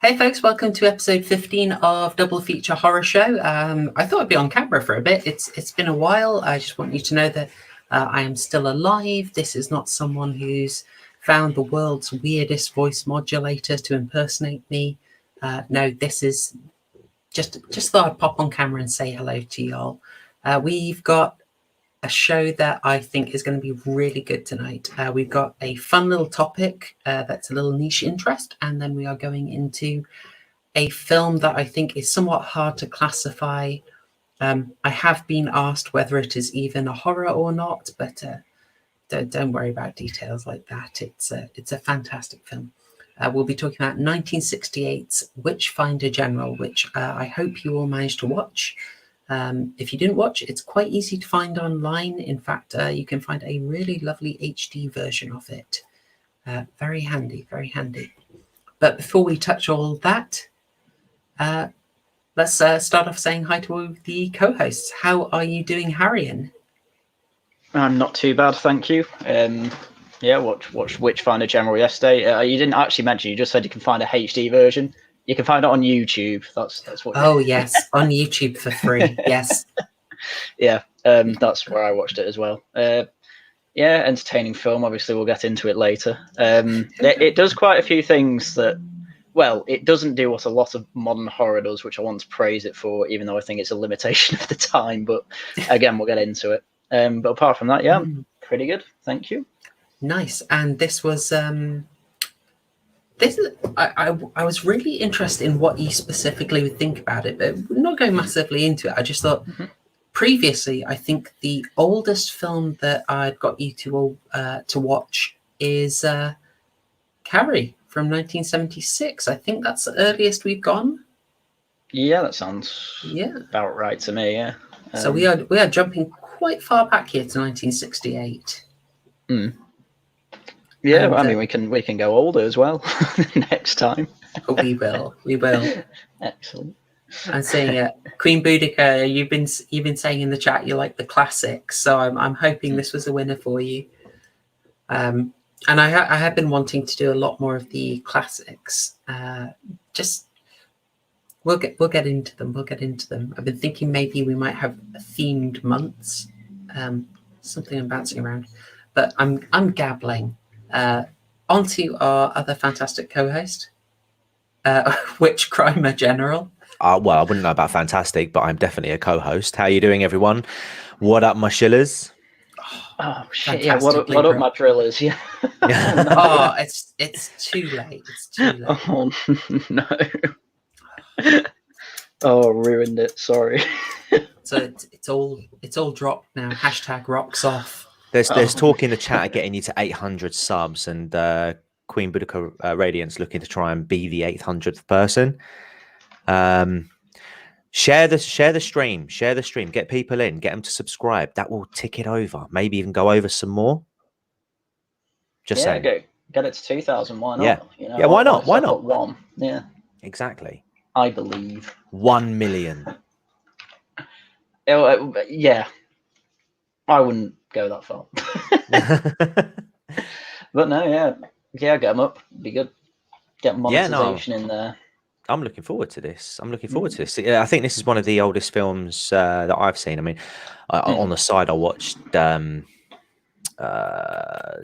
Hey folks, welcome to episode 15 of Double Feature Horror Show. I thought I'd be on camera for a bit. It's been a while. I just want you to know that I am still alive. This is not someone who's found the world's weirdest voice modulator to impersonate me. No, this is just thought I'd pop on camera and say hello to y'all. We've got a show that I think is going to be really good tonight. We've got a fun little topic that's a little niche interest, and then we are going into a film that I think is somewhat hard to classify. I have been asked whether it is even a horror or not, but don't worry about details like that. It's a fantastic film. We'll be talking about 1968's Witchfinder General, which I hope you all managed to watch. If you didn't watch, it's quite easy to find online. In fact, you can find a really lovely HD version of it. Very handy, very handy. But before we touch all that, let's start off saying hi to the co-hosts. How are you doing, Haryan? I'm not too bad, thank you. Yeah, watched Witchfinder General yesterday. You didn't actually mention, you just said you can find a HD version. You can find it on YouTube. That's what. Oh yes, on YouTube for free. Yes. Yeah, that's where I watched it as well. Yeah, entertaining film. Obviously, we'll get into it later. It does quite a few things that, well, it doesn't do what a lot of modern horror does, which I want to praise it for, even though I think it's a limitation of the time. But again, we'll get into it. But apart from that, yeah, pretty good. Thank you. Nice. And this was. I was really interested in what you specifically would think about it, but we're not going massively into it. I just thought previously, I think the oldest film that I'd got you to watch is Carrie from 1976. I think that's the earliest we've gone. Yeah, that sounds about right to me. Yeah. So we are jumping quite far back here to 1968. Yeah, and, I mean, we can go older as well next time. We will. Excellent. I'm saying, Queen Boudica, you've been saying in the chat you like the classics, so I'm hoping this was a winner for you. And I have been wanting to do a lot more of the classics. We'll get into them. We'll get into them. I've been thinking maybe we might have themed months. Something I'm bouncing around, but I'm gabbling. On to our other fantastic co-host, Witchfinder General. Well, I wouldn't know about fantastic, but I'm definitely a co-host. How are you doing, everyone? What up, my shillers? Oh shit! Yeah, what up, my drillers? Yeah. Oh, it's too late. It's too late. Oh no! Oh, ruined it. Sorry. So it's all dropped now. Hashtag rocks off. There's talk in the chat of getting you to 800 subs, and Queen Boudica Radiant's looking to try and be the 800th person. Share the stream. Get people in. Get them to subscribe. That will tick it over. Maybe even go over some more. Just saying. Get it to 2,000. Why not? Yeah. You know, yeah. Why not? Why not? One. Yeah. Exactly. I believe 1 million. Yeah. I wouldn't go that far. But no, get them up. Be good. Get monetization in there. I'm looking forward to this. I think this is one of the oldest films that I've seen. I mean, on the side, I watched Night of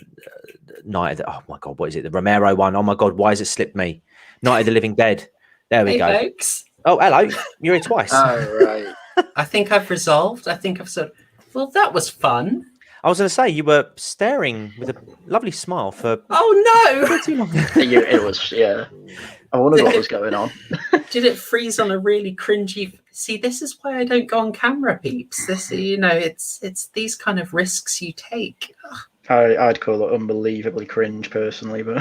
the, oh my God, what is it? The Romero one. Oh my God, why has it slipped me? Night of the Living Dead. There we go. Folks. Oh, hello. You're here twice. Oh, right. I think I've resolved. I think I've said, well, that was fun. I was going to say, you were staring with a lovely smile for too long. It was, yeah. I wondered what was going on. Did it freeze on a really cringy? See, this is why I don't go on camera, peeps. This, it's these kind of risks you take. I'd call it unbelievably cringe personally, but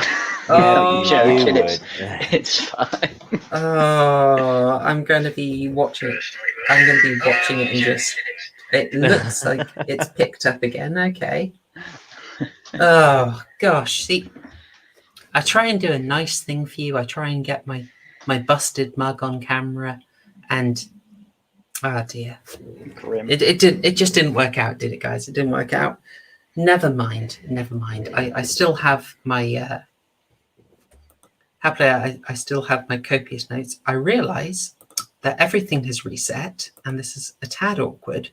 it's fine. Oh, I'm going to be watching it. I'm going to be watching it and just. It looks like it's picked up again. Okay. Oh gosh, see, I try and do a nice thing for you. I try and get my busted mug on camera, and oh dear, it just didn't work out, did it, guys? It didn't work out. Never mind. I still have my Happily, I still have my copious notes. I realise that everything has reset, and this is a tad awkward.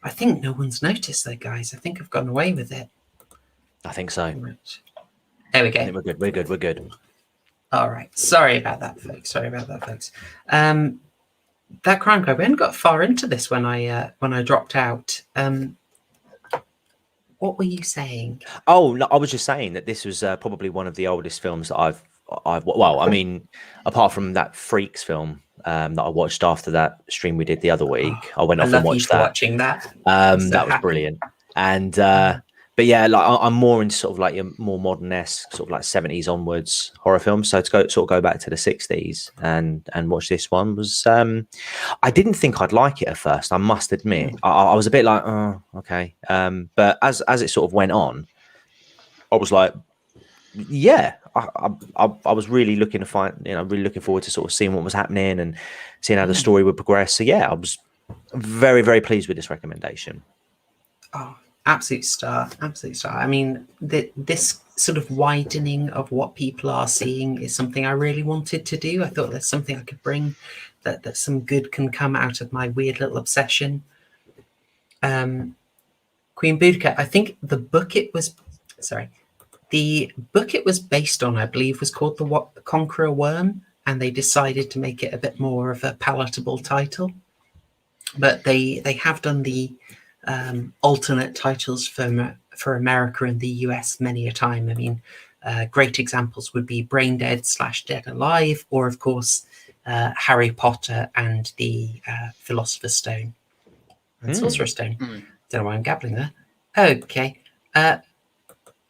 I think no one's noticed though, guys. I think I've gotten away with it. I think so. Right. There we I think go. we're good. All right. Sorry about that, folks. That crime guy. We hadn't got far into this when I dropped out. What were you saying? Oh, no, I was just saying that this was probably one of the oldest films that I've. Well, I mean, apart from that Freaks film that I watched after that stream we did the other week, I went off and watched that. Watching that. That was brilliant. And but yeah, like I'm more into sort of like your more modern-esque, sort of like 70s onwards horror films. So to go back to the 60s and watch this one was I didn't think I'd like it at first, I must admit. I was a bit like, oh, okay. But as it sort of went on, I was like, yeah, I was really looking to find, really looking forward to sort of seeing what was happening and seeing how the story would progress. So yeah, I was very, very pleased with this recommendation. Oh, absolute star. I mean, this sort of widening of what people are seeing is something I really wanted to do. I thought there's something I could bring, that some good can come out of my weird little obsession. Queen Boudica, I think the book it was based on, I believe, was called The Conqueror Worm, and they decided to make it a bit more of a palatable title. But they have done the alternate titles for America and the US many a time. I mean, great examples would be Brain Dead / Dead Alive, or of course Harry Potter and the Philosopher's Stone and Sorcerer's Stone. Don't know why I'm gabbling there. Okay.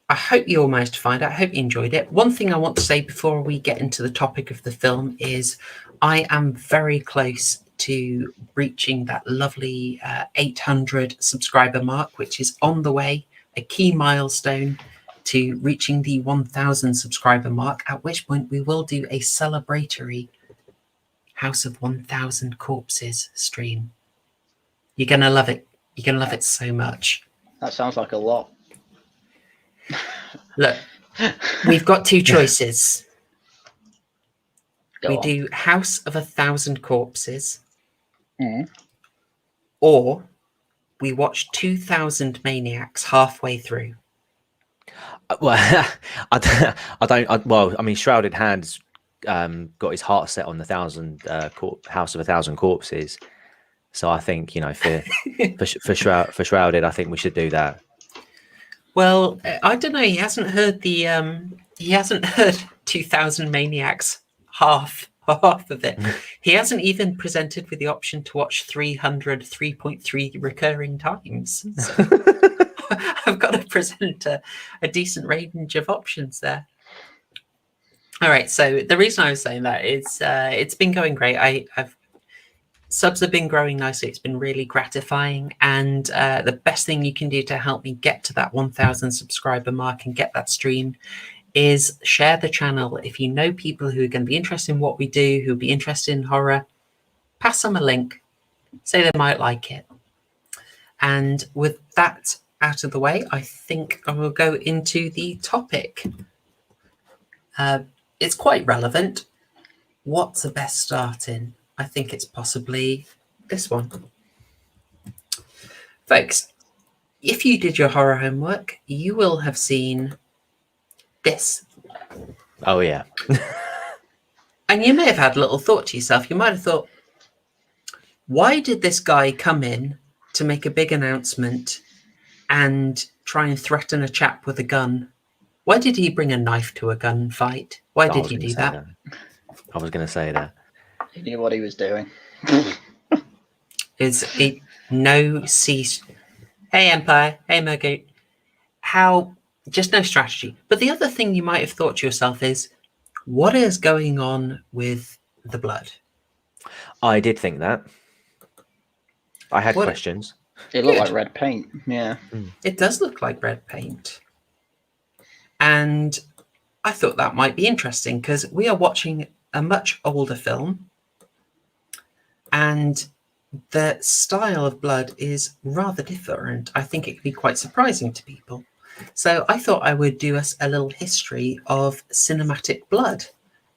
I hope you all managed to find out. I hope you enjoyed it. One thing I want to say before we get into the topic of the film is I am very close to reaching that lovely 800 subscriber mark, which is on the way, a key milestone to reaching the 1,000 subscriber mark, at which point we will do a celebratory House of 1,000 Corpses stream. You're going to love it. You're going to love it so much. That sounds like a lot. Look, we've got two choices. Go on. Do House of 1,000 Corpses, or we watch 2,000 Maniacs halfway through. Well, I mean, Shrouded Hands got his heart set on the House of 1,000 Corpses. So I think, for Shrouded, I think we should do that. Well, I don't know. He hasn't heard 2,000 Maniacs half of it. He hasn't even presented with the option to watch 303.3 recurring times. So I've got to present a decent range of options there. All right. So the reason I was saying that is it's been going great. Subs have been growing nicely. It's been really gratifying. And the best thing you can do to help me get to that 1,000 subscriber mark and get that stream is share the channel. If you know people who are going to be interested in what we do, who'll be interested in horror, pass them a link. Say they might like it. And with that out of the way, I think I will go into the topic. It's quite relevant. What's the best start in? I think it's possibly this one. Folks, if you did your horror homework, you will have seen this. Oh, yeah. And you may have had a little thought to yourself. You might have thought, why did this guy come in to make a big announcement and try and threaten a chap with a gun? Why did he bring a knife to a gunfight? Why did he do that? I was going to say that. He knew what he was doing. Is it no cease? Hey, Empire. Hey, Mergoot. How? Just no strategy. But the other thing you might have thought to yourself is, what is going on with the blood? I did think that. I had questions. It looked like red paint. Yeah. It does look like red paint. And I thought that might be interesting because we are watching a much older film. And the style of blood is rather different. I think it could be quite surprising to people. So I thought I would do us a little history of cinematic blood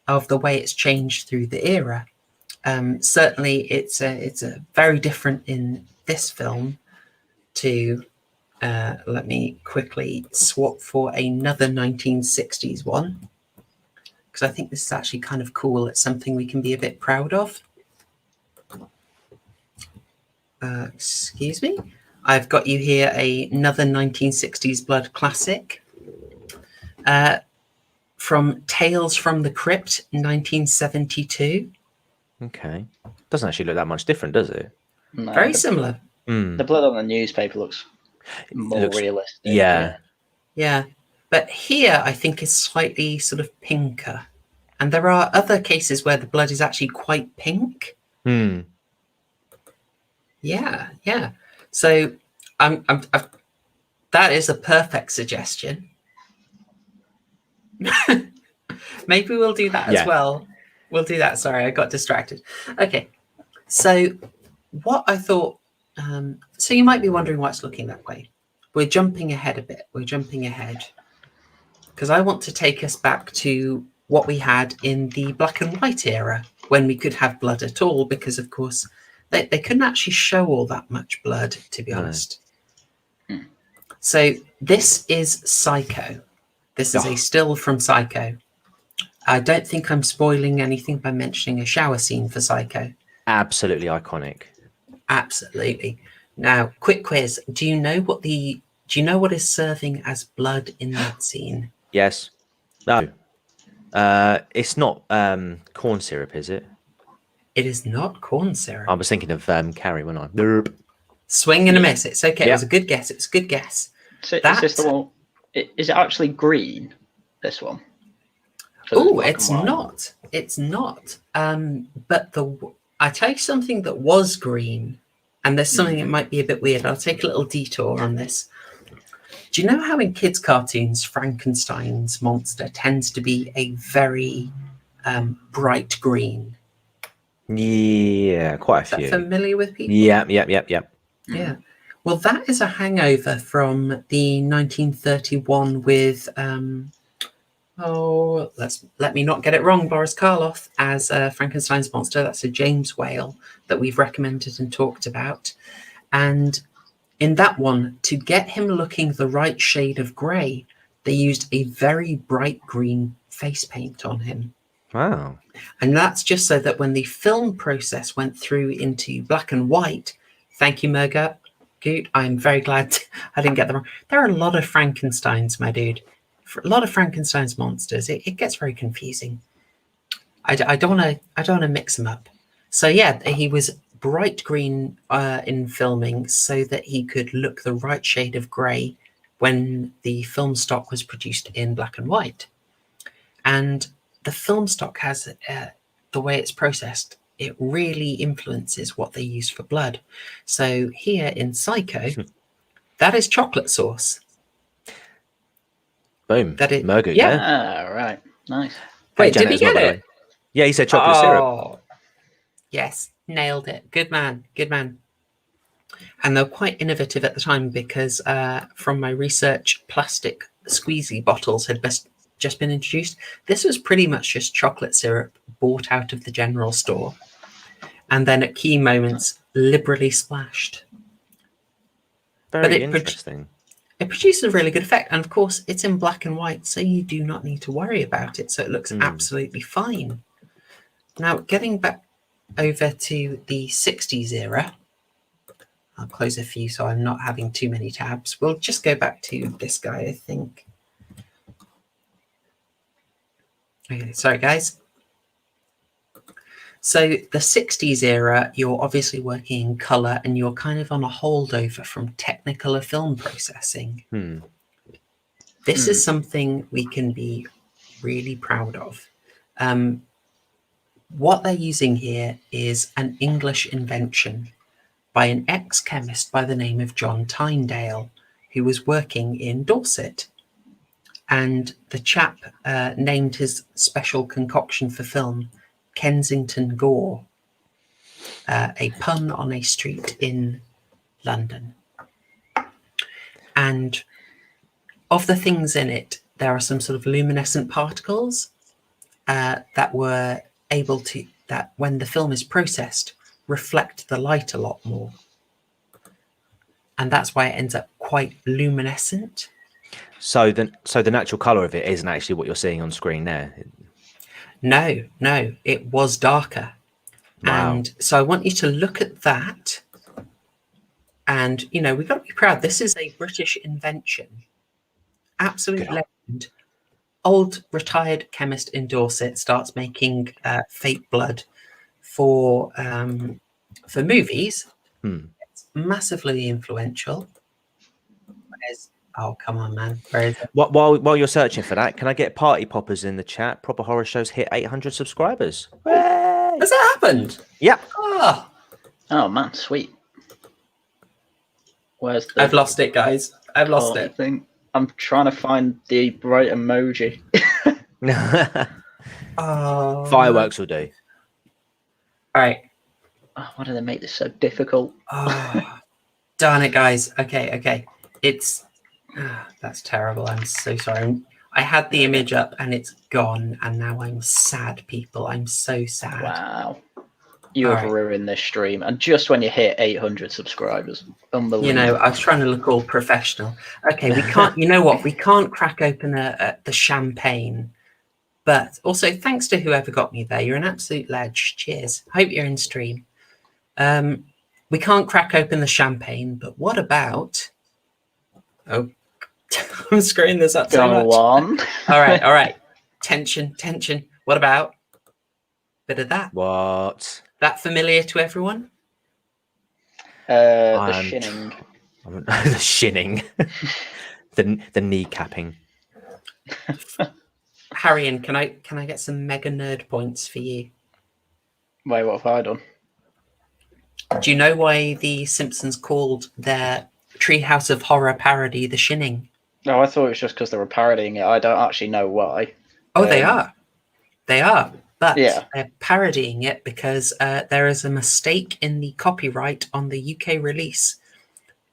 of the way it's changed through the era. Certainly, it's a very different in this film to. Let me quickly swap for another 1960s one, because I think this is actually kind of cool. It's something we can be a bit proud of. Excuse me. I've got you here another 1960s blood classic from Tales from the Crypt, 1972. Okay. Doesn't actually look that much different, does it? No, Very similar. The blood on the newspaper looks more realistic. Yeah. But here, I think, is slightly sort of pinker. And there are other cases where the blood is actually quite pink. Yeah. So that is a perfect suggestion. Maybe we'll do that as well. We'll do that. Sorry, I got distracted. Okay. So what I thought, so you might be wondering why it's looking that way. We're jumping ahead a bit. Because I want to take us back to what we had in the black and white era, when we could have blood at all, because of course they couldn't actually show all that much blood, to be honest. So this is Psycho. This is a still from Psycho. I don't think I'm spoiling anything by mentioning a shower scene for Psycho. Absolutely iconic. Absolutely. Now, quick quiz. Do you know what is serving as blood in that scene? Yes. No. It's not corn syrup, is it? It is not corn syrup. I was thinking of Carrie when I... Derp. Swing and a miss. It's okay. It was a good guess. So is this the one? Is it actually green? This one? Oh, it's not. It's not. But I tell you something that was green, and there's something that might be a bit weird. I'll take a little detour on this. Do you know how in kids' cartoons Frankenstein's monster tends to be a very bright green? Yeah, quite a few. Is that familiar with people? Yeah. Yeah. Well, that is a hangover from the 1931 with let me not get it wrong, Boris Karloff as Frankenstein's monster. That's a James Whale that we've recommended and talked about. And in that one, to get him looking the right shade of grey, they used a very bright green face paint on him. Wow. And that's just so that when the film process went through into black and white, thank you, Murga. Good. I'm very glad I didn't get that wrong. There are a lot of Frankensteins, my dude. A lot of Frankenstein's monsters. It gets very confusing. I don't want to mix them up. So yeah, he was bright green in filming so that he could look the right shade of grey when the film stock was produced in black and white. And the film stock has the way it's processed, it really influences what they use for blood. So here in Psycho, that is chocolate sauce. Boom. That is Murgu, yeah. Right. Nice. Wait, did he get it? Yeah, he said chocolate syrup. Yes, nailed it. Good man. And they were quite innovative at the time because from my research, plastic squeezy bottles had just been introduced. This was pretty much just chocolate syrup bought out of the general store and then at key moments liberally splashed. Very interesting. It produces a really good effect. And of course, it's in black and white, so you do not need to worry about it. So it looks absolutely fine. Now, getting back over to the 60s era, I'll close a few so I'm not having too many tabs. We'll just go back to this guy, I think. Okay, sorry, guys. So the 60s era, you're obviously working in colour and you're kind of on a holdover from Technicolor film processing. This is something we can be really proud of. What they're using here is an English invention by an ex-chemist by the name of John Tyndale, who was working in Dorset. And the chap named his special concoction for film Kensington Gore, a pun on a street in London. And of the things in it, there are some sort of luminescent particles, that were able to, that when the film is processed, reflect the light a lot more. And that's why it ends up quite luminescent. So the natural color of it isn't actually what you're seeing on screen there. No, it was darker. Wow. And so I want you to look at that. And, you know, we've got to be proud. This is a British invention. Absolute Good. legend. Old retired chemist in Dorset starts making fake blood for movies. It's massively influential. Oh, come on, man. Where is it? While you're searching for that, can I get party poppers in the chat? Proper Horror Shows hit 800 subscribers. Hooray! Has that happened? Yep. Oh, man, sweet. Where's the... I've lost it, guys. I've lost it. Thing? I'm trying to find the right emoji. Oh, Fireworks will do. All right. Oh, why do they make this so difficult? Oh, darn it, guys. Okay. It's... that's terrible. I'm so sorry. I had the image up and it's gone, and now I'm sad, people. I'm so sad. Wow. You have ruined this stream, and just when you hit 800 subscribers. Unbelievable. You know, I was trying to look all professional. Okay, we can't, you know what? We can't crack open the champagne. But also, thanks to whoever got me there. You're an absolute ledge. Cheers. Hope you're in stream. We can't crack open the champagne, but what about... Oh, I'm screwing this up so much. Go on. All right. Tension. What about bit of that? What? That familiar to everyone? The shinning. The shinning. the kneecapping. Haryan, can I get some mega nerd points for you? Wait, what have I done? Do you know why the Simpsons called their Treehouse of Horror parody the Shinning? No, I thought it was just because they were parodying it. I don't actually know why. Oh, they are. But yeah. They're parodying it because there is a mistake in the copyright on the UK release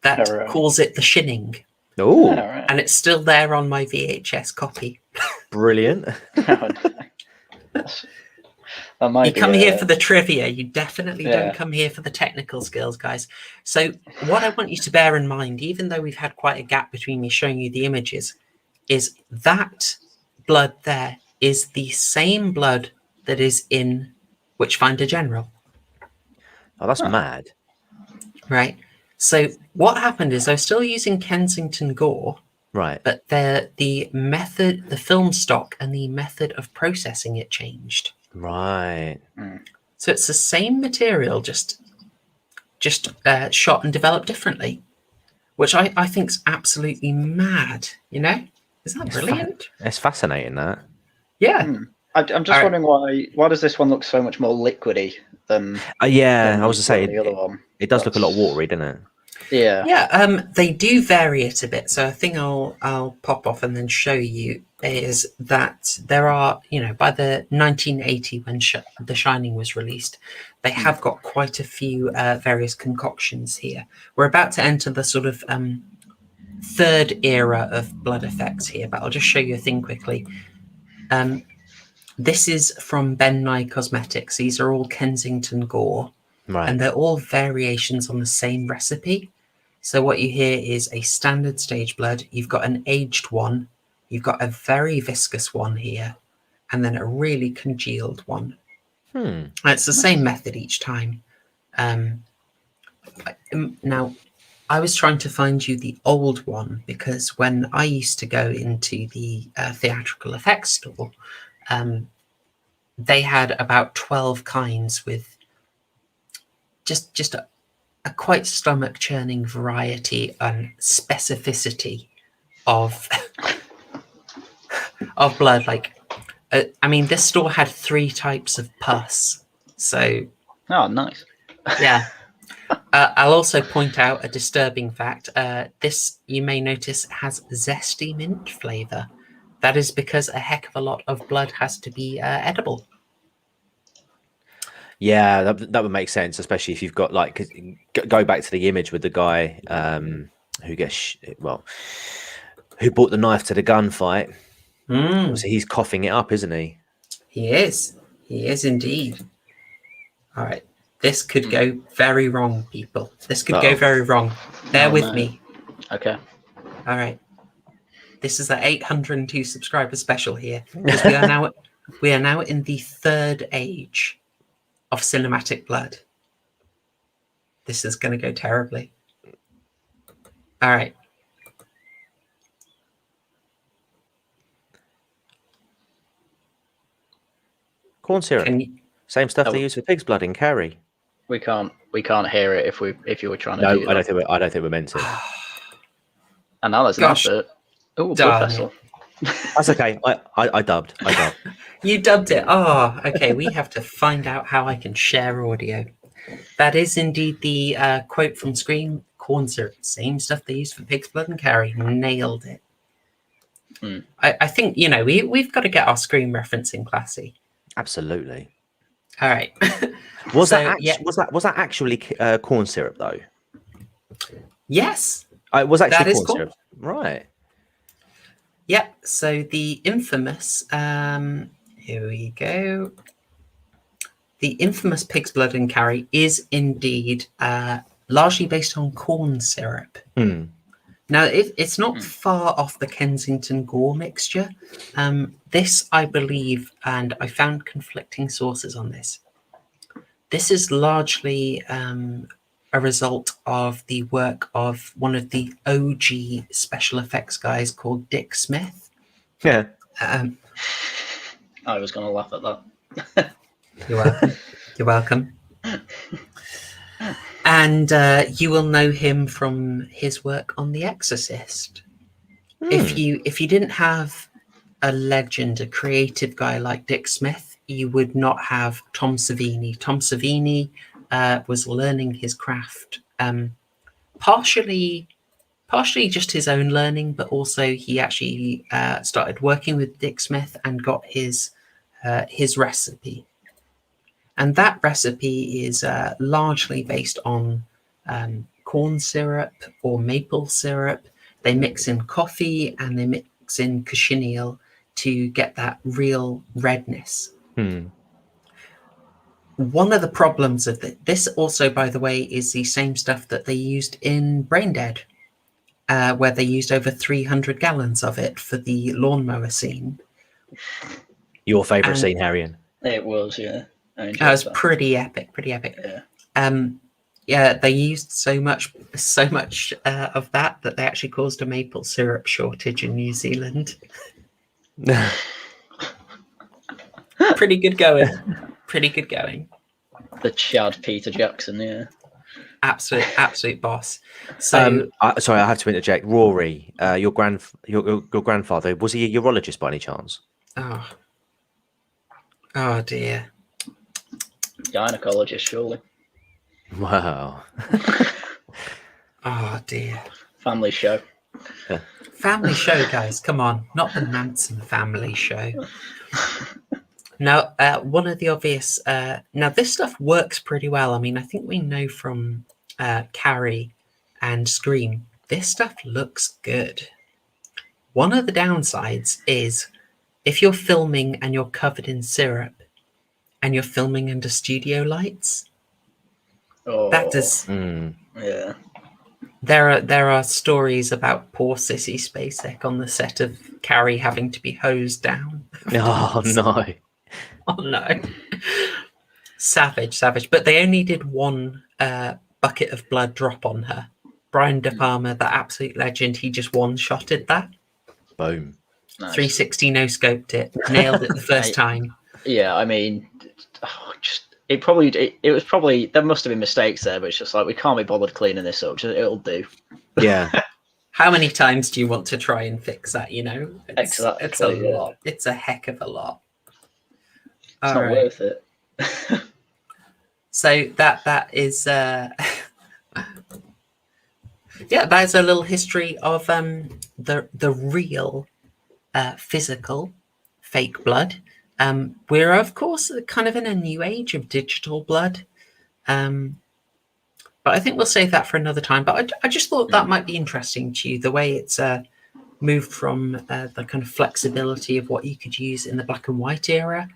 that calls it the Shinning. Oh, and it's still there on my VHS copy. Brilliant. You come here for the trivia. You definitely don't come here for the technical skills, guys. So what I want you to bear in mind, even though we've had quite a gap between me showing you the images, is that blood there is the same blood that is in Witchfinder General. Oh, that's mad. Right. So what happened is they're still using Kensington gore. Right. But the method, the film stock and the method of processing it changed. Right. So it's the same material, just shot and developed differently, which I think is absolutely mad. You know, isn't that brilliant? It's fascinating, that. Yeah. I'm just wondering why does this one look so much more liquidy than? Yeah, I was to say the other one. It does look a lot watery, doesn't it? Yeah. They do vary it a bit. So I think I'll pop off and then show you is that there are, you know, by the 1980 when The Shining was released, they have got quite a few various concoctions here. We're about to enter the sort of third era of blood effects here, but I'll just show you a thing quickly. This is from Ben Nye Cosmetics. These are all Kensington gore. Right. And they're all variations on the same recipe. So what you hear is a standard stage blood. You've got an aged one. You've got a very viscous one here. And then a really congealed one. And it's the same method each time. Now, I was trying to find you the old one because when I used to go into the theatrical effects store, they had about 12 kinds with just a quite stomach churning variety and specificity of of blood. Like, I mean, this store had 3 types of pus. So, nice. Yeah. I'll also point out a disturbing fact. This, you may notice, has zesty mint flavor. That is because a heck of a lot of blood has to be edible. Yeah, that would make sense, especially if you've got like go back to the image with the guy who gets who brought the knife to the gunfight. So he's coughing it up, isn't he? He is. He is indeed. All right. This could go very wrong, people. This could go very wrong. Bear with me. Okay. All right. This is the 802 subscriber special here, because we are now in the third age of cinematic blood. This is going to go terribly. All right. Corn syrup. Same stuff they use for pig's blood in Carrie. We can't hear it if you were trying to No, do I that. don't think we're meant to. And now there's an advert. Oh, blood vessel. That's okay. I dubbed. You dubbed it. Oh, okay. We have to find out how I can share audio. That is indeed the quote from Scream. Corn syrup, same stuff they use for pig's blood and Carrie. Nailed it. I think, we've got to get our Scream referencing classy. Absolutely. All right. Was that actually corn syrup though? Yes. It was actually corn corn syrup. Right. Yep. So the infamous, here we go. The infamous pig's blood and Carrie is indeed largely based on corn syrup. Now, it's not far off the Kensington Gore mixture. This, I believe, and I found conflicting sources on this. This is largely a result of the work of one of the OG special effects guys called Dick Smith. Yeah. I was going to laugh at that. You're welcome. You're welcome. And you will know him from his work on The Exorcist. If you didn't have a legend, a creative guy like Dick Smith, you would not have Tom Savini. Tom Savini was learning his craft, partially just his own learning, but also he actually started working with Dick Smith and got his recipe. And that recipe is largely based on corn syrup or maple syrup. They mix in coffee and they mix in cochineal to get that real redness. One of the problems of this also, by the way, is the same stuff that they used in Braindead, where they used over 300 gallons of it for the lawnmower scene. Your favourite scene, Haryan? It was, yeah. It was pretty epic. Yeah. They used so much of that they actually caused a maple syrup shortage in New Zealand. Pretty good going. The Chad Peter Jackson, yeah. Absolute boss. So, sorry, I have to interject. Rory, your grandfather, was he a urologist by any chance? Oh dear. Gynecologist, surely. Wow. Oh dear. Family show. Family show, guys. Come on, not the Manson family show. Now, one of the obvious. Now, this stuff works pretty well. I mean, I think we know from Carrie and Scream, this stuff looks good. One of the downsides is if you're filming and you're covered in syrup and you're filming under studio lights, that does. Yeah. There are stories about poor Sissy Spacek on the set of Carrie having to be hosed down. Oh no. Oh no. Savage. But they only did one bucket of blood drop on her. Brian De Palma, the absolute legend, he just one-shotted that. Boom. Nice. 360 no-scoped it. Nailed it the first time. Yeah, I mean, it was probably there must have been mistakes there, but it's just like we can't be bothered cleaning this up. It'll do. Yeah. How many times do you want to try and fix that? Exactly, it's a lot. It's a heck of a lot. It's not worth it. So that is that is a little history of the real physical fake blood. We're of course kind of in a new age of digital blood, but I think we'll save that for another time. But I just thought that might be interesting to you, the way it's moved from the kind of flexibility of what you could use in the black and white era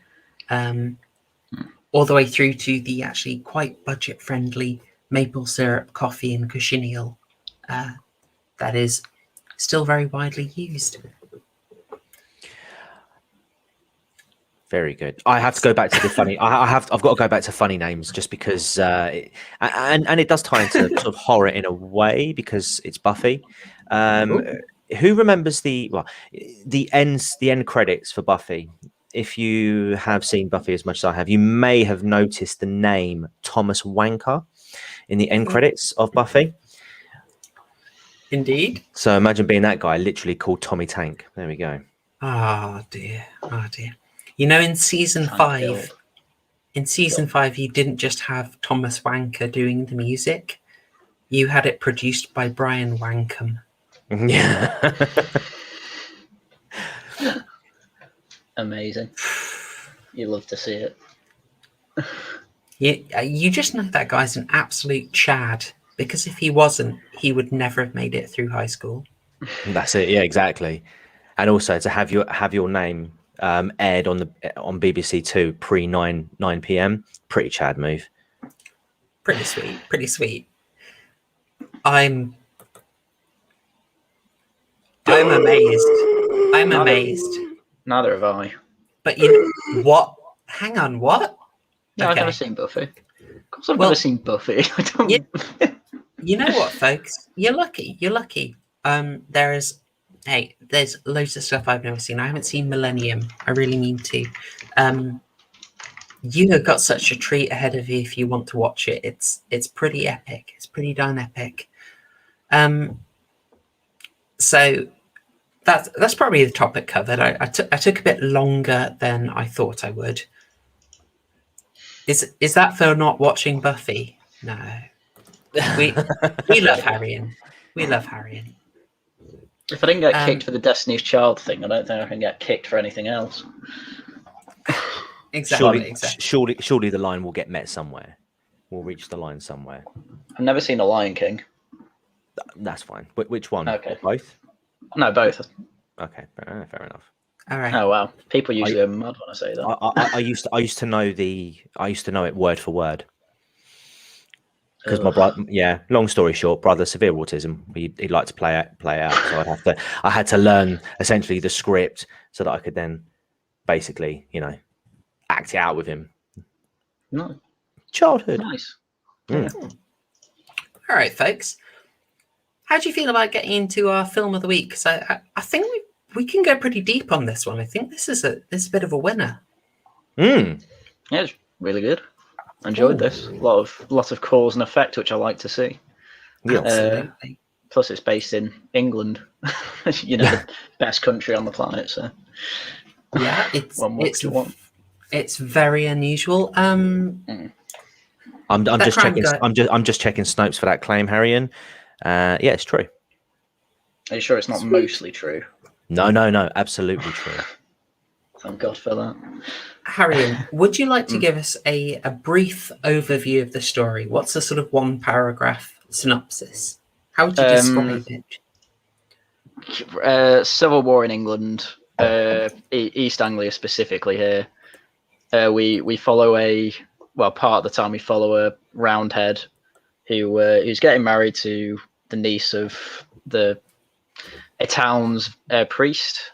all the way through to the actually quite budget-friendly maple syrup coffee and cochineal that is still very widely used. Very good. I have to go back to the funny. I've got to go back to funny names just because, and it does tie into sort of horror in a way because it's Buffy. Who remembers the end credits for Buffy? If you have seen Buffy as much as I have, you may have noticed the name Thomas Wanker in the end credits of Buffy. Indeed. So imagine being that guy, literally called Tommy Tank. There we go. Oh dear. You know, in season 5, you didn't just have Thomas Wanker doing the music. You had it produced by Brian Wankham. Yeah. Amazing. You love to see it. You just know that guy's an absolute Chad, because if he wasn't, he would never have made it through high school. That's it. Yeah, exactly. And also to have your name aired on BBC Two pre 9 p.m. Pretty Chad move. Pretty sweet. I'm amazed. Neither have I. But you know what? Hang on, what? No, I've never seen Buffy. Of course, I've never seen Buffy. I don't. You know what, folks? You're lucky. There's loads of stuff I've never seen. I haven't seen Millennium. I really mean to. You have got such a treat ahead of you if you want to watch it. It's pretty epic. It's pretty darn epic. So that's probably the topic covered. I took a bit longer than I thought I would. Is that for not watching Buffy? No. We love Haryan. If I didn't get kicked for the Destiny's Child thing, I don't think I can get kicked for anything else. Exactly. Surely the line will get met somewhere. We'll reach the line somewhere. I've never seen The Lion King. That's fine. Which one? Okay. Both? No, both. Okay, fair enough. All right. Oh wow, people usually are mad when I say that. I used to know it word for word because my brother. Yeah, long story short, brother severe autism. He liked to play out, so I had to learn essentially the script so that I could then basically act it out with him. No. Childhood. Nice. Mm. All right, folks. How do you feel about getting into our film of the week? Because I think we can go pretty deep on this one. I think this is a bit of a winner. Yeah, it's really good. I enjoyed this. Lot of cause and effect, which I like to see. Yeah, absolutely. Plus, it's based in England. The best country on the planet. So yeah, it's very unusual. I'm just checking. I'm just checking Snopes for that claim, Haryan. Yeah, it's true. Are you sure it's not mostly true? No, absolutely true. Thank God for that. Haryan, would you like to give us a brief overview of the story? What's the sort of one paragraph synopsis? How would you describe it? Civil War in England, East Anglia specifically here. We follow part of the time we follow a Roundhead who's getting married to the niece of a town's priest.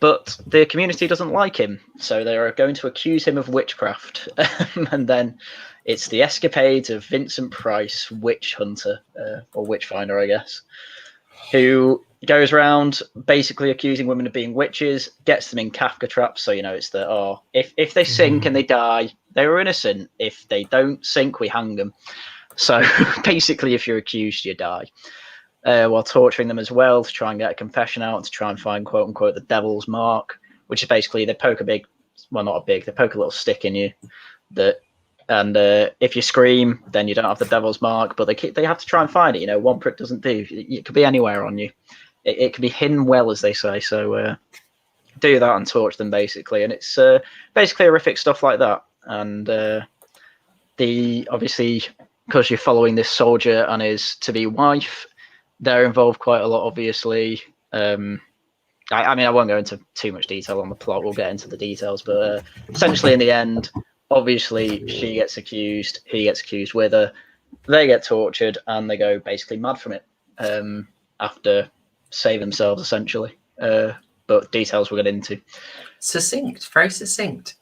But the community doesn't like him, so they are going to accuse him of witchcraft. And then it's the escapades of Vincent Price, witch hunter, or witchfinder, I guess, who goes around basically accusing women of being witches, gets them in Kafka traps. So, it's if they sink and they die, they were innocent. If they don't sink, we hang them. So basically, if you're accused, you die. While torturing them as well to try and get a confession out, to try and find quote unquote the devil's mark, which is basically they poke they poke a little stick in you and if you scream, then you don't have the devil's mark, but they have to try and find it. One prick doesn't do. It could be anywhere on you. It can be hidden well, as they say. So do that and torture them basically, and it's basically horrific stuff like that. And obviously, because you're following this soldier and his to-be wife, they're involved quite a lot, obviously. I mean, I won't go into too much detail on the plot. We'll get into the details, but essentially, in the end, obviously, she gets accused, he gets accused with her. They get tortured, and they go basically mad from it after saving themselves, essentially. But details we'll get into. Succinct, very succinct.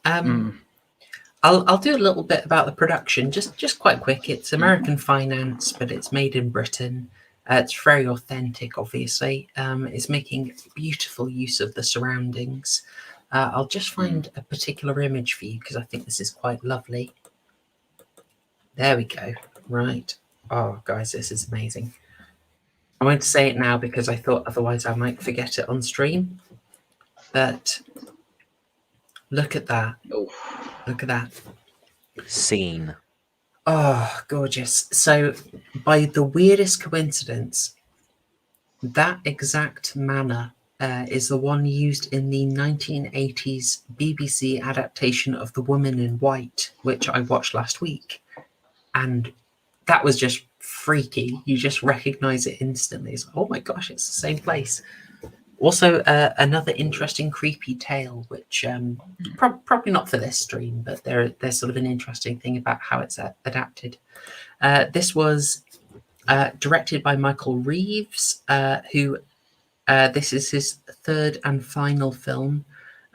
I'll do a little bit about the production, just quite quick. It's American finance, but it's made in Britain. It's very authentic, obviously. It's making beautiful use of the surroundings. I'll just find a particular image for you because I think this is quite lovely. There we go. Right. Oh, guys, this is amazing. I won't say it now because I thought otherwise I might forget it on stream. But look at that. Oh. Look at that. Scene. Oh, gorgeous. So, by the weirdest coincidence, that exact manor is the one used in the 1980s BBC adaptation of The Woman in White, which I watched last week. And that was just freaky. You just recognize it instantly. It's like, oh my gosh, it's the same place. Also, another interesting creepy tale, which probably not for this stream, but there's sort of an interesting thing about how it's adapted. This was directed by Michael Reeves, who this is his third and final film,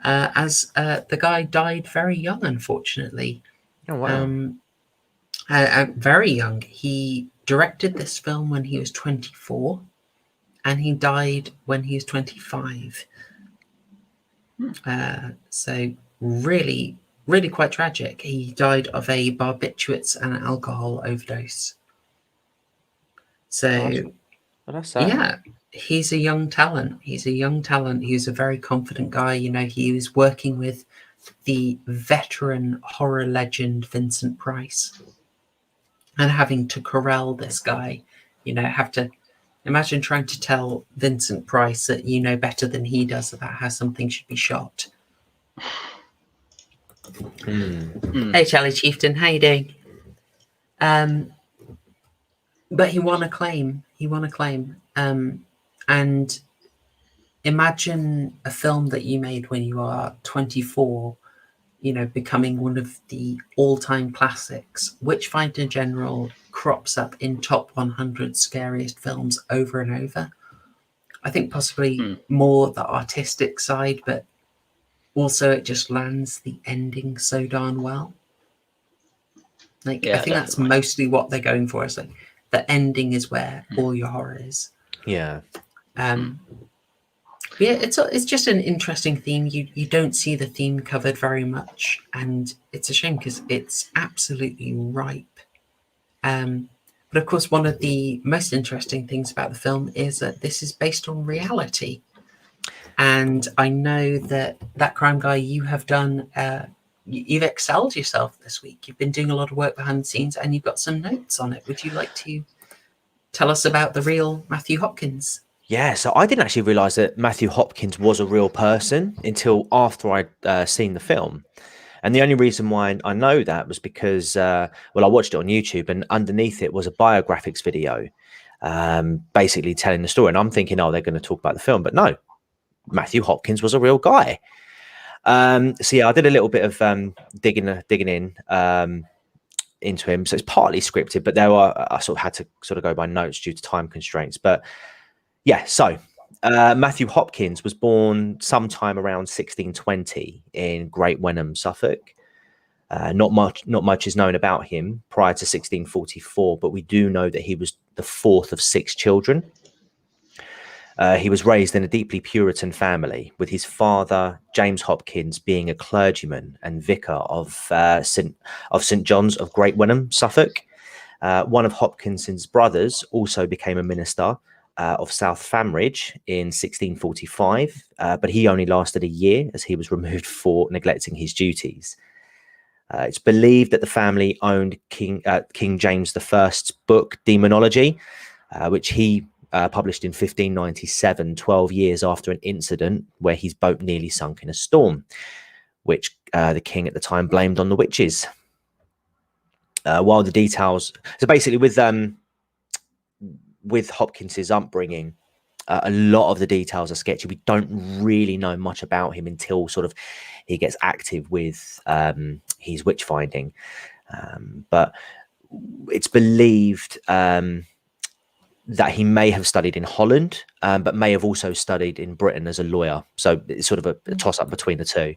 as the guy died very young, unfortunately. Oh, wow. Very young. He directed this film when he was 24. And he died when he was 25. So really, really quite tragic. He died of a barbiturates and alcohol overdose. So, that's sad. yeah, he's a young talent. He's a young talent. He's a very confident guy. You know, he was working with the veteran horror legend Vincent Price. And having to corral this guy, you know, have to... Imagine trying to tell Vincent Price that you know better than he does about how something should be shot. Hey, Charlie Chieftain, how you doing? But he won a claim. And imagine a film that you made when you are 24, you know, becoming one of the all-time classics. Witchfinder General crops up in top 100 scariest films over and over. I think possibly more the artistic side, but also it just lands the ending so darn well. Like, yeah, I think that's mostly what they're going for. Is like the ending is where all your horror is. Yeah. Yeah, it's just an interesting theme. You don't see the theme covered very much, and it's a shame because it's absolutely ripe. But of course, one of the most interesting things about the film is that this is based on reality. And I know that Crime Guy, you have done, you've excelled yourself this week. You've been doing a lot of work behind the scenes and you've got some notes on it. Would you like to tell us about the real Matthew Hopkins? Yeah, so I didn't actually realise that Matthew Hopkins was a real person until after I'd seen the film. And the only reason why I know that was because, I watched it on YouTube and underneath it was a biographics video, basically telling the story. And I'm thinking, oh, they're going to talk about the film. But no, Matthew Hopkins was a real guy. So, yeah, I did a little bit of digging in into him. So it's partly scripted, but I sort of had to sort of go by notes due to time constraints. But yeah, so Matthew Hopkins was born sometime around 1620 in Great Wenham, Suffolk. Not much is known about him prior to 1644, but we do know that he was the fourth of 6 children. He was raised in a deeply Puritan family, with his father, James Hopkins, being a clergyman and vicar of St John's of Great Wenham, Suffolk. One of Hopkinson's brothers also became a minister of South Famridge in 1645, but he only lasted a year as he was removed for neglecting his duties. It's believed that the family owned King James I's book, Demonology, which he published in 1597, 12 years after an incident where his boat nearly sunk in a storm, which the king at the time blamed on the witches. While the details... So basically with Hopkins's upbringing, A lot of the details are sketchy. We don't really know much about him until sort of he gets active with his witch finding. But it's believed that he may have studied in Holland, but may have also studied in Britain as a lawyer. So it's sort of a toss-up between the two.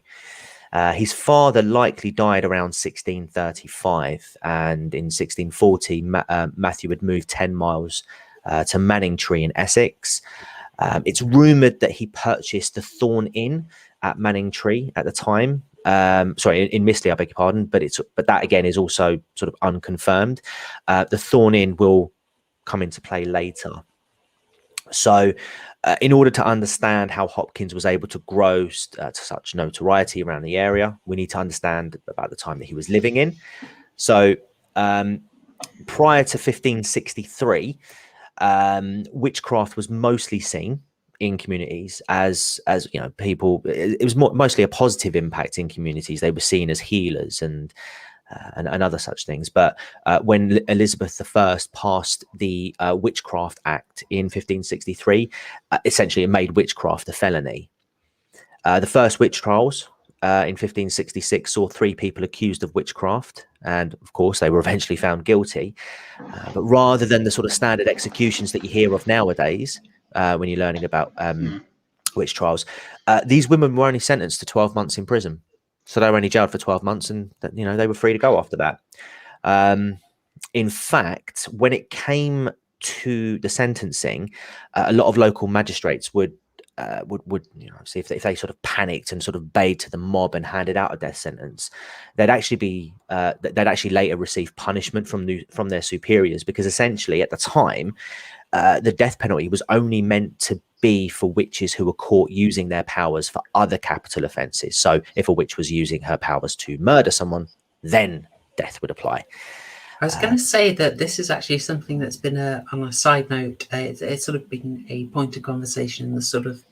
His father likely died around 1635, and in 1640, Matthew had moved 10 miles to Manningtree in Essex. It's rumoured that he purchased the Thorn Inn at Manningtree at the time. In Mistley, I beg your pardon, but that again is also sort of unconfirmed. The Thorn Inn will come into play later. So in order to understand how Hopkins was able to grow to such notoriety around the area, we need to understand about the time that he was living in. So prior to 1563, witchcraft was mostly seen in communities as people. It was mostly a positive impact in communities. They were seen as healers and other such things. But when Elizabeth I passed the Witchcraft Act in 1563, essentially it made witchcraft a felony. The first witch trials in 1566 saw 3 people accused of witchcraft, and of course they were eventually found guilty. But rather than the sort of standard executions that you hear of nowadays, when you're learning about witch trials, these women were only sentenced to 12 months in prison. So they were only jailed for 12 months, and they were free to go after that. In fact, when it came to the sentencing, a lot of local magistrates would see if they sort of panicked and sort of bayed to the mob and handed out a death sentence, they'd actually later receive punishment from their superiors, because essentially at the time, the death penalty was only meant to be for witches who were caught using their powers for other capital offences. So if a witch was using her powers to murder someone, then death would apply. I was going to say that this is actually something that's been on a side note. It's sort of been a point of conversation in the sort of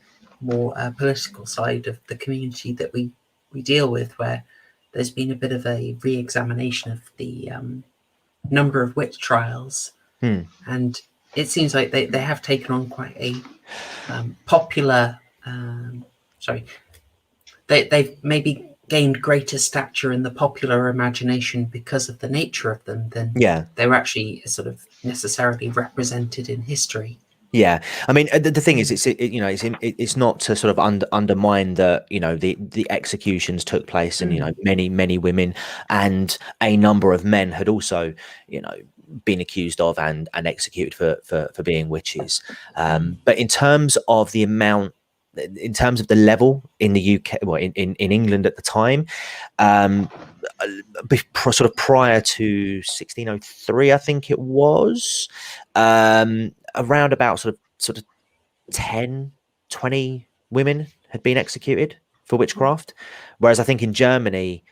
more political side of the community that we deal with, where there's been a bit of a re-examination of the number of witch trials. And it seems like they have taken on quite a popular... They've maybe gained greater stature in the popular imagination because of the nature of them than they were actually sort of necessarily represented in history. Yeah, I mean, the thing is, it's not to sort of undermine that the executions took place, and many women and a number of men had also been accused of and executed for being witches. But in terms of the amount, in terms of the level in the UK, well, in England at the time, sort of prior to 1603, I think it was, around about sort of 10, 20 women had been executed for witchcraft, whereas I think in Germany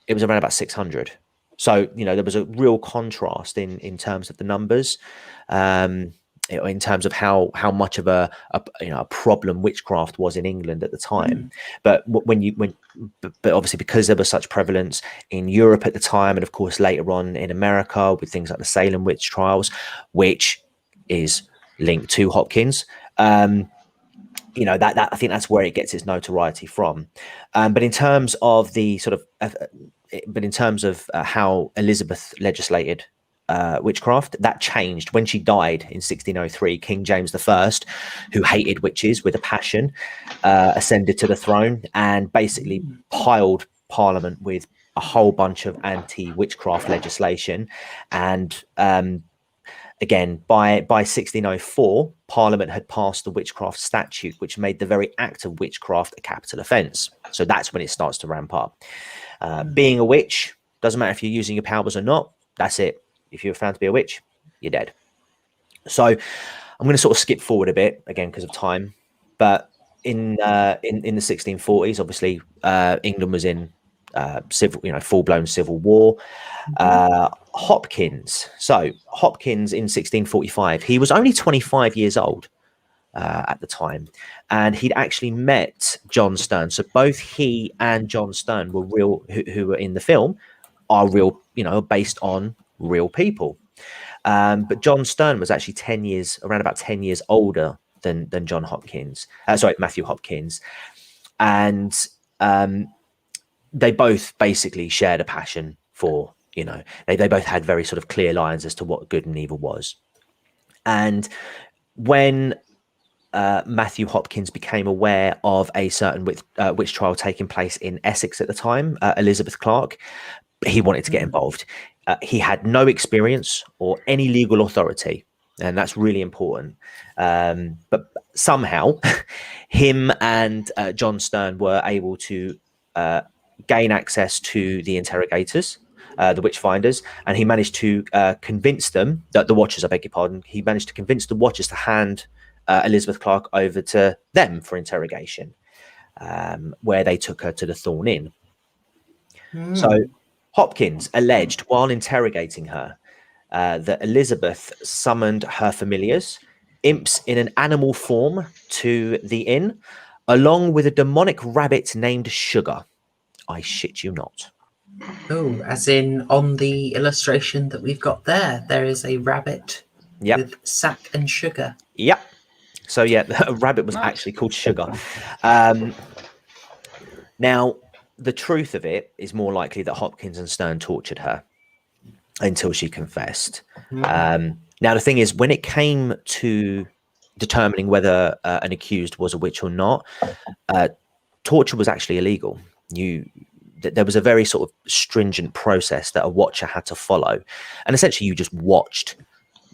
it was around about 600. So there was a real contrast in terms of the numbers. In terms of how much of a problem witchcraft was in England at the time, but but obviously because there was such prevalence in Europe at the time, and of course later on in America with things like the Salem witch trials, which is linked to Hopkins, that I think that's where it gets its notoriety from. But in terms of the sort of, how Elizabeth legislated witchcraft, that changed when she died in 1603. King James I, who hated witches with a passion, ascended to the throne and basically piled Parliament with a whole bunch of anti-witchcraft legislation. And again, by 1604, Parliament had passed the Witchcraft Statute, which made the very act of witchcraft a capital offence. So that's when it starts to ramp up. Being a witch, doesn't matter if you're using your powers or not, that's it. If you're found to be a witch, you're dead. So I'm going to sort of skip forward a bit again because of time. But in the 1640s, obviously, England was in full-blown civil war. Hopkins. So Hopkins in 1645, he was only 25 years old at the time, and he'd actually met John Stern. So both he and John Stern were real, who were in the film, are real, based on real people. But John Stern was actually around about 10 years older than John Hopkins. Matthew Hopkins, and they both basically shared a passion for, they both had very sort of clear lines as to what good and evil was. And when Matthew Hopkins became aware of a certain witch trial taking place in Essex at the time, Elizabeth Clark, he wanted to get involved. He had no experience or any legal authority, and that's really important. But somehow, him and John Stern were able to gain access to the interrogators, the Witchfinders, and he managed to convince them, the Watchers, I beg your pardon, he managed to convince the Watchers to hand Elizabeth Clark over to them for interrogation, where they took her to the Thorn Inn. So Hopkins alleged while interrogating her that Elizabeth summoned her familiars, imps in an animal form, to the inn, along with a demonic rabbit named Sugar. I shit you not. Oh, as in on the illustration that we've got there is a rabbit with sack and sugar. Yep. So yeah, a rabbit was actually called Sugar. Now, the truth of it is more likely that Hopkins and Stern tortured her until she confessed. Now, the thing is, when it came to determining whether an accused was a witch or not, torture was actually illegal. There was a very sort of stringent process that a watcher had to follow, and essentially you just watched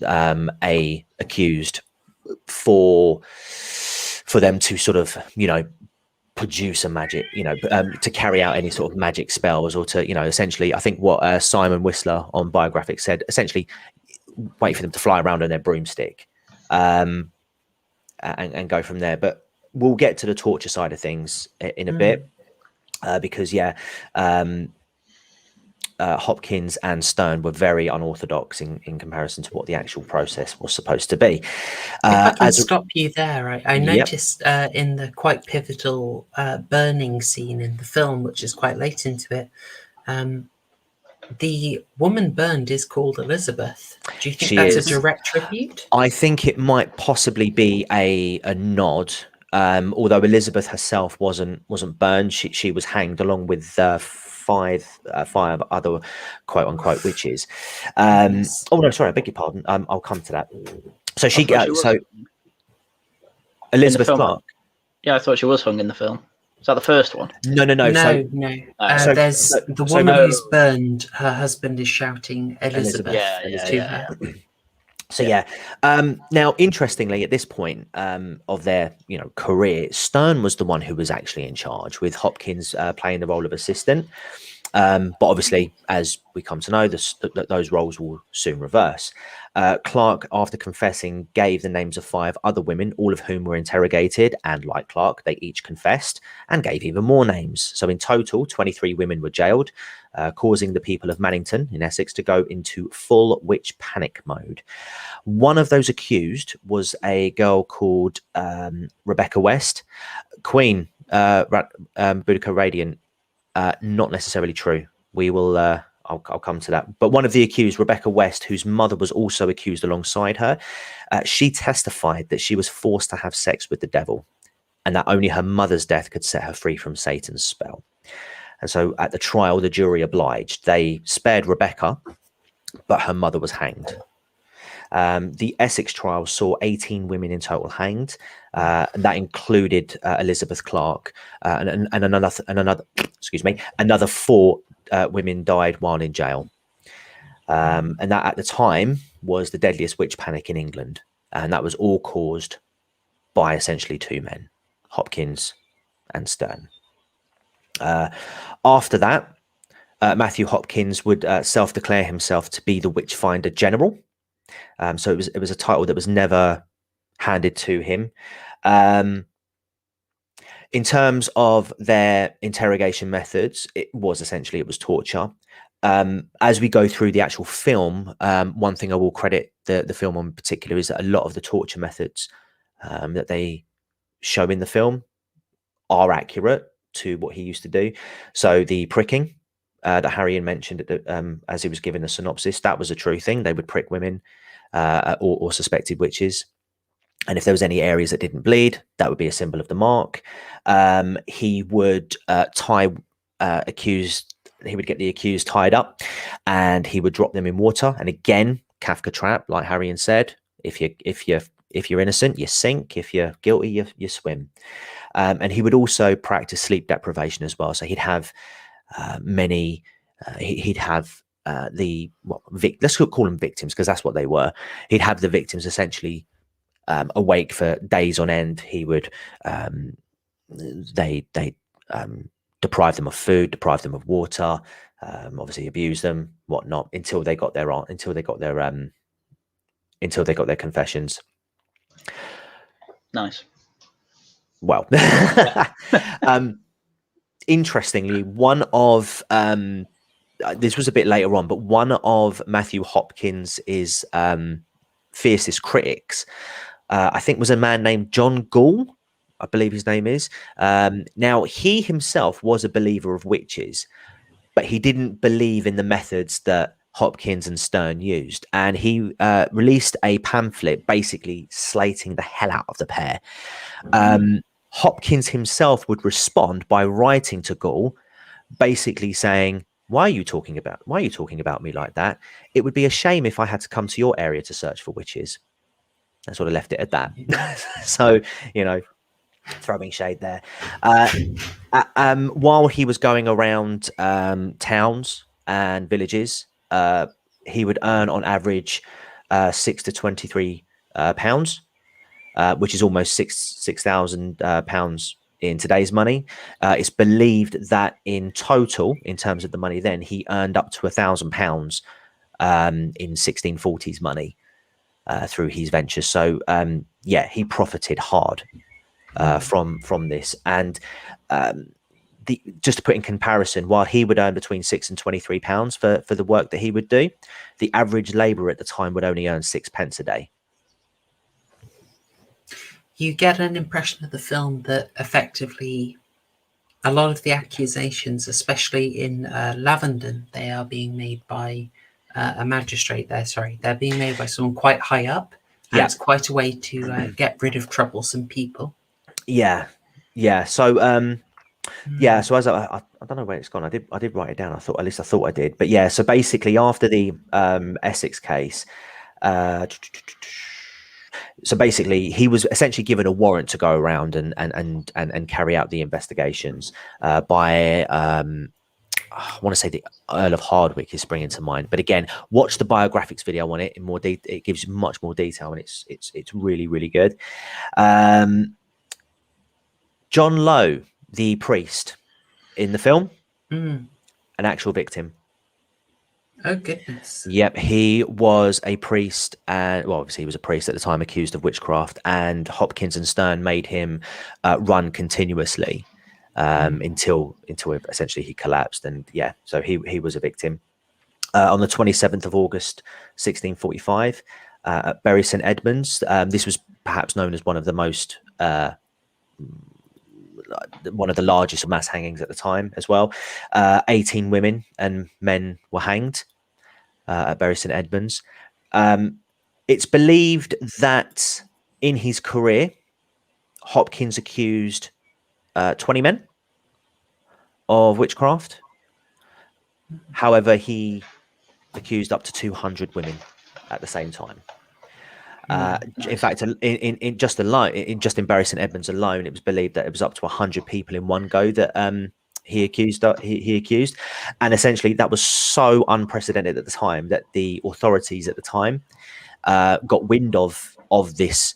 a accused for them to sort of produce a magic, to carry out any sort of magic spells, or to essentially, I think what Simon Whistler on Biographic said, essentially wait for them to fly around on their broomstick and go from there. But we'll get to the torture side of things in a bit. Because Hopkins and Stern were very unorthodox in comparison to what the actual process was supposed to be. If I can stop you there, I noticed in the quite pivotal burning scene in the film, which is quite late into it, the woman burned is called Elizabeth. Do you think that's a direct tribute? I think it might possibly be a nod. Although Elizabeth herself wasn't burned, she was hanged along with five other quote unquote witches. Yes. Oh no, sorry, I beg your pardon. I'll come to that. So Elizabeth Clark. Yeah, I thought she was hung in the film. Is that the first one? No. There's the woman who's burned. Her husband is shouting Elizabeth to her. So now interestingly, at this point of their career, Stern was the one who was actually in charge, with Hopkins playing the role of assistant. But obviously, as we come to know, those roles will soon reverse. Clark, after confessing, gave the names of 5 other women, all of whom were interrogated, and like Clark, they each confessed and gave even more names. So in total, 23 women were jailed, causing the people of Mannington in Essex to go into full witch panic mode. One of those accused was a girl called Rebecca West. Queen, Boudica Radiant, not necessarily true. We will... I'll come to that. But one of the accused, Rebecca West, whose mother was also accused alongside her, she testified that she was forced to have sex with the devil, and that only her mother's death could set her free from Satan's spell. And so at the trial, the jury obliged. They spared Rebecca, but her mother was hanged. The Essex trial saw 18 women in total hanged, and that included Elizabeth Clark, and another 4 women died while in jail. And that at the time was the deadliest witch panic in England, and that was all caused by essentially 2 men, Hopkins and Stern. After that, Matthew Hopkins would self-declare himself to be the Witchfinder General. So it was a title that was never handed to him. In terms of their interrogation methods, it was torture. As we go through the actual film, one thing I will credit the film on in particular is that a lot of the torture methods that they show in the film are accurate to what he used to do. So the pricking that Haryan mentioned as he was giving the synopsis, that was a true thing. They would prick women or suspected witches. And if there was any areas that didn't bleed, that would be a symbol of the mark. He would tie accused. He would get the accused tied up, and he would drop them in water. And again, Kafka trap, like Haryan said. If you're innocent, you sink. If you're guilty, you swim. And he would also practice sleep deprivation as well. So he'd have many. He'd have let's call them victims, because that's what they were. He'd have the victims essentially awake for days on end. He would they deprive them of food, deprive them of water, obviously abuse them, whatnot, until they got their confessions. Nice. Well, interestingly, one of this was a bit later on, but one of Matthew Hopkins' fiercest critics, I think, was a man named John Gall, I believe his name is. Now, he himself was a believer of witches, but he didn't believe in the methods that Hopkins and Stern used. And he released a pamphlet basically slating the hell out of the pair. Hopkins himself would respond by writing to Gall, basically saying, why are you talking about me like that? It would be a shame if I had to come to your area to search for witches. I sort of left it at that. So, throwing shade there. While he was going around towns and villages, he would earn on average £6 to £23, which is almost £6,000 in today's money. It's believed that in total, in terms of the money then, he earned up to £1,000 in 1640s money through his ventures. So he profited hard from this. And just to put in comparison, while he would earn between £6 and £23 for the work that he would do, the average labourer at the time would only earn 6p a day. You get an impression of the film that effectively a lot of the accusations, especially in Lavenden, they are being made by a magistrate there. Sorry, they're being made by someone quite high up. And it's quite a way to get rid of troublesome people. Yeah. So so as I don't know where it's gone. I did write it down. I thought I did. But yeah, so basically after the Essex case, so basically he was essentially given a warrant to go around and carry out the investigations by I want to say the Earl of Hardwicke is springing to mind. But again, watch the biographics video on it in more detail. It gives you much more detail, and it's really, really good. John Lowe, the priest in the film, an actual victim. Oh, goodness. Yep, he was a priest, and obviously he was a priest at the time, accused of witchcraft, and Hopkins and Stern made him run continuously until essentially he collapsed. And so he was a victim. On the 27th of August, 1645, at Bury St Edmunds. This was perhaps known as one of the largest mass hangings at the time as well. 18 women and men were hanged at Bury St Edmunds. It's believed that in his career, Hopkins accused 20 men of witchcraft. However, he accused up to 200 women at the same time. In fact, in Bury St Edmunds alone, it was believed that it was up to 100 people in one go that he accused. And essentially, that was so unprecedented at the time that the authorities at the time got wind of this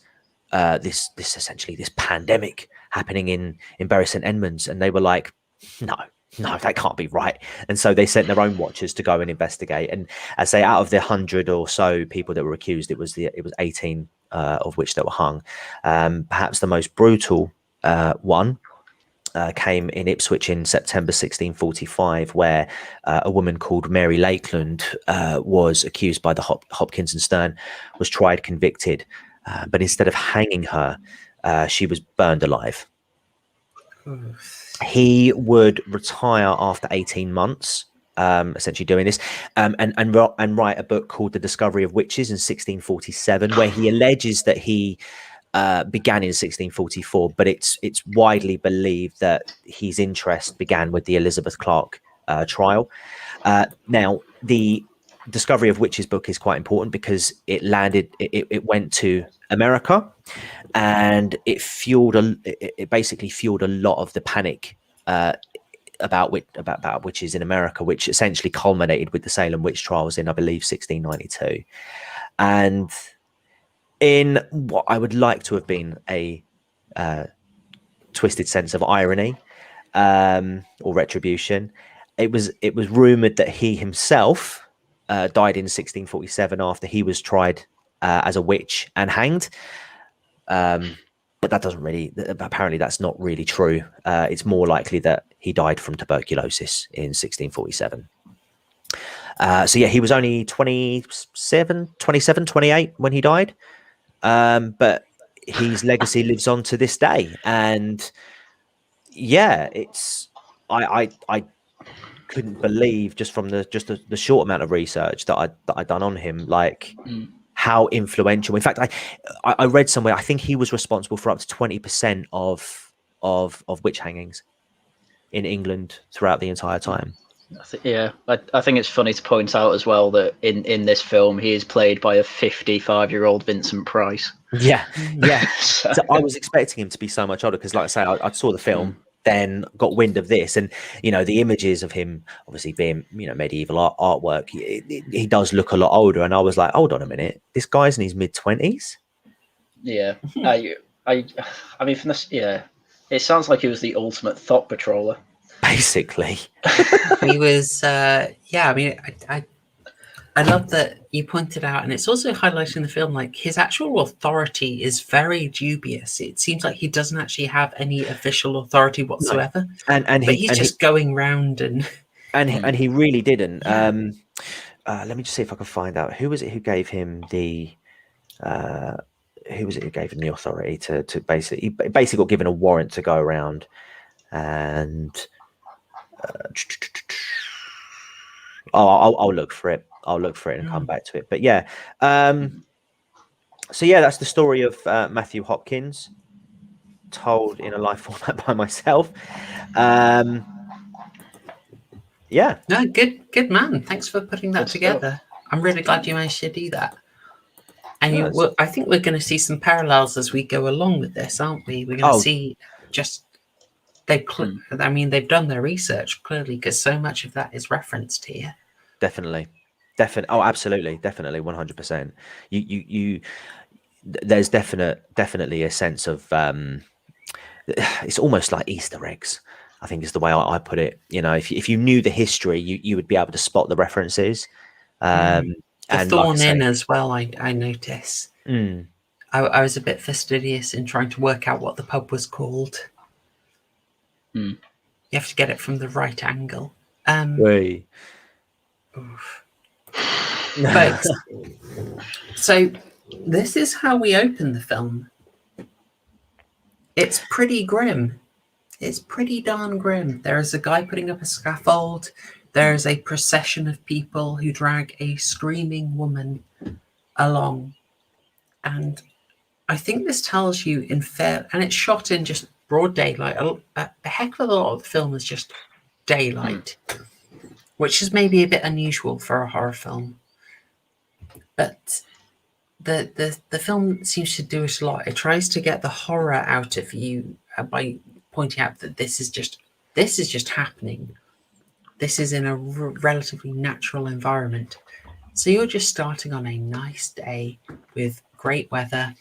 essentially this pandemic happening in Bury St Edmunds, and they were like, no, that can't be right. And so they sent their own watchers to go and investigate. And I say, out of the 100 or so people that were accused, it was 18 of which that were hung. Perhaps the most brutal one came in Ipswich in September 1645, where a woman called Mary Lakeland was accused by the Hopkins and Stern, was tried, convicted, but instead of hanging her, she was burned alive. He would retire after 18 months, essentially doing this, and write a book called The Discovery of Witches in 1647, where he alleges that he began in 1644, but it's widely believed that his interest began with the Elizabeth Clark trial. Now, the discovery of Witch's book is quite important because it went to America, and it basically fueled a lot of the panic about witches in America, which essentially culminated with the Salem witch trials in, I believe, 1692. And in what I would like to have been a twisted sense of irony or retribution, it was rumored that he himself died in 1647 after he was tried as a witch and hanged. But that doesn't really, apparently that's not really true. It's more likely that he died from tuberculosis in 1647. So yeah, he was only 27, 28 when he died. But his legacy lives on to this day. And yeah, I couldn't believe just from the short amount of research that I'd done on him, like how influential. In fact, I read somewhere, I think he was responsible for up to 20% of witch hangings in England throughout the entire time. I think it's funny to point out as well that in this film he is played by a 55-year-old Vincent Price. Yeah. So I was expecting him to be so much older because, like I say, I saw the film, then got wind of this, and the images of him obviously being medieval artwork, he does look a lot older, and I was like, hold on a minute, this guy's in his mid-20s. Yeah, I mean from this, it sounds like he was the ultimate thought patroller. Basically, he was. I mean, I love that you pointed out, and it's also highlighted in the film, like his actual authority is very dubious. It seems like he doesn't actually have any official authority whatsoever. No. And he's just going round and he really didn't. Yeah. Let me just see if I can find out who was it who gave him the. Who was it who gave him the authority to basically got given a warrant to go around and. I'll look for it. And come back to it. But yeah, so yeah, that's the story of Matthew Hopkins, told in a live format by myself. Yeah. No, good man. Thanks for putting that together. I'm really glad you managed to do that. And I think we're going to see some parallels as we go along with this, aren't we? We're going to see just. I mean, they've done their research clearly because so much of that is referenced here. Definitely. Oh, absolutely. Definitely. 100%. There's definitely a sense of, it's almost like Easter eggs, I think is the way I put it. If you knew the history, you would be able to spot the references. The Thorn Inn as well, I notice. I was a bit fastidious in trying to work out what the pub was called. You have to get it from the right angle. But so this is how we open the film. It's pretty grim. It's pretty darn grim. There's a guy putting up a scaffold. There's a procession of people who drag a screaming woman along. And I think this tells you and it's shot in just broad daylight. A heck of a lot of the film is just daylight, which is maybe a bit unusual for a horror film. But the film seems to do it a lot. It tries to get the horror out of you by pointing out that this is just happening. This is in a relatively natural environment. So you're just starting on a nice day with great weather.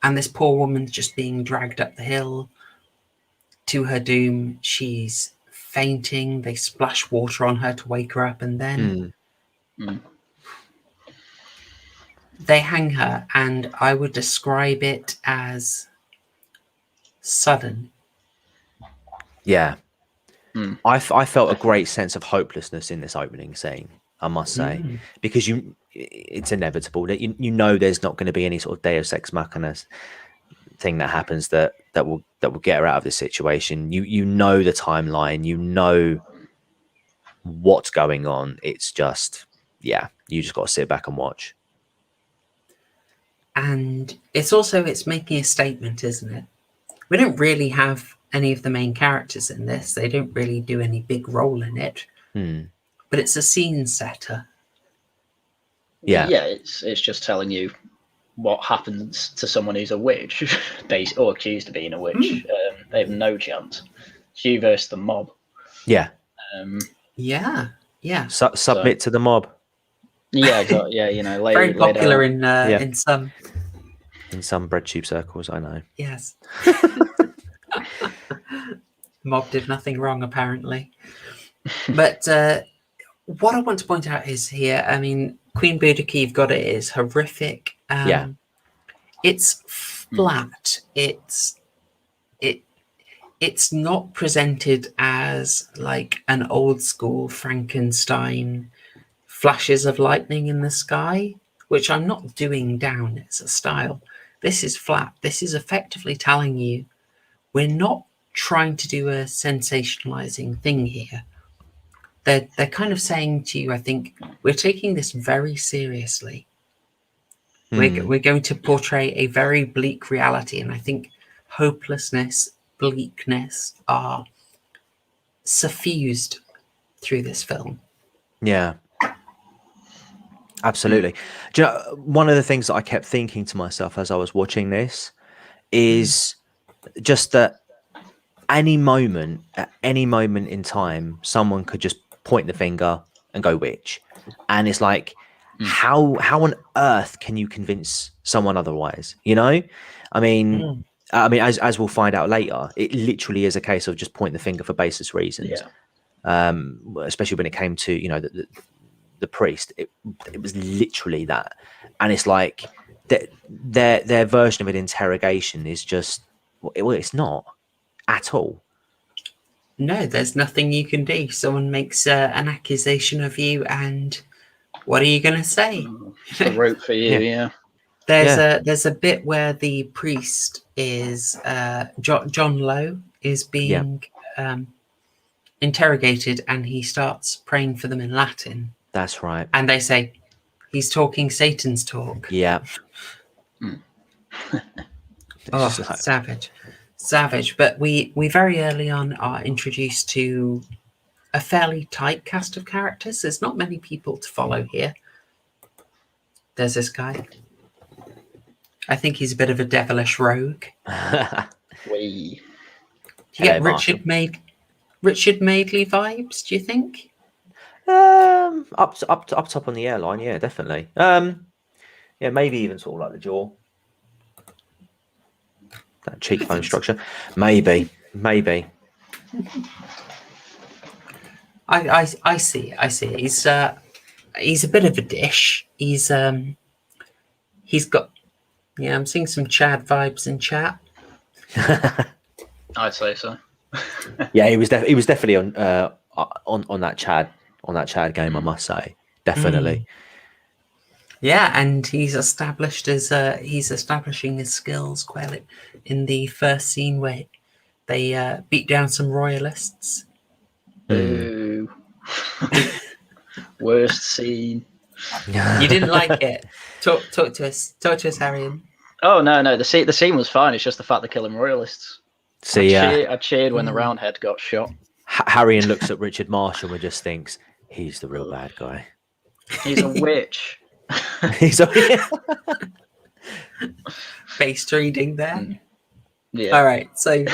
And this poor woman's just being dragged up the hill to her doom. She's fainting. They splash water on her to wake her up. And then they hang her. And I would describe it as sudden. Yeah. I felt a great sense of hopelessness in this opening scene, I must say, because it's inevitable that you know there's not going to be any sort of Deus Ex Machina thing that happens that will get her out of this situation. You know the timeline, you know what's going on. It's just you just got to sit back and watch. And it's making a statement, isn't it? We don't really have any of the main characters in this. They don't really do any big role in it. But it's a scene setter. Yeah. Yeah, it's just telling you what happens to someone who's a witch, or accused of being a witch. They have no chance. It's you versus the mob. Yeah. Yeah. Submit to the mob. Yeah, exactly. Yeah, Very popular in some bread tube circles, I know. Yes. Mob did nothing wrong, apparently. But what I want to point out is here, I mean, Queen Boudica, you've got it, is horrific. It's flat. It's not presented as like an old school Frankenstein flashes of lightning in the sky, which I'm not doing down as a style. This is flat. This is effectively telling you we're not trying to do a sensationalizing thing here. They're kind of saying to you, I think, we're taking this very seriously. We're going to portray a very bleak reality, and I think hopelessness, bleakness are suffused through this film. Yeah. Absolutely. Do you know, one of the things that I kept thinking to myself as I was watching this is just that at any moment in time, someone could just point the finger and go witch. And it's like, how on earth can you convince someone otherwise? I mean, as we'll find out later, it literally is a case of just point the finger for baseless reasons. Especially when it came to, the priest, it was literally that. And it's like their version of an interrogation is just, well, it's not at all. No, there's nothing you can do. Someone makes an accusation of you, and what are you going to say? The rope for you. There's a bit where the priest is John Lowe is being interrogated, and he starts praying for them in Latin. That's right. And they say he's talking Satan's talk. Yeah. Oh, savage. But we very early on are introduced to a fairly tight cast of characters. There's not many people to follow here. There's this guy. I think he's a bit of a devilish rogue. Do you get Richard Madeley vibes, do you think? Up top on the airline, yeah, definitely. Maybe even sort of like the jaw, that cheekbone structure. Maybe. I see. He's a bit of a dish. He's got. Yeah, I'm seeing some Chad vibes in chat. I'd say so. Yeah, he was definitely on that Chad game, I must say, definitely. Yeah, and he's establishing his skills quite in the first scene where they beat down some royalists. Ooh. Worst scene. You didn't like it? Talk to us, Haryan. Oh no, the scene was fine. It's just the fact they're killing royalists. See, I cheered when the Roundhead got shot. Haryan looks at Richard Marshall and just thinks he's the real bad guy. He's a witch. He's a based reading there. Yeah. All right, so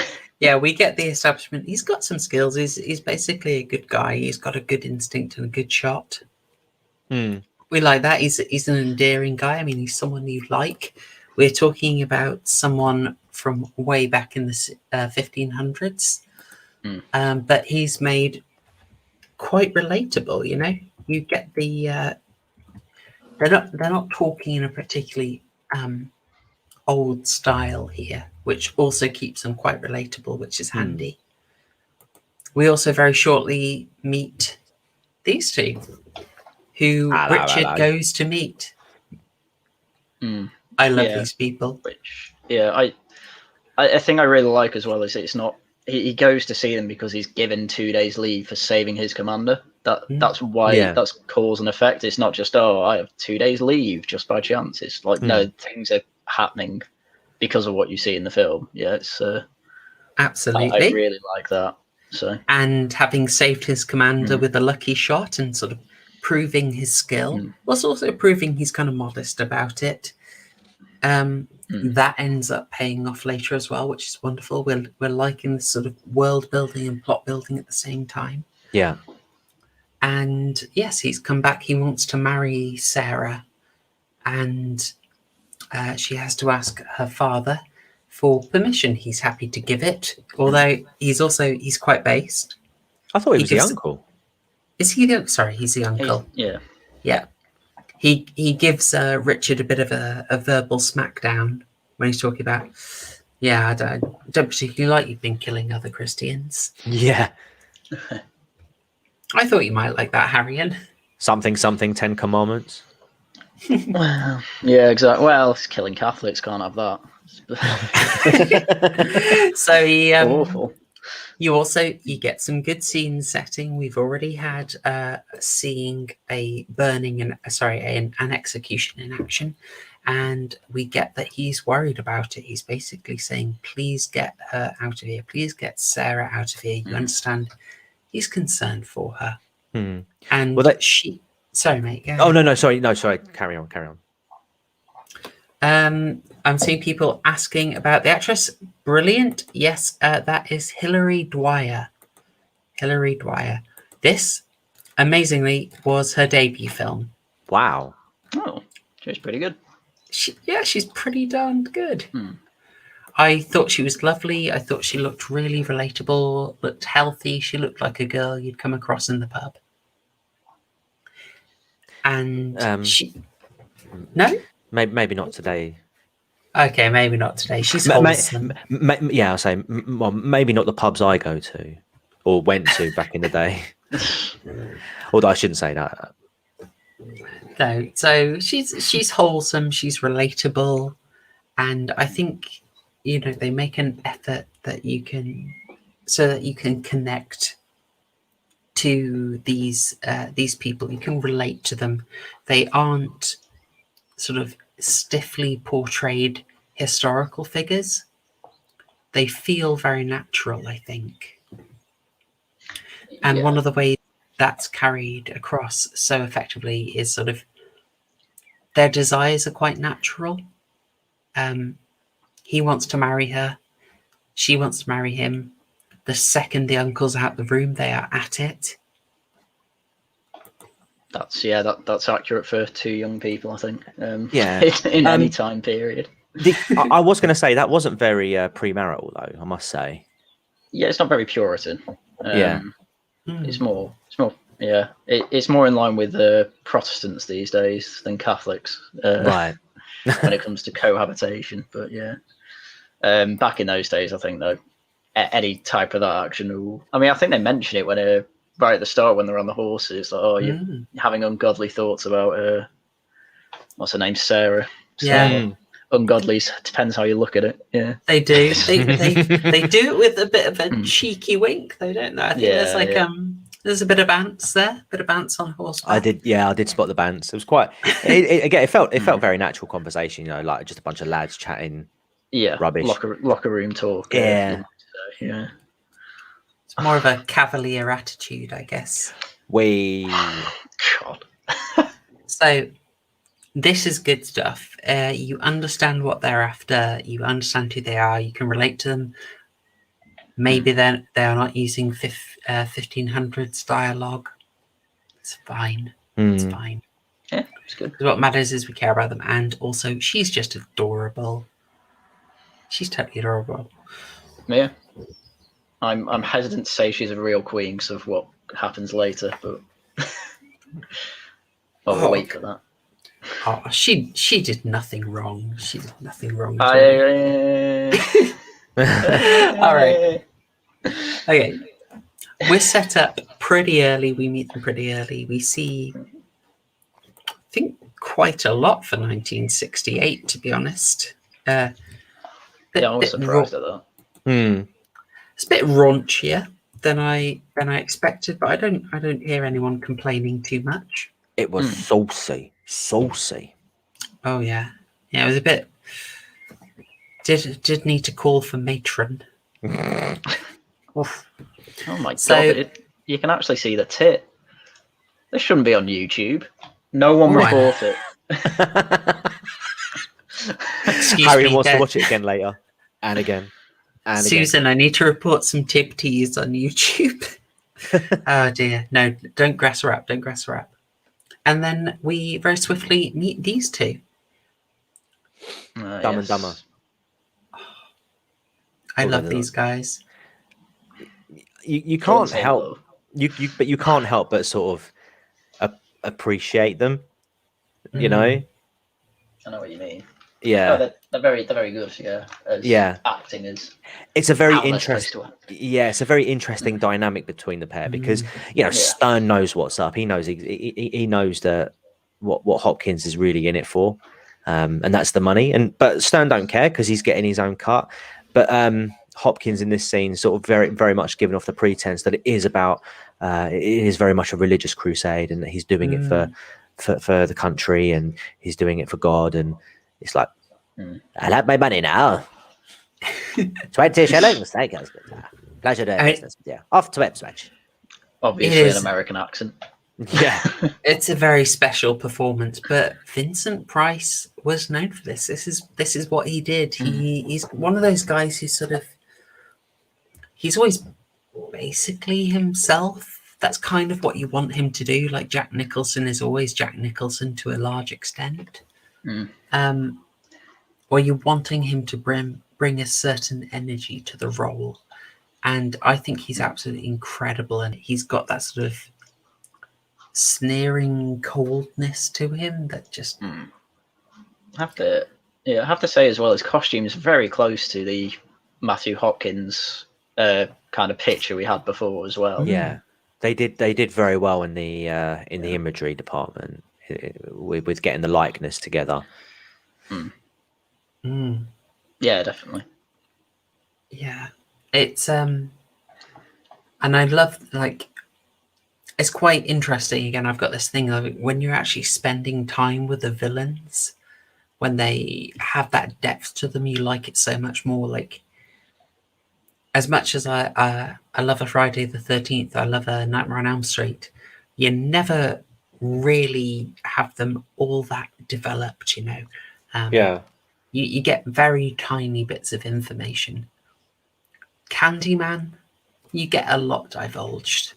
yeah, we get the establishment. He's got some skills. He's basically a good guy. He's got a good instinct and a good shot. We like that. He's an endearing guy. I mean, he's someone you like. We're talking about someone from way back in the 1500s, but he's made quite relatable. You get the they're not talking in a particularly old style here, which also keeps them quite relatable, which is handy. We also very shortly meet these two, who Richard goes to meet. I love these people. Which, I think I really like as well is it's not he goes to see them because he's given 2 days leave for saving his commander. That's why that's cause and effect. It's not just I have 2 days leave just by chance. It's like no, things are happening because of what you see in the film. Yeah, it's Absolutely. I really like that. So, and having saved his commander with a lucky shot and sort of proving his skill, whilst also proving he's kind of modest about it. That ends up paying off later as well, which is wonderful. We're liking this sort of world building and plot building at the same time. Yeah. And yes, he's come back. He wants to marry Sarah, and she has to ask her father for permission. He's happy to give it, although he's quite based. I thought he was the uncle. Is he the? Sorry, he's the uncle. Yeah. He gives Richard a bit of a verbal smackdown when he's talking about, I don't particularly like you've been killing other Christians. Yeah. I thought you might like that, Haryan. Something, 10 commandments. Well, yeah, exactly. Well, it's killing Catholics, can't have that. So he, awful. You get some good scene setting. We've already had seeing an execution in action, and we get that he's worried about it. He's basically saying, "Please get her out of here. Please get Sarah out of here." You understand? He's concerned for her, and she. Sorry, mate. Oh no, sorry. Carry on. I'm seeing people asking about the actress. Brilliant. Yes, that is Hilary Dwyer. This, amazingly, was her debut film. Wow. Oh, she's pretty good. She's pretty darn good. I thought she was lovely. I thought she looked really relatable, looked healthy. She looked like a girl you'd come across in the pub. And No? Maybe not today. Okay, maybe not today. She's wholesome. I'll say, well, maybe not the pubs I go to or went to back in the day. Although I shouldn't say that. No, so she's wholesome. She's relatable, and I think they make an effort that you can connect to these people. You can relate to them. They aren't sort of stiffly portrayed historical figures. They feel very natural, I think. And one of the ways that's carried across so effectively is sort of their desires are quite natural. He wants to marry her. She wants to marry him. The second the uncle's out the room, they are at it. That's accurate for two young people, I think. In any time period. I was going to say that wasn't very premarital, though. I must say. Yeah, it's not very Puritan. It's more. Yeah, it's more in line with Protestants these days than Catholics. Right. When it comes to cohabitation, but back in those days, I think though, any type of that action. I think they mention it when right at the start when they're on the horses, like, you're having ungodly thoughts about what's her name, Sarah. So, ungodly depends how you look at it. Yeah, they do. They do it with a bit of a cheeky wink, though, don't they? I think there's a bit of bants there, a bit of bants on horseback. I did spot the bants. It was quite. It felt very natural conversation. Like just a bunch of lads chatting. Yeah, rubbish. Locker room talk. Yeah. It's more of a cavalier attitude, I guess. God. So this is good stuff. You understand what they're after. You understand who they are. You can relate to them. Maybe they are not using 1500s dialogue. It's fine. It's fine. Yeah, it's good. What matters is we care about them, and also she's just adorable. She's totally adorable. Yeah. I'm hesitant to say she's a real queen because of what happens later, but I'll wait for that. Oh, she did nothing wrong. She did nothing wrong. All right. Okay. We're set up pretty early. We meet them pretty early. We see, I think, quite a lot for 1968, to be honest. I was surprised at that. It's a bit raunchier than I expected, but I don't hear anyone complaining too much. It was saucy. Oh yeah, it was a bit Did need to call for matron. Oof. Oh my So- god! You can actually see the tit. This shouldn't be on YouTube. No one Oh, I- report it. Excuse Harry me, wants to watch it again later, and again, and Susan, I need to report some tip-tees on YouTube. Oh dear. No, don't grass her up. Don't grass her up. And then we very swiftly meet these two. Dumb and Dumber. I Well, love they're these guys. You can't Say help love. but you can't help but sort of appreciate them. You know, I know what you mean. yeah. No, they're very good. Yeah. As Yeah. Acting is. It's a very outless place interesting. to act. Yeah, it's a very interesting dynamic between the pair because Stern knows what's up. He knows he knows that what Hopkins is really in it for, and that's the money. But Stern don't care because he's getting his own cut. But Hopkins in this scene sort of very much giving off the pretense that it is about it is very much a religious crusade and that he's doing it for the country and he's doing it for God, and it's like I'll have my money now. 20 shillings. Thank you. Pleasure doing business with you. Off to Ipswich. Obviously, It is. an American accent. Yeah. It's a very special performance, but Vincent Price was known for this. This is what he did. He's one of those guys who he's always basically himself. That's kind of what you want him to do. Like Jack Nicholson is always Jack Nicholson to a large extent. Or you're wanting him to bring a certain energy to the role. And I think he's absolutely incredible. And he's got that sort of sneering coldness to him that just I have to say as well, his costume is very close to the Matthew Hopkins kind of picture we had before as well. Yeah, they did very well in the imagery department with getting the likeness together. Yeah, definitely. Yeah, it's and I love, like, it's quite interesting. Again, I've got this thing of when you're actually spending time with the villains, when they have that depth to them, you like it so much more. Like, as much as I love a Friday the 13th, I love a Nightmare on Elm Street, you never really have them all that developed, you know. You get very tiny bits of information. Candyman, you get a lot divulged.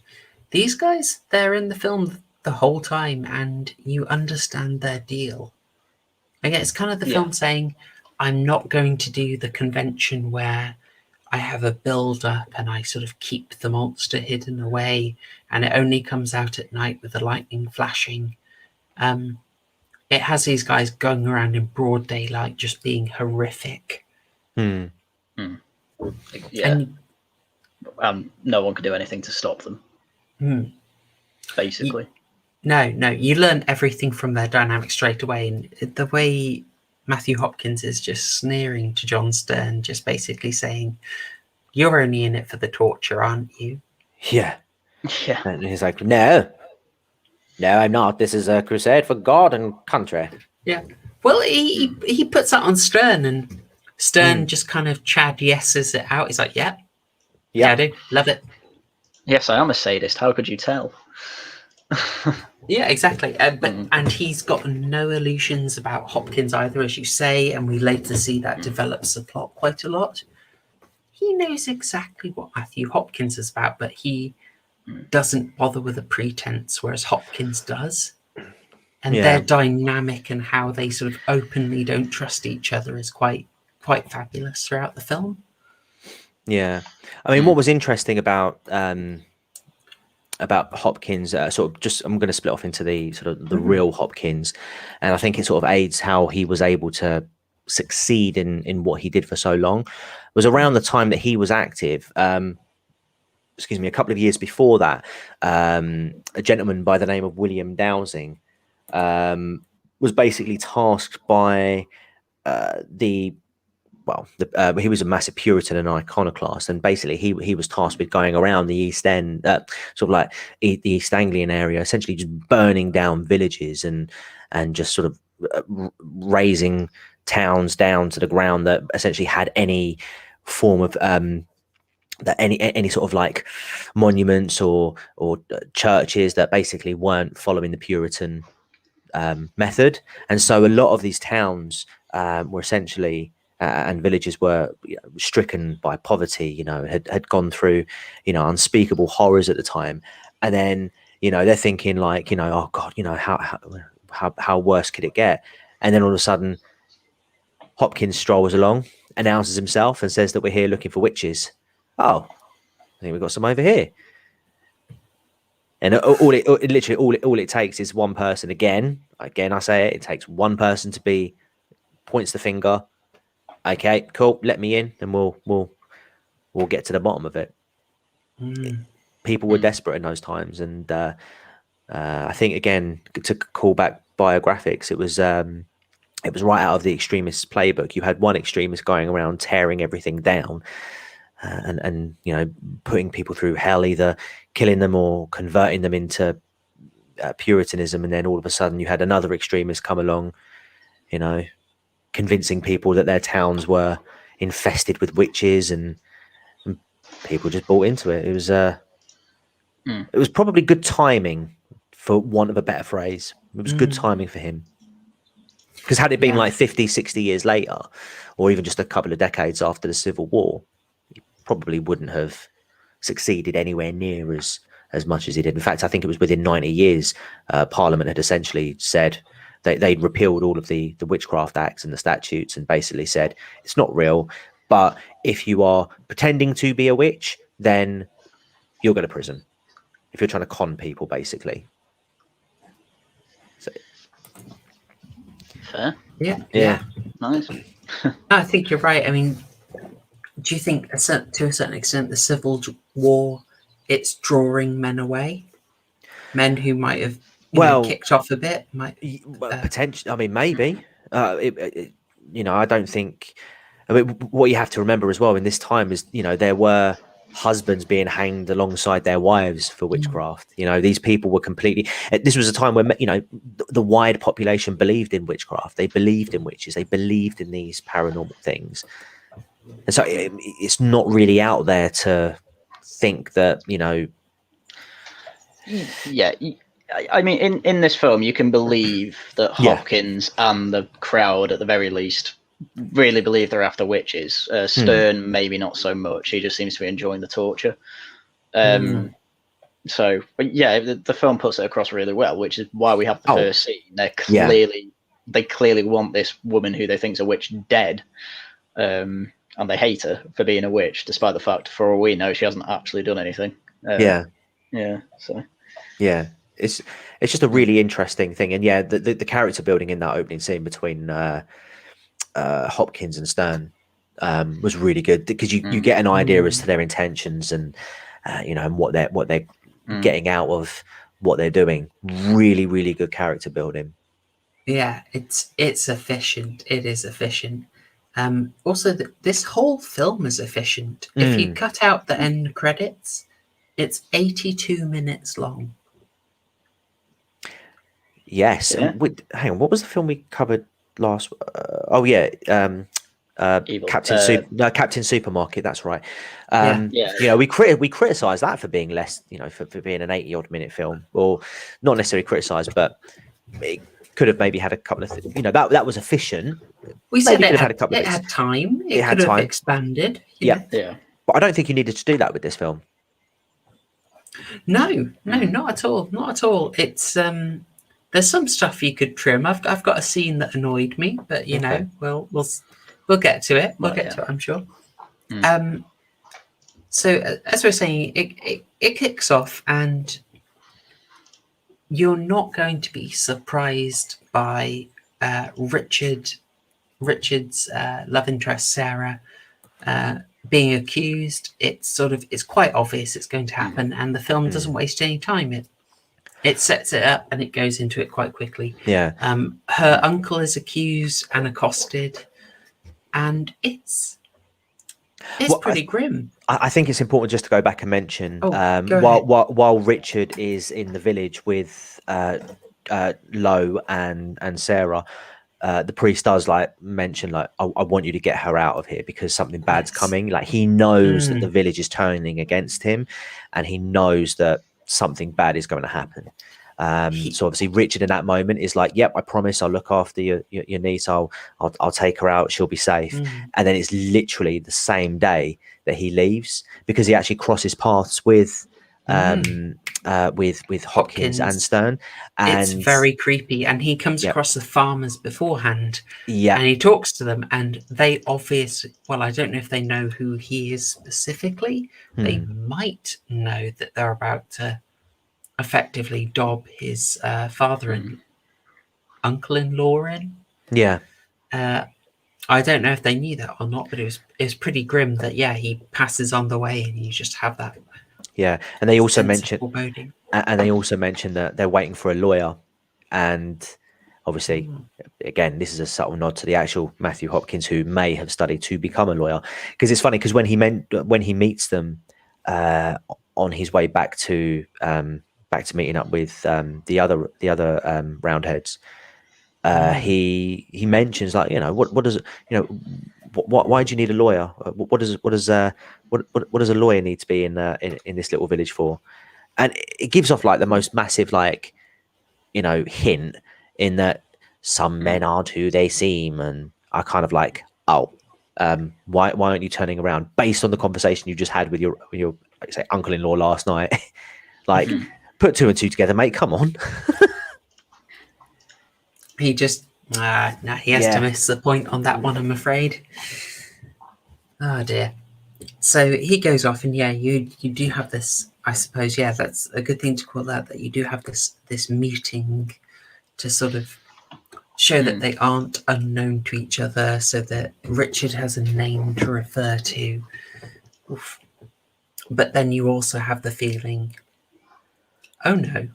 These guys, they're in the film the whole time and you understand their deal. Again, it's kind of the film saying, I'm not going to do the convention where I have a build-up and I sort of keep the monster hidden away and it only comes out at night with the lightning flashing. It has these guys going around in broad daylight just being horrific. Yeah. And no one could do anything to stop them. Basically. No, you learn everything from their dynamic straight away. And the way Matthew Hopkins is just sneering to John Stern, just basically saying, you're only in it for the torture, aren't you? Yeah. Yeah. And he's like, no, I'm not. This is a crusade for God and country. Yeah. Well, he puts that on Stern, and Stern just kind of Chad yeses it out. He's like, yeah, I do. Love it. Yes, I am a sadist. How could you tell? Yeah, exactly. And he's got no illusions about Hopkins either, as you say, and we later see that develops the plot quite a lot. He knows exactly what Matthew Hopkins is about, but he doesn't bother with a pretense, whereas Hopkins does. And their dynamic and how they sort of openly don't trust each other is quite fabulous throughout the film. Yeah. I mean, what was interesting about Hopkins, sort of just, I'm going to split off into the sort of the real Hopkins, and I think it sort of aids how he was able to succeed in what he did for so long. It was around the time that he was active, a couple of years before that, a gentleman by the name of William Dowsing was basically tasked by he was a massive Puritan and iconoclast, and basically he was tasked with going around the East End, sort of like the East Anglian area, essentially just burning down villages and just sort of raising towns down to the ground that essentially had any form of that any sort of like monuments or churches that basically weren't following the Puritan method. And so a lot of these towns were essentially and villages were stricken by poverty, had gone through unspeakable horrors at the time. And then they're thinking like, oh god, how worse could it get? And then all of a sudden Hopkins strolls along, announces himself and says that we're here looking for witches. Oh, I think we've got some over here. And all it takes is one person. Again, I say it takes one person to points the finger. Okay, cool. Let me in, and we'll get to the bottom of it. People were desperate in those times, and I think again to call back biographics, it was right out of the extremists' playbook. You had one extremist going around tearing everything down. And putting people through hell, either killing them or converting them into Puritanism, and then all of a sudden you had another extremist come along, convincing people that their towns were infested with witches, and people just bought into it. It was probably good timing, for want of a better phrase. It was good timing for him, because had it been like 50, 60 years later, or even just a couple of decades after the Civil War, probably wouldn't have succeeded anywhere near as much as he did. In fact, I think it was within 90 years, Parliament had essentially said they'd repealed all of the Witchcraft Acts and the statutes, and basically said it's not real, but if you are pretending to be a witch, then you'll go to prison. If you're trying to con people, basically. So, fair. Yeah. Nice. I think you're right. I mean, do you think to a certain extent the Civil War, it's drawing men away? Men who might have kicked off a bit? Potentially. I mean, maybe. I don't think... I mean, what you have to remember as well in this time is, there were husbands being hanged alongside their wives for witchcraft. These people were completely... This was a time when, the wide population believed in witchcraft. They believed in witches. They believed in these paranormal things. And so it's not really out there to think that, Yeah, I mean, in this film, you can believe that Hopkins and the crowd, at the very least, really believe they're after witches. Stern, maybe not so much. He just seems to be enjoying the torture. So, but yeah, the film puts it across really well, which is why we have the first scene. They clearly want this woman who they think is a witch dead. And they hate her for being a witch, despite the fact, for all we know, she hasn't actually done anything. So it's just a really interesting thing, and the character building in that opening scene between Hopkins and Stern was really good, because you get an idea as to their intentions and and what they're getting out of what they're doing. Really, really good character building. Yeah, it's efficient. It is efficient. Also, this whole film is efficient. If you cut out the end credits, it's 82 minutes long. Yes. Yeah. Hang on, what was the film we covered last? Captain Supermarket. That's right. We criticise that for being less, for being an 80-odd-minute film, or not necessarily criticise, but it could have maybe had a couple of that was efficient. We said it had a couple of bits. had time. It could have expanded. Yeah. But I don't think you needed to do that with this film. No, not at all. Not at all. It's there's some stuff you could trim. I've got a scene that annoyed me, but we'll get to it. We'll get to it, I'm sure. So as we're saying, it kicks off, and you're not going to be surprised by Richard's love interest Sarah being accused. It's quite obvious it's going to happen, and the film doesn't waste any time. It sets it up and it goes into it quite quickly. Her uncle is accused and accosted, and it's pretty grim. I think it's important just to go back and mention while Richard is in the village with Lo and Sarah, the priest does like mention like, I want you to get her out of here because something bad's Yes. coming. Like he knows that the village is turning against him, and he knows that something bad is going to happen. So obviously Richard in that moment is like, yep, I promise I'll look after your niece. I'll take her out. She'll be safe. And then it's literally the same day that he leaves, because he actually crosses paths with Hopkins and Stern. And it's very creepy. And he comes across the farmers beforehand, and he talks to them, and they obviously, well, I don't know if they know who he is specifically. They might know that they're about to effectively dob his father and uncle-in-law in. I don't know if they knew that or not, but it was pretty grim that he passes on the way, and you just have that. And they also mentioned foreboding. And they also mentioned that they're waiting for a lawyer, and obviously, again, this is a subtle nod to the actual Matthew Hopkins, who may have studied to become a lawyer. Because it's funny, because when he meets them on his way back to meeting up with the other Roundheads, he mentions, like, what does why do you need a lawyer? What does a lawyer need to be in this little village for? And it gives off like the most massive, like, hint in that some men aren't who they seem. And I kind of like, why aren't you turning around based on the conversation you just had with your like, say, uncle-in-law last night? Like, put two and two together, mate. Come on. He just he has to miss the point on that one, I'm afraid. Oh dear. So he goes off, and you do have this, I suppose, that's a good thing to call that you do have this meeting to sort of show that they aren't unknown to each other, so that Richard has a name to refer to. Oof. But then you also have the feeling, oh no,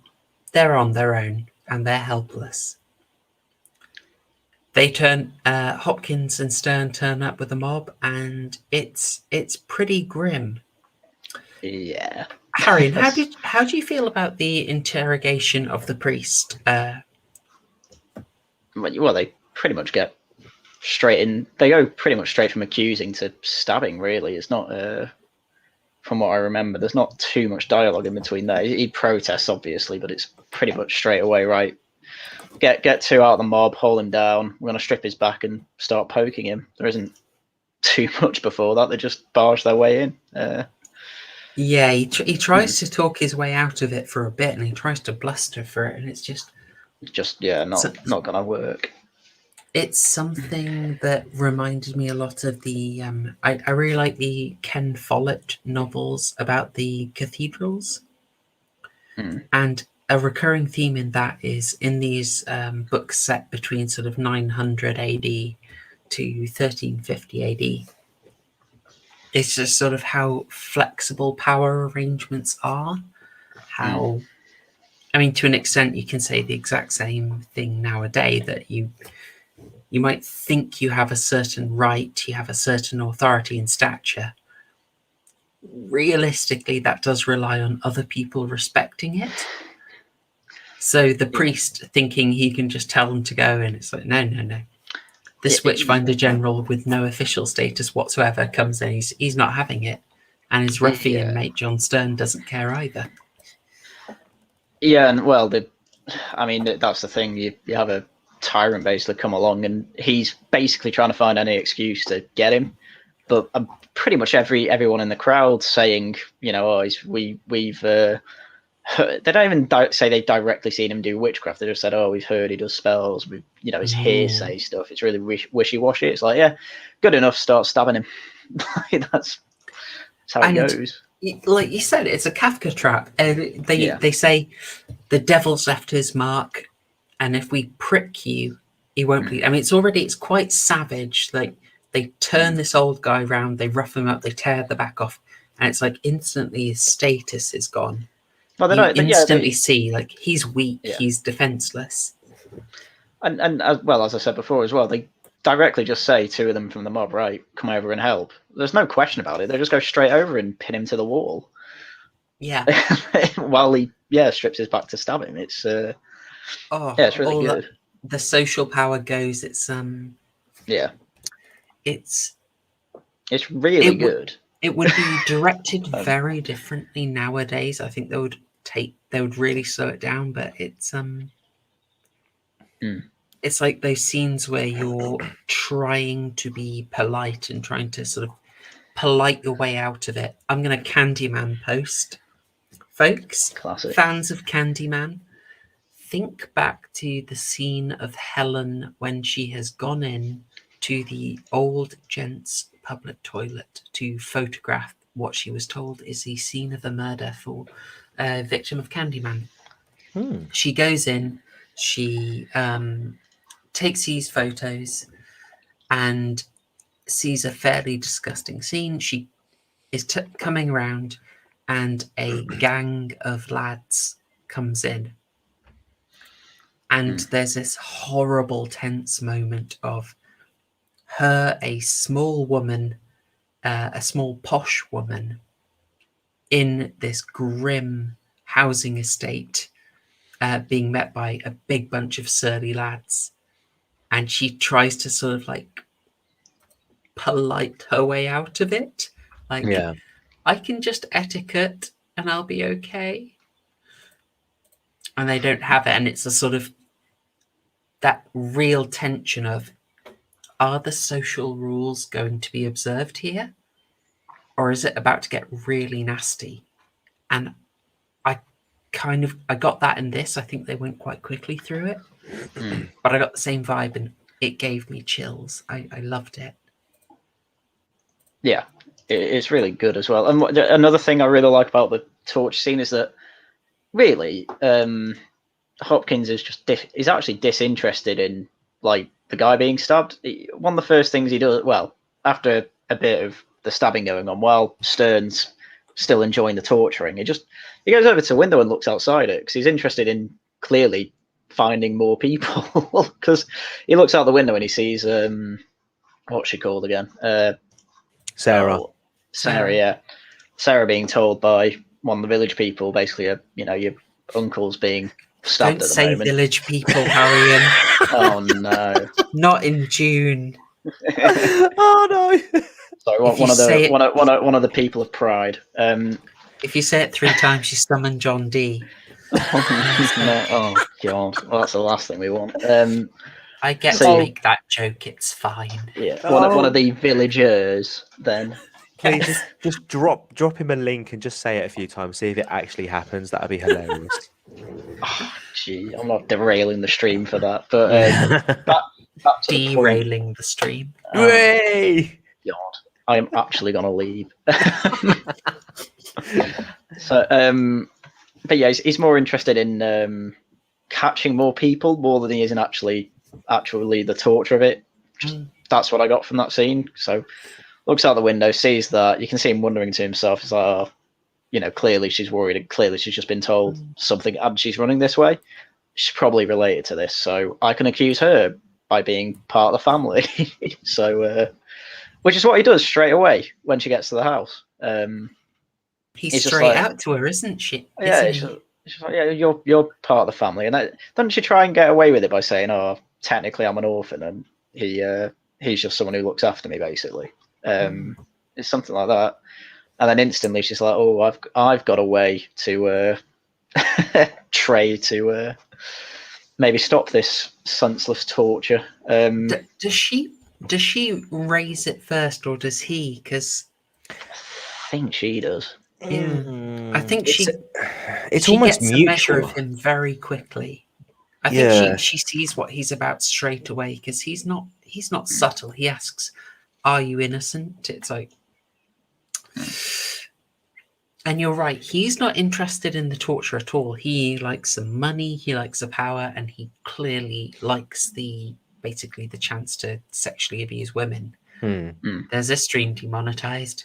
they're on their own and they're helpless. They Hopkins and Stern turn up with a mob, and it's pretty grim. Yeah. Haryan, how do you feel about the interrogation of the priest? Well, they pretty much get straight in. They go pretty much straight from accusing to stabbing. Really, it's not. From what I remember, there's not too much dialogue in between there. He protests, obviously, but it's pretty much straight away, right? Get two out of the mob, hold him down. We're going to strip his back and start poking him. There isn't too much before that. They just barge their way in. He tries to talk his way out of it for a bit, and he tries to bluster for it, and it's just not going to work. It's something that reminded me a lot of the I really like the Ken Follett novels about the cathedrals. And a recurring theme in that is in these books set between sort of 900 AD to 1350 AD. It's just sort of how flexible power arrangements are. How, I mean, to an extent, you can say the exact same thing nowadays, that you might think you have a certain right, you have a certain authority and stature. Realistically, that does rely on other people respecting it. So the priest thinking he can just tell them to go, and it's like, no. This Witchfinder General with no official status whatsoever comes in, he's not having it. And his ruffian mate, John Stern, doesn't care either. Yeah, and well, that's the thing. You have a tyrant basically come along, and he's basically trying to find any excuse to get him. But pretty much everyone in the crowd saying, we've heard, they don't even say they directly seen him do witchcraft. They just said, we've heard he does spells. His hearsay stuff. It's really wishy-washy. It's like, yeah, good enough. Start stabbing him. That's how it goes. Like you said, it's a Kafka trap. They say the devil's left his mark, and if we prick you, he won't bleed. I mean, it's quite savage. Like, they turn this old guy around, they rough him up, they tear the back off, and it's like instantly his status is gone. Well, you instantly see, like, he's weak, he's defenseless. And as I said before as well, they directly just say, two of them from the mob, right, come over and help. There's no question about it. They just go straight over and pin him to the wall. Yeah. While he strips his back to stab him. It's it's really good. the social power goes, it's it's really good. It would be directed very differently nowadays. I think they would really slow it down, but it's like those scenes where you're trying to be polite and trying to sort of polite your way out of it. I'm going to Candyman post. Folks, Classic. fans of Candyman, think back to the scene of Helen when she has gone in to the old gents' public toilet to photograph what she was told is the scene of the murder for a victim of Candyman. She goes in, she takes these photos and sees a fairly disgusting scene. She is coming around and a gang of lads comes in. And there's this horrible, tense moment of her, a small woman, a small posh woman, in this grim housing estate, being met by a big bunch of surly lads. And she tries to sort of like polite her way out of it. Like, I can just etiquette and I'll be okay. And they don't have it. And it's a sort of that real tension of, are the social rules going to be observed here? Or is it about to get really nasty? And I got that in this. I think they went quite quickly through it. But I got the same vibe and it gave me chills. I loved it. Yeah, it's really good as well. And another thing I really like about the torch scene is that really Hopkins is he's actually disinterested in like the guy being stabbed. One of the first things he does, well, after a bit of the stabbing going on, while Stern's still enjoying the torturing, he goes over to the window and looks outside it because he's interested in clearly finding more people. Because he looks out the window and he sees what's she called again? Sarah. Sarah, yeah. Sarah being told by one of the village people, basically, your uncle's being stabbed. Don't at the say moment. village people, Haryan. Oh no! Not in June. Oh no! Sorry, one of the people of Pride. If you say it 3 times, you summon John D. Oh god! Well, that's the last thing we want. I get to make that joke. It's fine. Yeah, one of the villagers. Then please just drop him a link and just say it a few times. See if it actually happens. That'd be hilarious. Oh, gee, I'm not derailing the stream for that, but back to derailing the stream. Way! God, I am actually gonna leave. So, but yeah, he's more interested in catching more people more than he is in actually the torture of it. That's what I got from that scene. So looks out the window, sees that. You can see him wondering to himself, he's like, clearly she's worried and clearly she's just been told something and she's running this way. She's probably related to this, so I can accuse her by being part of the family. So which is what he does straight away when she gets to the house. He's straight out to her, isn't she? Yeah, she's like, yeah, you're part of the family, and doesn't she try and get away with it by saying, "Oh, technically I'm an orphan, and he's just someone who looks after me," basically. It's something like that, and then instantly she's like, "Oh, I've got a way to try to maybe stop this senseless torture." Does she raise it first, or does he? Because I think she does. Yeah, I think she almost gets mutual. a measure of him very quickly. I think she sees what he's about straight away because he's not subtle. He asks, "Are you innocent?" It's like, and you're right. He's not interested in the torture at all. He likes the money. He likes the power, and he clearly likes basically the chance to sexually abuse women. There's this stream demonetized.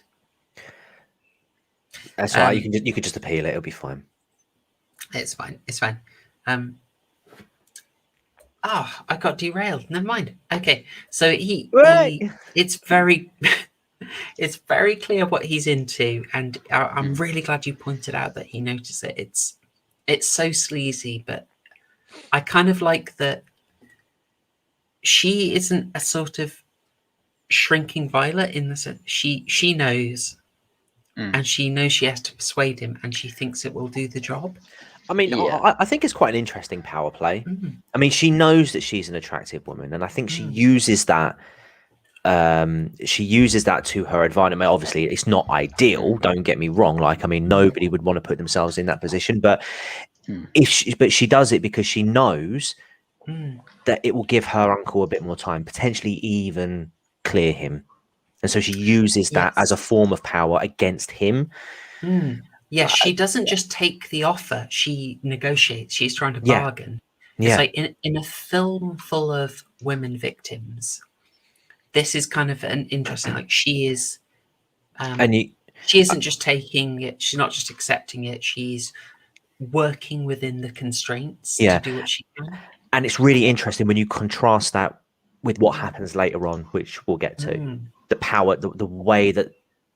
That's right. You could just appeal it. It'll be fine. It's fine. It's fine. I got derailed. Never mind. Okay, so he it's very, it's very clear what he's into, and I'm really glad you pointed out that he noticed it. It's so sleazy, but I kind of like that she isn't a sort of shrinking violet in the sense she knows, and she knows she has to persuade him, and she thinks it will do the job. I mean, Yeah. I think it's quite an interesting power play. Mm. I mean, she knows that she's an attractive woman, and I think she uses that. She uses that to her advantage. I mean, obviously, it's not ideal. Don't get me wrong. Like, I mean, nobody would want to put themselves in that position, but but she does it because she knows that it will give her uncle a bit more time, potentially even clear him, and so she uses that as a form of power against him. Yes, she doesn't just take the offer, she negotiates. She's trying to bargain. It's like in a film full of women victims, this is kind of an interesting, like, she is she isn't just taking it, she's not just accepting it, she's working within the constraints to do what she can. And it's really interesting when you contrast that with what happens later on, which we'll get to. The power, the way that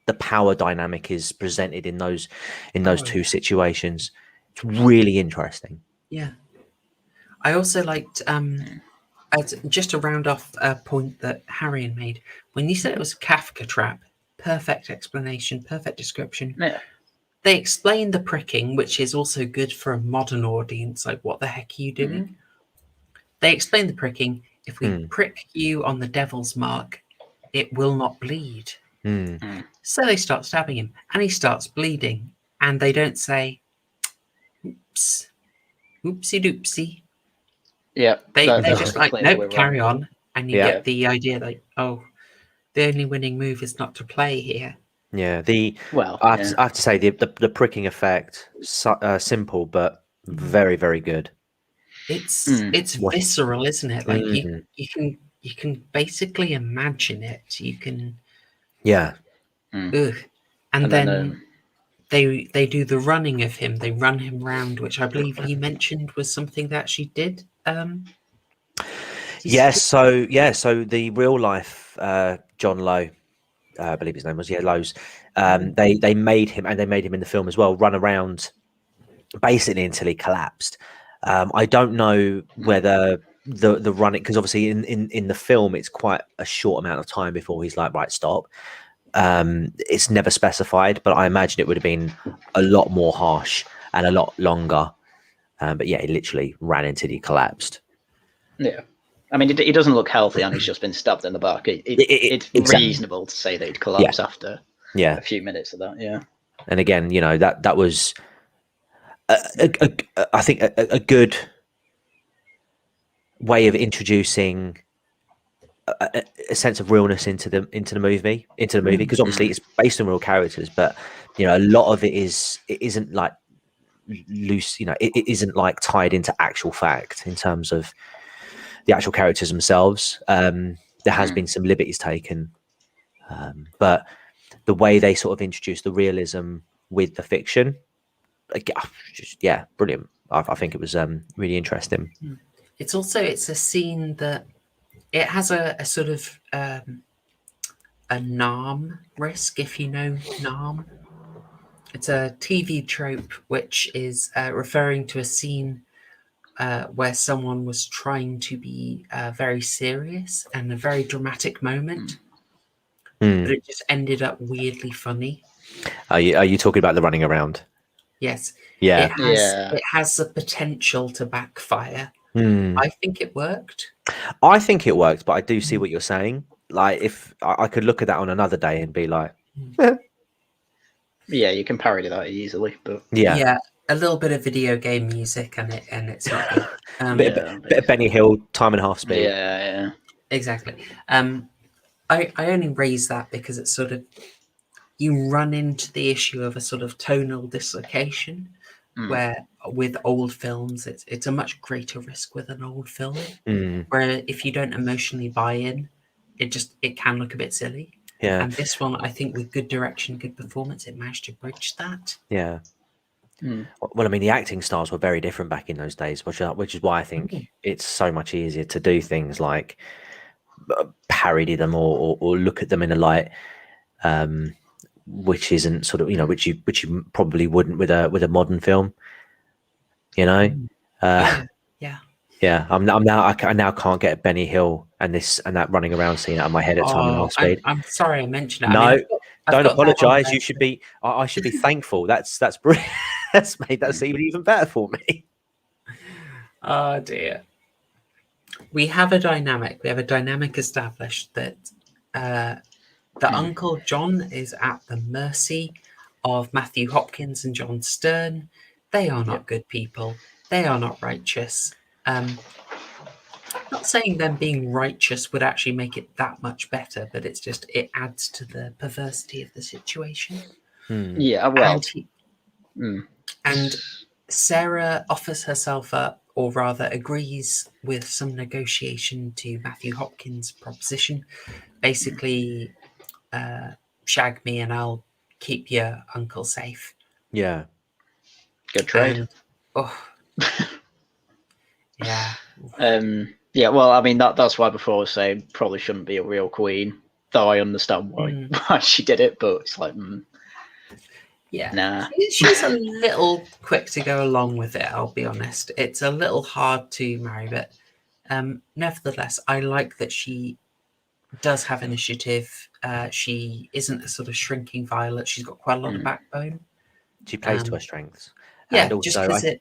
the power dynamic is presented in those two situations. It's really interesting. Yeah. I also liked, just to round off a point that Haryan made, when you said it was a Kafka trap, perfect explanation, perfect description. Yeah. They explain the pricking, which is also good for a modern audience. Like, what the heck are you doing? They explain the pricking. If we prick you on the devil's mark, it will not bleed. So they start stabbing him, and he starts bleeding. And they don't say, oops, oopsie doopsie. Yeah. They're just like, clearly nope, carry on. And you Yeah. get the idea, like, oh, the only winning move is not to play here. Yeah. I have to say the pricking effect, simple but very, very good. It's visceral, isn't it? Like, you can basically imagine it. You can, and then they do the running of him. They run him round, which I believe you mentioned was something that she did. So the real life John Lowe, I believe his name was Lowe's. They made him, and they made him in the film as well, run around basically until he collapsed. I don't know whether the running, because obviously in the film it's quite a short amount of time before he's like, right, stop. It's never specified, but I imagine it would have been a lot more harsh and a lot longer. But yeah, he literally ran until he collapsed. Yeah. I mean, he doesn't look healthy, and he's just been stabbed in the back. It's exactly reasonable to say that he'd collapse after a few minutes of that. Yeah. And again, that was I think a good way of introducing a sense of realness into the movie, because obviously it's based on real characters, but a lot of it isn't like loose. It isn't like tied into actual fact in terms of the actual characters themselves. There has been some liberties taken, but the way they sort of introduce the realism with the fiction, brilliant. I think it was really interesting. It's a scene that it has a sort of a NARM risk, if you know NARM. It's a TV trope which is referring to a scene where someone was trying to be very serious and a very dramatic moment, but it just ended up weirdly funny. Are you talking about the running around? Yes. Yeah. It has the potential to backfire. I think it worked. I think it worked, but I do see what you're saying. Like, if I could look at that on another day and be like, yeah, you can parody that easily, but yeah, a little bit of video game music and it's not good. bit of Benny Hill, time and a half speed. Yeah, exactly. I only raise that because it's sort of, you run into the issue of a sort of tonal dislocation, where with old films it's a much greater risk with an old film, where if you don't emotionally buy in, it can look a bit silly. Yeah. And this one, I think, with good direction, good performance, it managed to bridge that. Yeah. Well, I mean, the acting styles were very different back in those days, which is why I think it's so much easier to do things like parody them or look at them in a light which isn't sort of, which you probably wouldn't with a modern film, Yeah. Yeah, I now can't get Benny Hill and that running around scene out of my head at time and half speed. I'm sorry I mentioned it. No, I mean, I've don't got that on apologise. there. You should be. I should be thankful. That's brilliant. That's made that scene even better for me. Oh dear. We have a dynamic. We have a dynamic established that the Uncle John is at the mercy of Matthew Hopkins and John Stern. They are not good people. They are not righteous. Not saying them being righteous would actually make it that much better, but it's just it adds to the perversity of the situation. Yeah, well, And Sarah offers herself up, or rather agrees with some negotiation to Matthew Hopkins' proposition. Basically, shag me and I'll keep your uncle safe. Yeah. good trade. And, yeah. Yeah, well, I mean that's why before I was saying probably shouldn't be a real queen, though I understand why she did it, but it's like, Yeah, nah. she's a little quick to go along with it. I'll be honest; it's a little hard to marry, but nevertheless, I like that she does have initiative. She isn't a sort of shrinking violet. She's got quite a lot of backbone. She plays to her strengths. Yeah, And just also,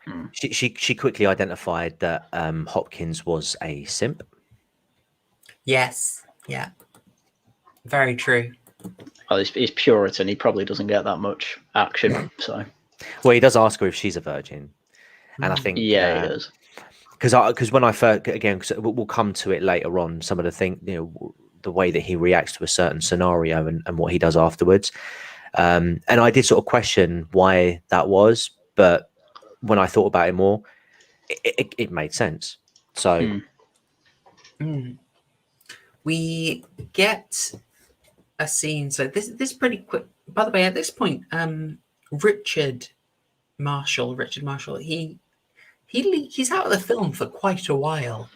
because she quickly identified that Hopkins was a simp. Yes, yeah, very true. Well, he's Puritan. He probably doesn't get that much action. So, well, he does ask her if she's a virgin, and I think he does. Because when I first cause we'll come to it later on. Some of the the way that he reacts to a certain scenario and what he does afterwards, and I did sort of question why that was, but when I thought about it more, it made sense. So we get a scene. So this is pretty quick. By the way, at this point, Richard Marshall, he's out of the film for quite a while.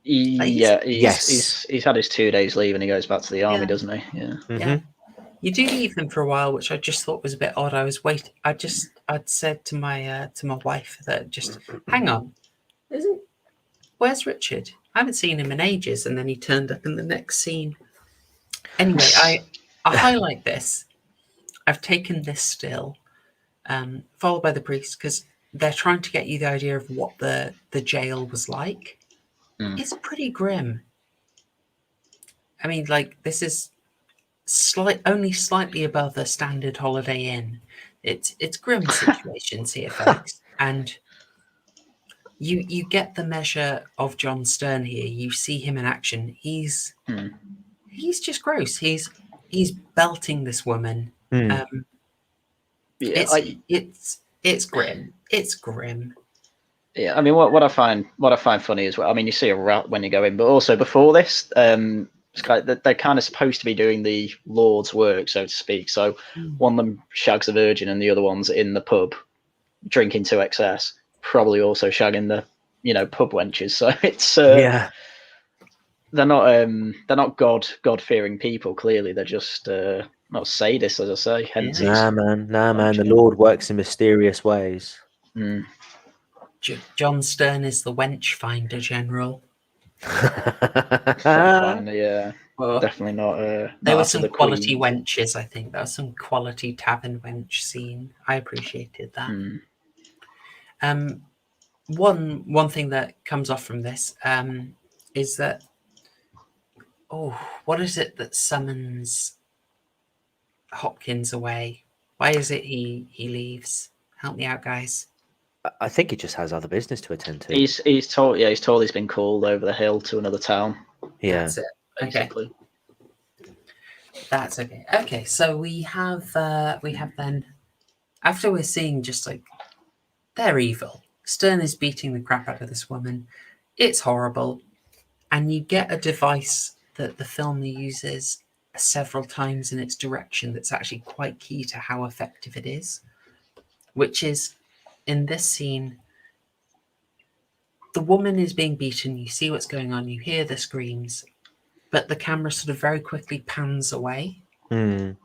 He's had his 2 days leave and he goes back to the army, doesn't he? Yeah. Yeah. You do leave him for a while, which I just thought was a bit odd. I'd said to my wife that just hang on, where's Richard? I haven't seen him in ages, and then he turned up in the next scene. Anyway, I highlight this. I've taken this still, followed by the priest, because they're trying to get you the idea of what the jail was like. It's pretty grim. I mean, like, this is only slightly above a standard Holiday Inn. It's grim situations here, folks, and you get the measure of John Stern here. You see him in action. He's just gross. He's belting this woman. It's grim. It's grim. Yeah, I mean, what I find funny is, I mean, you see a rat when you go in, but also before this, they're kind of supposed to be doing the Lord's work, so to speak. So one of them shags a virgin, and the other one's in the pub drinking to excess, probably also shagging the pub wenches. So it's they're not God fearing people. Clearly, they're just not sadists, as I say. Hence, nah, man. The Lord works in mysterious ways. John Stern is the Witchfinder General. Yeah, definitely not. There were some quality wenches, I think. There was some quality tavern wench scene. I appreciated that. One thing that comes off from this is that what is it that summons Hopkins away? Why is it he leaves? Help me out, guys. I think he just has other business to attend to. He's told he's been called over the hill to another town. Yeah, that's it. Basically. Okay, that's okay. Okay, so we have then, after we're seeing just like they're evil. Stern is beating the crap out of this woman. It's horrible, and you get a device that the film uses several times in its direction that's actually quite key to how effective it is, which is in this scene. The woman is being beaten, you see what's going on, you hear the screams, but the camera sort of very quickly pans away and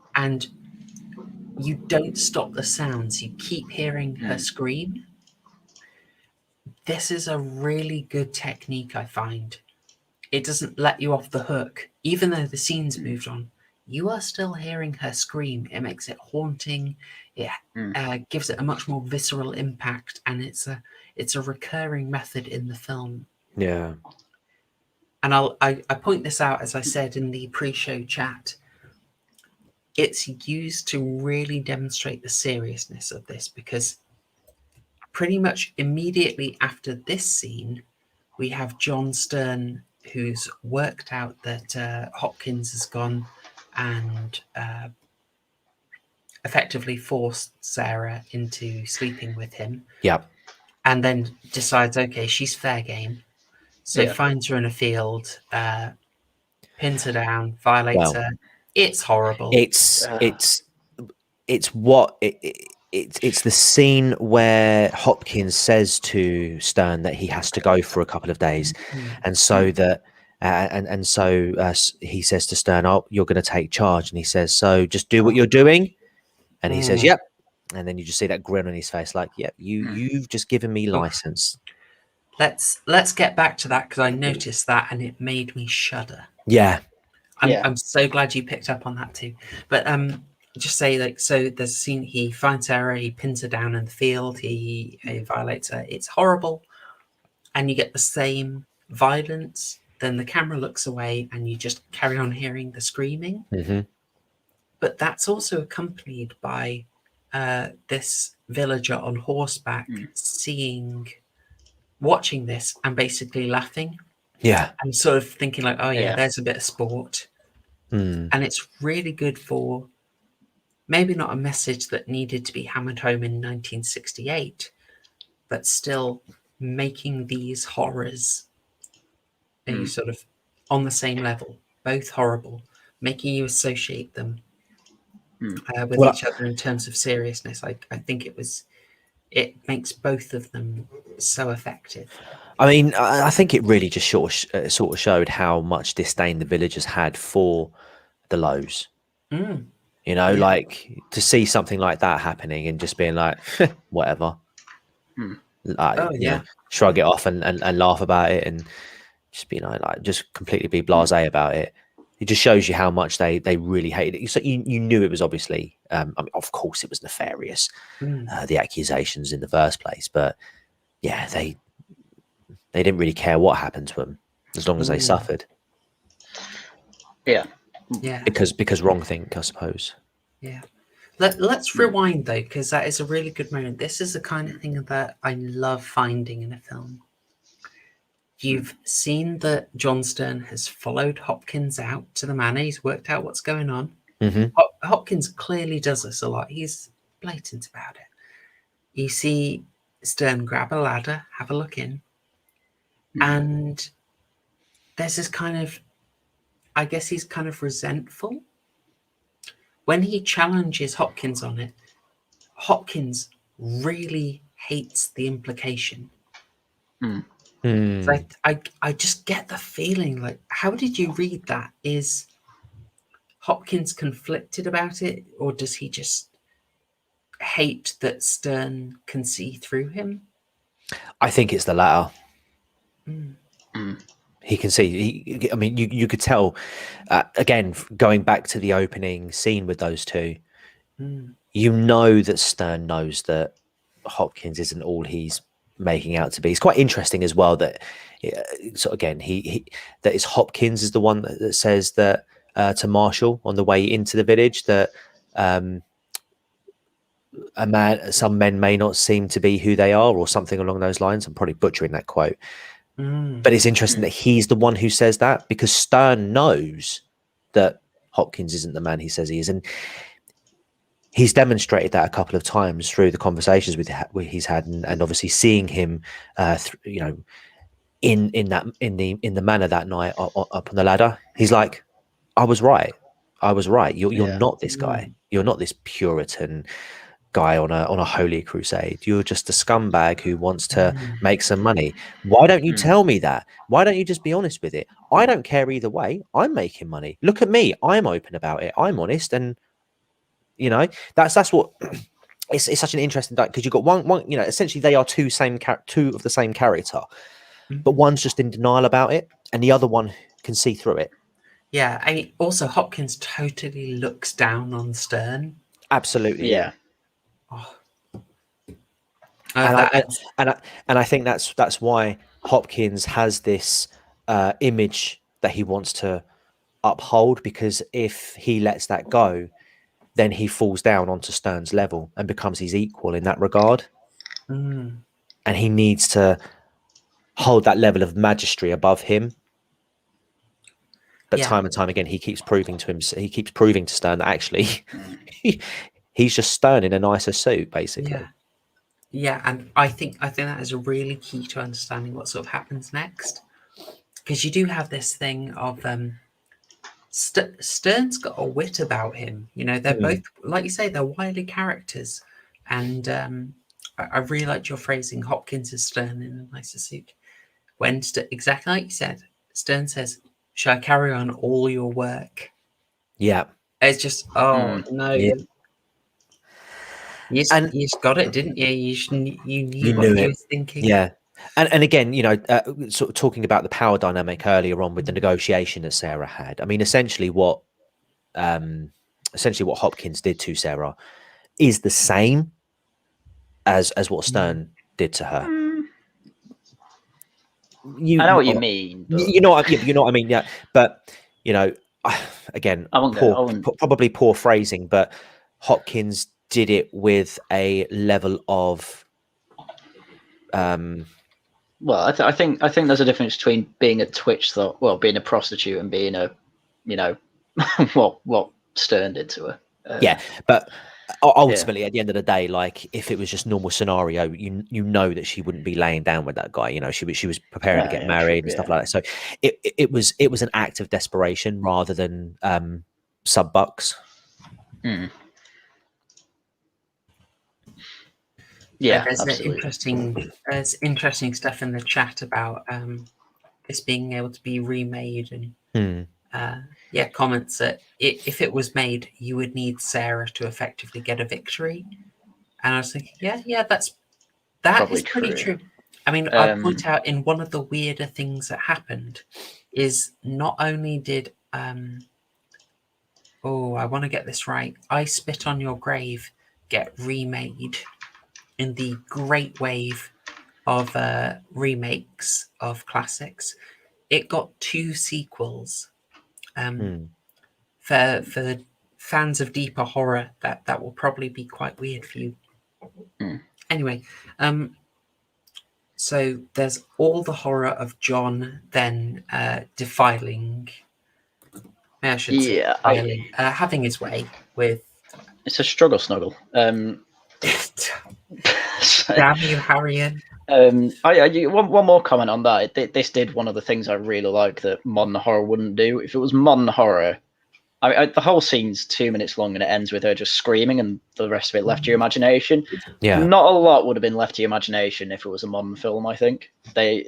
you don't stop the sounds. You keep hearing her scream. this is a really good technique, I find. It doesn't let you off the hook. Even though the scene's moved on, you are still hearing her scream. It makes it haunting. It gives it a much more visceral impact, and it's a recurring method in the film. Yeah. And I point this out, as I said in the pre-show chat. It's used to really demonstrate the seriousness of this, because pretty much immediately after this scene, we have John Stern, who's worked out that Hopkins has gone and effectively forced Sarah into sleeping with him, Yeah. and then decides, okay, she's fair game. So finds her in a field, pins her down, violates her. It's horrible. It's the scene where Hopkins says to Stern that he has to go for a couple of days, and so that he says to Stern, "Oh, you're going to take charge," and he says, "So just do what you're doing," and he says, "Yep," and then you just see that grin on his face, like, "Yep, you've just given me license." Let's get back to that, because I noticed that and it made me shudder. Yeah. I'm so glad you picked up on that too. But just say, like, so there's a scene, he finds Sarah, he pins her down in the field, he violates her. It's horrible. And you get the same violence. Then the camera looks away and you just carry on hearing the screaming. Mm-hmm. But that's also accompanied by this villager on horseback watching this and basically laughing. Yeah. And sort of thinking like, oh yeah, there's a bit of sport. And it's really good for maybe not a message that needed to be hammered home in 1968, but still making these horrors sort of on the same level, both horrible, making you associate them with each other in terms of seriousness. I think it makes both of them so effective. I mean, I think it really just sort of showed how much disdain the villagers had for the Lows. You know, like to see something like that happening and just being like, whatever. Shrug it off and laugh about it and just be like just completely be blasé about it. It just shows you how much they really hated it. So you knew it was obviously, I mean, of course, it was nefarious, the accusations in the first place. But yeah, they didn't really care what happened to them as long as they suffered. Yeah. Because wrong think, I suppose. Yeah. Let's rewind though, because that is a really good moment. This is the kind of thing that I love finding in a film. You've seen that John Stern has followed Hopkins out to the manor. He's worked out what's going on. Hopkins clearly does this a lot. He's blatant about it. You see Stern grab a ladder, have a look in, and there's this kind of, I guess he's kind of resentful. When he challenges Hopkins on it, Hopkins really hates the implication. So I just get the feeling, like, how did you read that? Is Hopkins conflicted about it, or does he just hate that Stern can see through him? I think it's the latter. He can see. I mean, you could tell. Again, going back to the opening scene with those two, you know that Stern knows that Hopkins isn't all he's making out to be. It's quite interesting as well that, so again, that is Hopkins is the one that says that to Marshall on the way into the village that some men may not seem to be who they are, or something along those lines. I'm probably butchering that quote. But it's interesting that he's the one who says that, because Stern knows that Hopkins isn't the man he says he is, and he's demonstrated that a couple of times through the conversations he's had, and obviously seeing him, in the manor that night up on the ladder. He's like, I was right. You're not this guy. You're not this Puritan guy on a holy crusade. You're just a scumbag who wants to make some money. Why don't you tell me that? Why don't you just be honest with it? I don't care either way. I'm making money. Look at me. I'm open about it. I'm honest. And you know, that's what it's such an interesting because you've got one, you know, essentially they are two of the same character, but one's just in denial about it, and the other one can see through it. Yeah, I mean, also Hopkins totally looks down on Stern. Absolutely, yeah. Oh. And I think that's why Hopkins has this image that he wants to uphold, because if he lets that go, then he falls down onto Stern's level and becomes his equal in that regard. And he needs to hold that level of majesty above him. But time and time again, he keeps proving to Stern that actually he's just Stern in a nicer suit, basically. Yeah, and I think that is a really key to understanding what sort of happens next, because you do have this thing of Stern's got a wit about him. You know, they're both, like you say, they're wily characters, and I really liked your phrasing. Hopkins is Stern in a nicer suit. When exactly like you said, Stern says, "Shall I carry on all your work?" Yeah, it's just no. Yeah. You just got it, didn't you? You knew what he was thinking. Yeah. And again, you know, sort of talking about the power dynamic earlier on with the negotiation that Sarah had. I mean, essentially what Hopkins did to Sarah is the same as what Stern did to her. I know what you mean. But... You know what I mean, yeah. But you know, again, probably poor phrasing, but Hopkins did it with a level of well, I think there's a difference between being a being a prostitute and being a, you know, what Stern did to her. Yeah, but ultimately, at the end of the day, like if it was just normal scenario, you know that she wouldn't be laying down with that guy. You know, she was preparing to get married and stuff like that. So it was an act of desperation rather than sub-bucks. Yeah, there's interesting stuff in the chat about this being able to be remade, and comments that if it was made, you would need Sarah to effectively get a victory. And I was thinking, that is pretty true. I mean, I'll point out in one of the weirder things that happened is not only did I want to get this right, I Spit on Your Grave get remade in the great wave of remakes of classics. It got 2 sequels. For fans of deeper horror, that will probably be quite weird for you. Anyway, so there's all the horror of John then defiling. I should say defiling, having his way with. It's a struggle snuggle. Damn you, Haryan. One more comment on that. This did one of the things I really like that modern horror wouldn't do. If it was modern horror, the whole scene's 2 minutes long and it ends with her just screaming, and the rest of it left to your imagination. Yeah, not a lot would have been left to your imagination if it was a modern film. I think they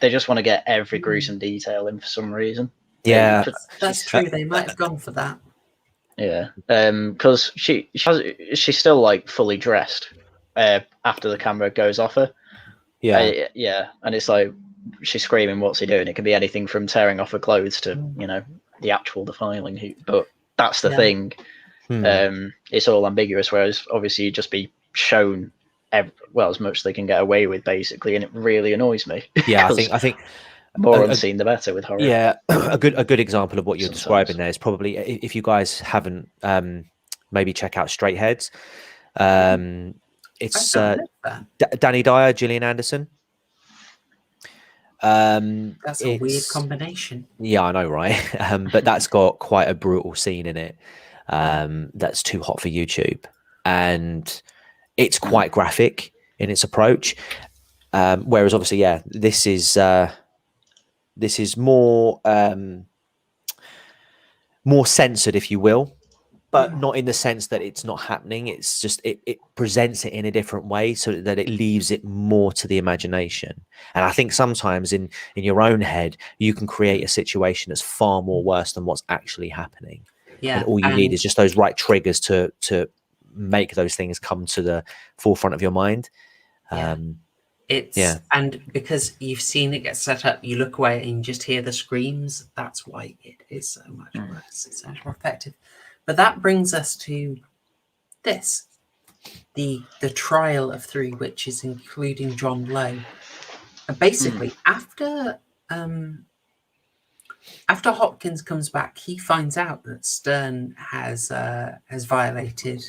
just want to get every gruesome detail in for some reason. Yeah, that's true. They might have gone for that. Yeah, because she's still like fully dressed after the camera goes off her. Yeah, and it's like she's screaming, "What's he doing?" It can be anything from tearing off her clothes to the actual defiling. But that's the thing. It's all ambiguous. Whereas obviously you'd just be shown as much as they can get away with, basically, and it really annoys me. Yeah, I think. More unseen, the better with horror. Yeah, a good example of what you're describing there is probably, if you guys haven't, maybe check out Straight Heads. It's Danny Dyer, Gillian Anderson. That's a weird combination. Yeah, I know, right? But that's got quite a brutal scene in it. That's too hot for YouTube, and it's quite graphic in its approach. Whereas, obviously, this is more censored, if you will, but not in the sense that it's not happening. It's just it presents it in a different way so that it leaves it more to the imagination. And I think sometimes in your own head, you can create a situation that's far more worse than what's actually happening. Yeah, and all you need is just those right triggers to make those things come to the forefront of your mind. And because you've seen it get set up, you look away and you just hear the screams. That's why it is so much worse. It's so much more effective. But that brings us to this, the trial of 3 witches, including John Lowe. And basically, after Hopkins comes back, he finds out that Stern has violated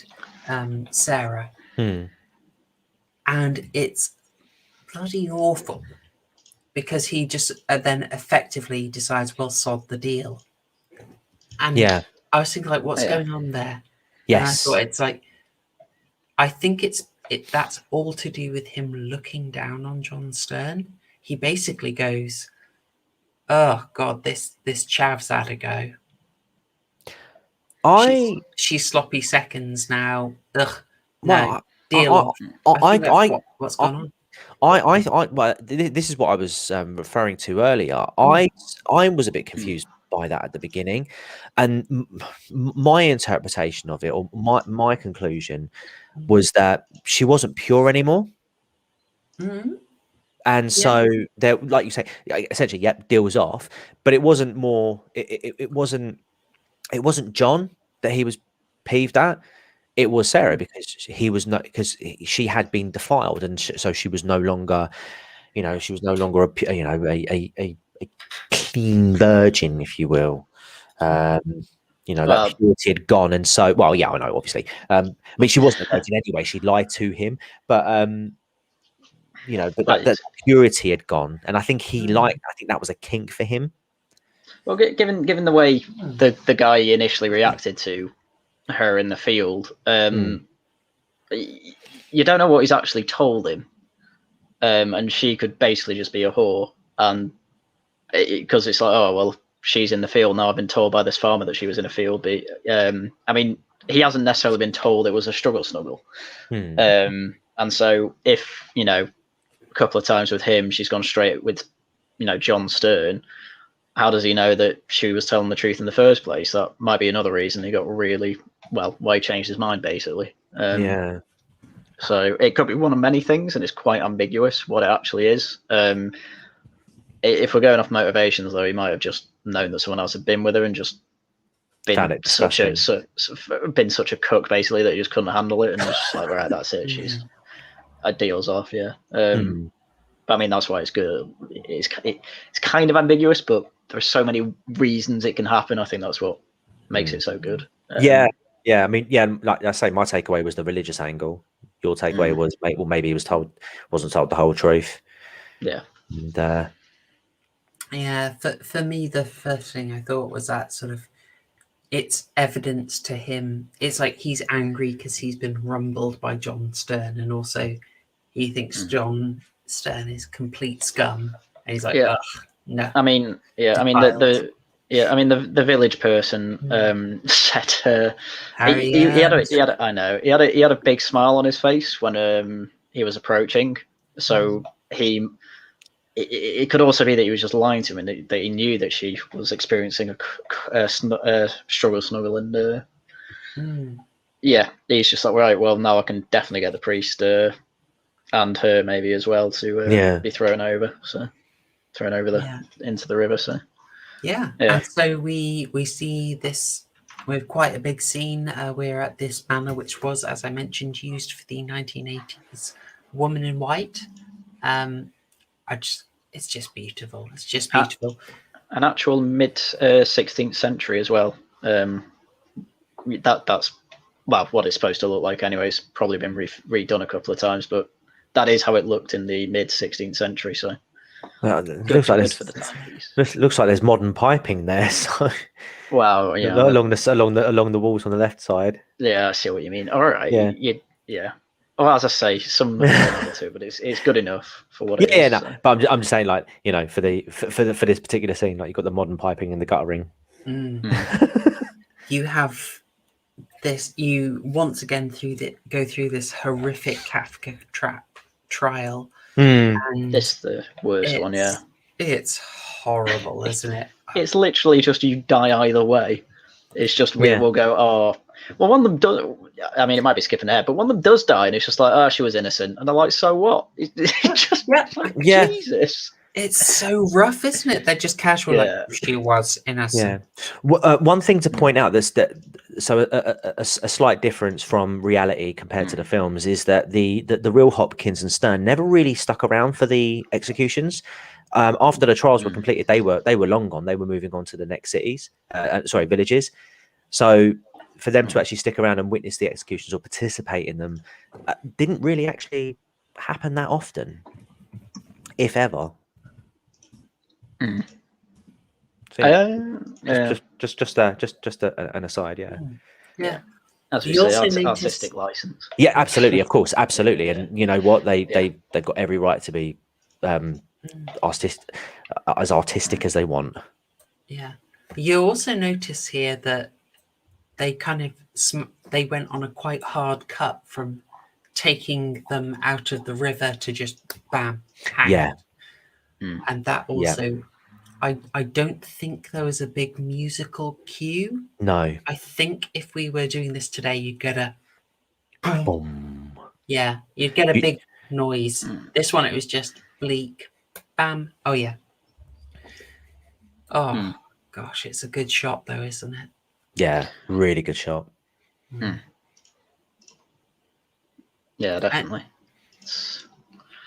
Sarah, and it's bloody awful, because he just then effectively decides, well, sod the deal. And I was thinking, like, what's going on there? Yes. And I thought, it's like, I think that's all to do with him looking down on John Stern. He basically goes, oh God, this chav's had a go. She's sloppy seconds now. Ugh. No, deal off. What's going on? Well, this is what I was referring to earlier. I was a bit confused by that at the beginning, and my interpretation of it, or my conclusion, was that she wasn't pure anymore. And so there, like you say, essentially, deal was off, but it wasn't more. It wasn't John that he was peeved at. It was Sarah, because she had been defiled, and so she was no longer, she was no longer a clean virgin, if you will. That purity had gone, and so I know, obviously. I mean, she wasn't a virgin anyway. She lied to him, but that purity had gone, and I think I think that was a kink for him. Well, given the way the guy initially reacted to her in the field, you don't know what he's actually told him, and she could basically just be a whore, and because it's like, oh well, she's in the field now. I've been told by this farmer that she was in a field, but I mean, he hasn't necessarily been told it was a struggle snuggle, and so if a couple of times with him, she's gone straight with John Stern. How does he know that she was telling the truth in the first place? That might be another reason he got why he changed his mind, basically. So it could be one of many things, and it's quite ambiguous what it actually is. If we're going off motivations, though, he might have just known that someone else had been with her and just been such a cook, basically, that he just couldn't handle it, and was just like, right, that's it. She's deal's off, But I mean, that's why it's good. It's kind of ambiguous, but there's so many reasons it can happen. I think that's what makes it so good. I mean, like I say, my takeaway was the religious angle. Your takeaway was, maybe he wasn't told the whole truth. Yeah. And, for me, the first thing I thought was that sort of, it's evidence to him. It's like he's angry because he's been rumbled by John Stern, and also he thinks John Stern is complete scum, and he's like, ugh, no. I mean, the village person said he had a big smile on his face when he was approaching. So it could also be that he was just lying to him, and that he knew that she was experiencing a struggle snuggle, and he's just like, right, well, now I can definitely get the priest and her maybe as well to be thrown over into the river. So and so we see this with quite a big scene. We're at this manor, which was, as I mentioned, used for the 1980s Woman in White. It's just beautiful. It's just beautiful. An actual mid 16th century as well. That's what it's supposed to look like anyway. It's probably been redone a couple of times, but that is how it looked in the mid 16th century. So looks like there's modern piping there. So wow, along the walls on the left side. Yeah, I see what you mean. All right, yeah. Well, as I say, some too, but it's good enough for what it is. No, so. But I'm just saying, like, for this particular scene, like, you've got the modern piping and the guttering. You have this. You once again go through this horrific Kafka trial. And it's the worst one. Yeah, it's horrible, isn't it? It's literally just you die either way. It's just we'll go. Oh, Well, one of them does. I mean, it might be skipping ahead, but one of them does die, and it's just like, oh, she was innocent, and they're like, so what? It's just like, Yeah. Jesus. It's so rough, isn't it? They're just casual, Yeah. like she was innocent. One thing to point out so a slight difference from reality compared to the films is that the real Hopkins and Stern never really stuck around for the executions. After the trials were completed, they were long gone. They were moving on to the next villages. So for them to actually stick around and witness the executions or participate in them didn't really actually happen that often, if ever. So, just an aside, Yeah. As we You say, also artistic license. Yeah, absolutely, of course, absolutely. And you know what, they've got every right to be as artistic as they want. Yeah. You also notice here that they kind of they went on a quite hard cut from taking them out of the river to just bam, hang. Yeah. And that also, I don't think there was a big musical cue. No. I think if we were doing this today, you'd get a boom. Yeah, you'd get a big noise. This one, it was just bleak, bam. Oh yeah. Oh gosh, it's a good shot though, isn't it? Yeah, really good shot. Yeah, definitely.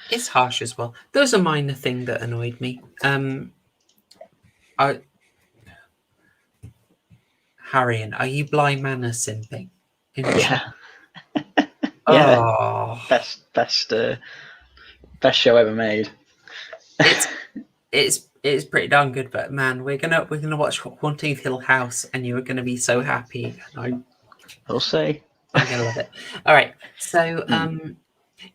It's harsh as well. There was a minor thing that annoyed me. Haryan, are you Bly Manor simping? Yeah. Oh, Best show ever made. it's pretty darn good. But man, we're gonna watch Haunting of Hill House, and you are gonna be so happy. And We'll see. I'm gonna love it. All right, so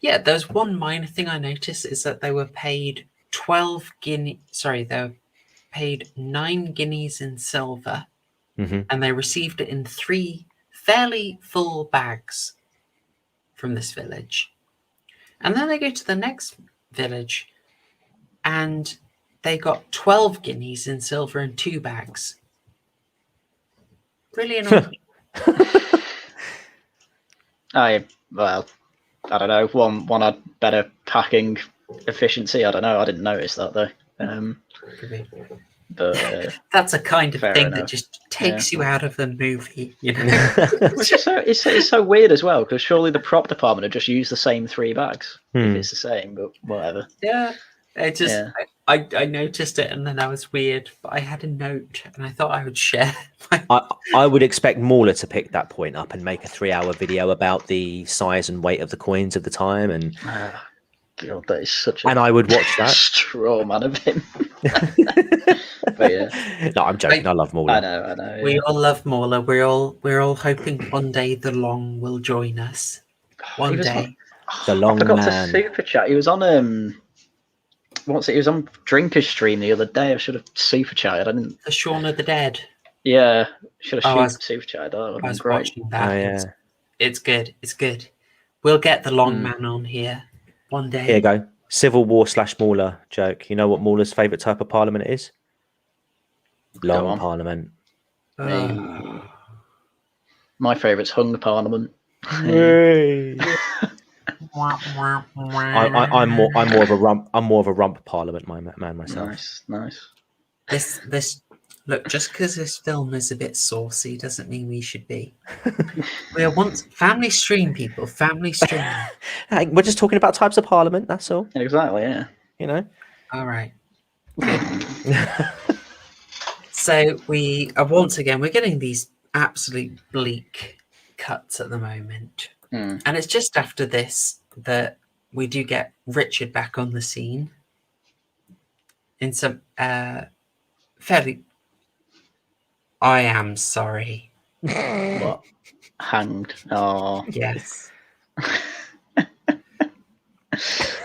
yeah, there's one minor thing I noticed is that they were paid 12 guineas. Sorry, they were paid 9 guineas in silver, and they received it in 3 fairly full bags from this village. And then they go to the next village, and they got 12 guineas in silver in 2 bags. Really annoying. I don't know. One had better packing efficiency. I don't know. I didn't notice that though. But that's a kind of thing enough. that just takes you out of the movie, you know. it's so weird as well, because surely the prop department would just use the same 3 bags if it's the same, but whatever. Yeah, it just I noticed it and then that was weird, but I had a note and I thought I would share. I would expect Mauler to pick that point up and make a 3-hour video about the size and weight of the coins of the time, and God, that is such and I would watch that. Straw man of him. But yeah, no, I'm joking. I love Mauler. I know. Yeah. We all love Mauler. We're all hoping one day the Long will join us. One day. The Long I forgot man. to super chat. He was on He was on Drinker's stream the other day. I should have super chatted. I didn't. The Shaun of the Dead. Yeah, should have super chatted. That would have been great. Watching that. Oh, yeah. It's good. It's good. We'll get the Long man on here one day. Here you go. Civil War / Mauler joke. You know what Mauler's favourite type of parliament is? Long parliament. My favourite's hung parliament. I'm more of a rump parliament man myself. Nice. This look, just because this film is a bit saucy doesn't mean we should be. We want family stream, people. Family stream. Hey, we're just talking about types of parliament. That's all. Exactly. Yeah. You know. All right. So we are once again we're getting these absolute bleak cuts at the moment, and it's just after this that we do get Richard back on the scene in some fairly. I am sorry. What? Hanged. Oh. Yes.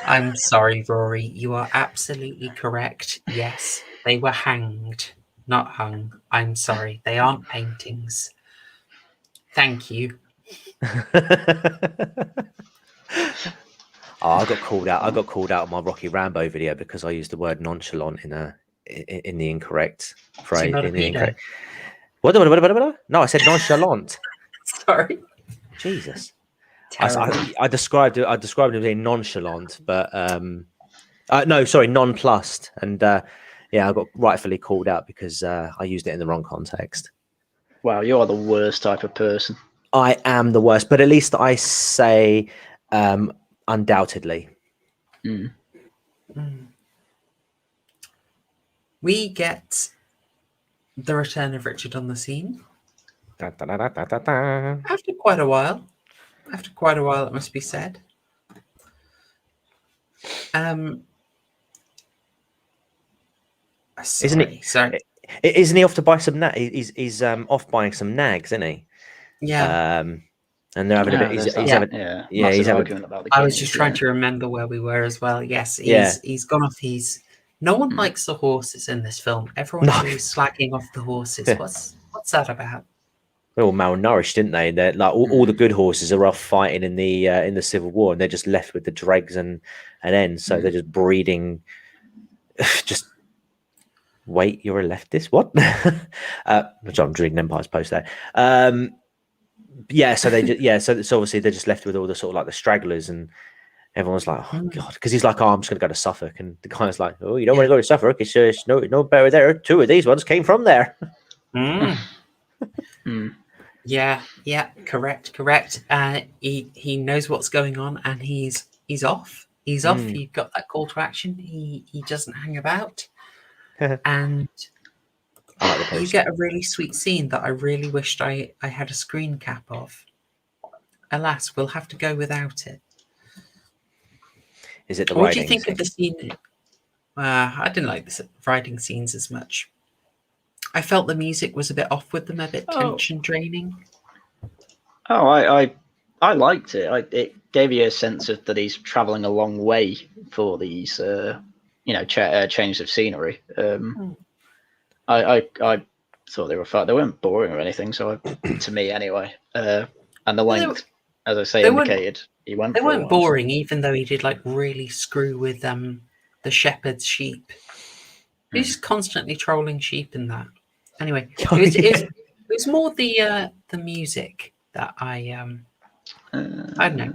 I'm sorry, Rory. You are absolutely correct. Yes, they were hanged, not hung. I'm sorry. They aren't paintings. Thank you. I got called out. I got called out on my Rocky Rambo video because I used the word nonchalant in the incorrect phrase. In the incorrect. What? No, I said nonchalant. Sorry. Jesus. Terrible. I described it as being nonchalant, but no, sorry, nonplussed, and yeah, I got rightfully called out because I used it in the wrong context. Wow, you are the worst type of person. I am the worst, but at least I say undoubtedly. Mm. We get the return of Richard on the scene Da, da, da, da, da, da. after quite a while. After quite a while, it must be said. Sorry. Isn't he off to buy some? He's off buying some nags, isn't he? Yeah. And they're having a bit. He's having argument about the I was guineas, just trying to remember where we were as well. Yes, Yeah. he's gone off. No one likes the horses in this film. Everyone's always slagging off the horses. What's that about? They're all malnourished, didn't they? They're like all the good horses are off fighting in the Civil War, and they're just left with the dregs and ends. So they're just breeding. Just wait, you're a leftist? What? Which I'm reading Empire's post there. Yeah, so they just, so obviously they're just left with all the sort of like the stragglers, and everyone's like, oh god, because he's like, oh, I'm just gonna go to Suffolk, and the guy's like, oh, you don't want to go to Suffolk? It's no better there. 2 of these ones came from there. Yeah, correct. He knows what's going on, and he's off. He's off. You've got that call to action. He doesn't hang about, and you get a really sweet scene that I really wished I had a screen cap of. Alas, we'll have to go without it. Is it the What do you writing think of the scene? I didn't like the riding scenes as much. I felt the music was a bit off with them, a bit tension draining. Oh, I liked it. It gave you a sense of that he's traveling a long way for these, changes of scenery. I thought they were fun. They weren't boring or anything. So to me, anyway. And the length, as I say, indicated he went. They weren't boring, even though he did like really screw with the shepherd's sheep. He's constantly trolling sheep in that. Anyway, it was more the music that I don't know.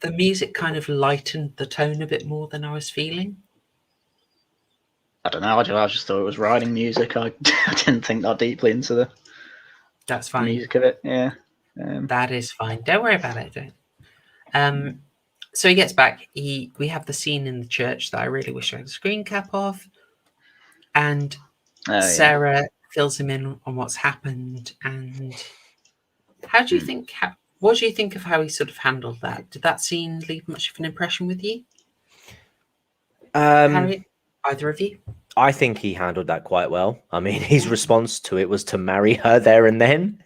The music kind of lightened the tone a bit more than I was feeling. I don't know. I just thought it was riding music. I didn't think that deeply into the music of it. Yeah, that is fine. Don't worry about it. So he gets back. We have the scene in the church that I really wish I had a screen cap of, and Sarah fills him in on what's happened. And how do you think? What do you think of how he sort of handled that? Did that scene leave much of an impression with you? Harry, either of you? I think he handled that quite well. I mean, his response to it was to marry her there and then.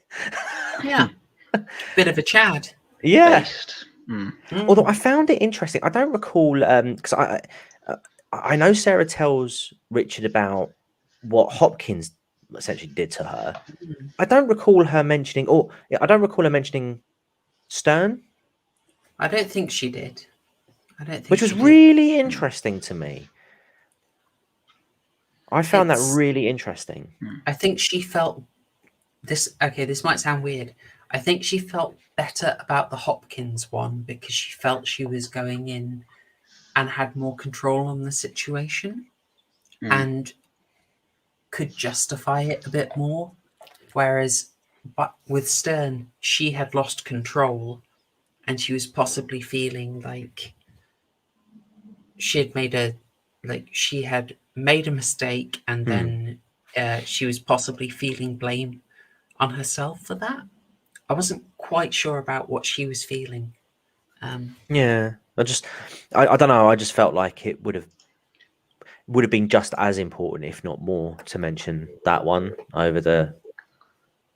Yeah, bit of a Chad. Yeah. Although I found it interesting. I don't recall because I know Sarah tells Richard about what Hopkins essentially did to her. I don't recall her mentioning, Stern. I don't think she did. Which was really interesting to me. I found that really interesting. I think she felt this. Okay, this might sound weird. I think she felt better about the Hopkins one because she felt she was going in and had more control on the situation and could justify it a bit more. Whereas, but with Stern, she had lost control and she was possibly feeling like she had made a mistake, and then she was possibly feeling blame on herself for that. I wasn't quite sure about what she was feeling. Yeah, I don't know. I just felt like it would have been just as important, if not more, to mention that one over the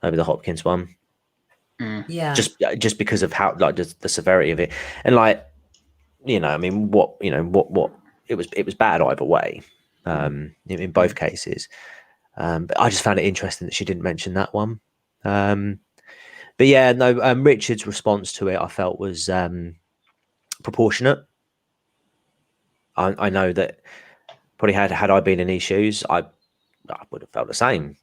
Hopkins one. Yeah, just because of how like just the severity of it, and like I mean, what it was bad either way, in both cases. But I just found it interesting that she didn't mention that one. But yeah, no, Richard's response to it I felt was proportionate. I know that probably had I been in his shoes, I would have felt the same.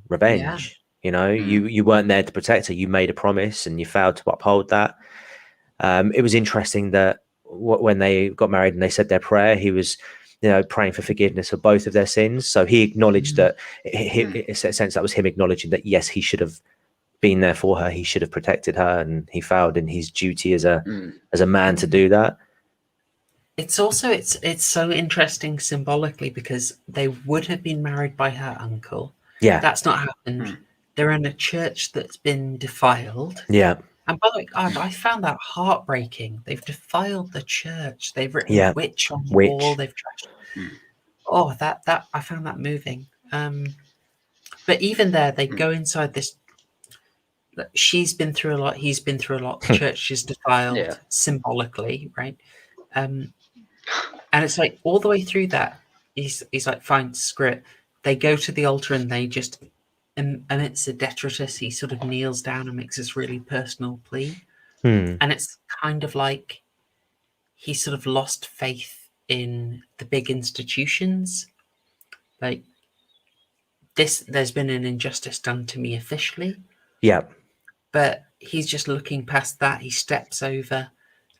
Revenge. You know, you weren't there to protect her. You made a promise and you failed to uphold that. It was interesting that when they got married and they said their prayer, he was, you know, praying for forgiveness of both of their sins. So he acknowledged that, in a sense, that was him acknowledging that, yes, he should have been there for her. He should have protected her, and he failed in his duty as a man to do that. It's also it's so interesting symbolically because they would have been married by her uncle. Yeah. That's not happened. They're in a church that's been defiled. Yeah. And by the way, God, I found that heartbreaking. They've defiled the church. They've written witch on the wall. They've trashed. Oh, that I found that moving. But even there, they go inside this. She's been through a lot. He's been through a lot. The church is defiled symbolically, right? And it's like all the way through that, he's like, fine, screw it. They go to the altar and they just, and it's a detritus. He sort of kneels down and makes this really personal plea. And it's kind of like he sort of lost faith in the big institutions. Like there's been an injustice done to me officially. Yeah. But he's just looking past that. He steps over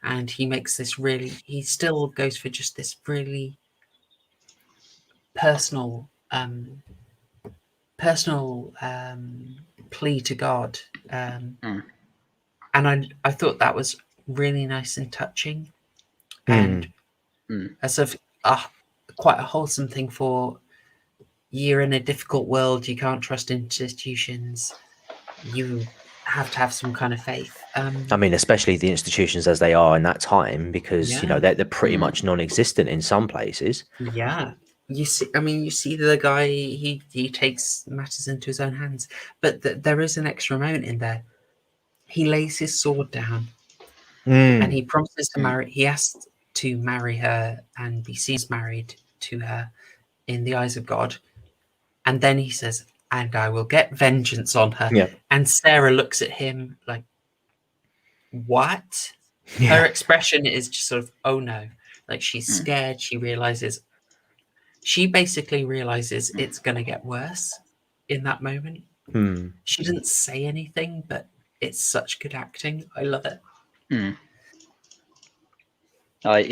and he makes this really, he still goes for just this really personal plea to God. And I thought that was really nice and touching. And as of quite a wholesome thing for, you're in a difficult world, you can't trust institutions, you have to have some kind of faith. I mean, especially the institutions as they are in that time, because you know they're pretty much non-existent in some places. Yeah, you see. I mean, you see the guy. He takes matters into his own hands. But there is an extra moment in there. He lays his sword down, and he promises to marry. He asks to marry her and be seen as married to her in the eyes of God. And then he says, "And I will get vengeance on her." Yeah. And Sarah looks at him like, what? Her expression is just sort of, oh no. Like she's scared. She basically realizes it's going to get worse in that moment. She didn't say anything, but it's such good acting. I love it. I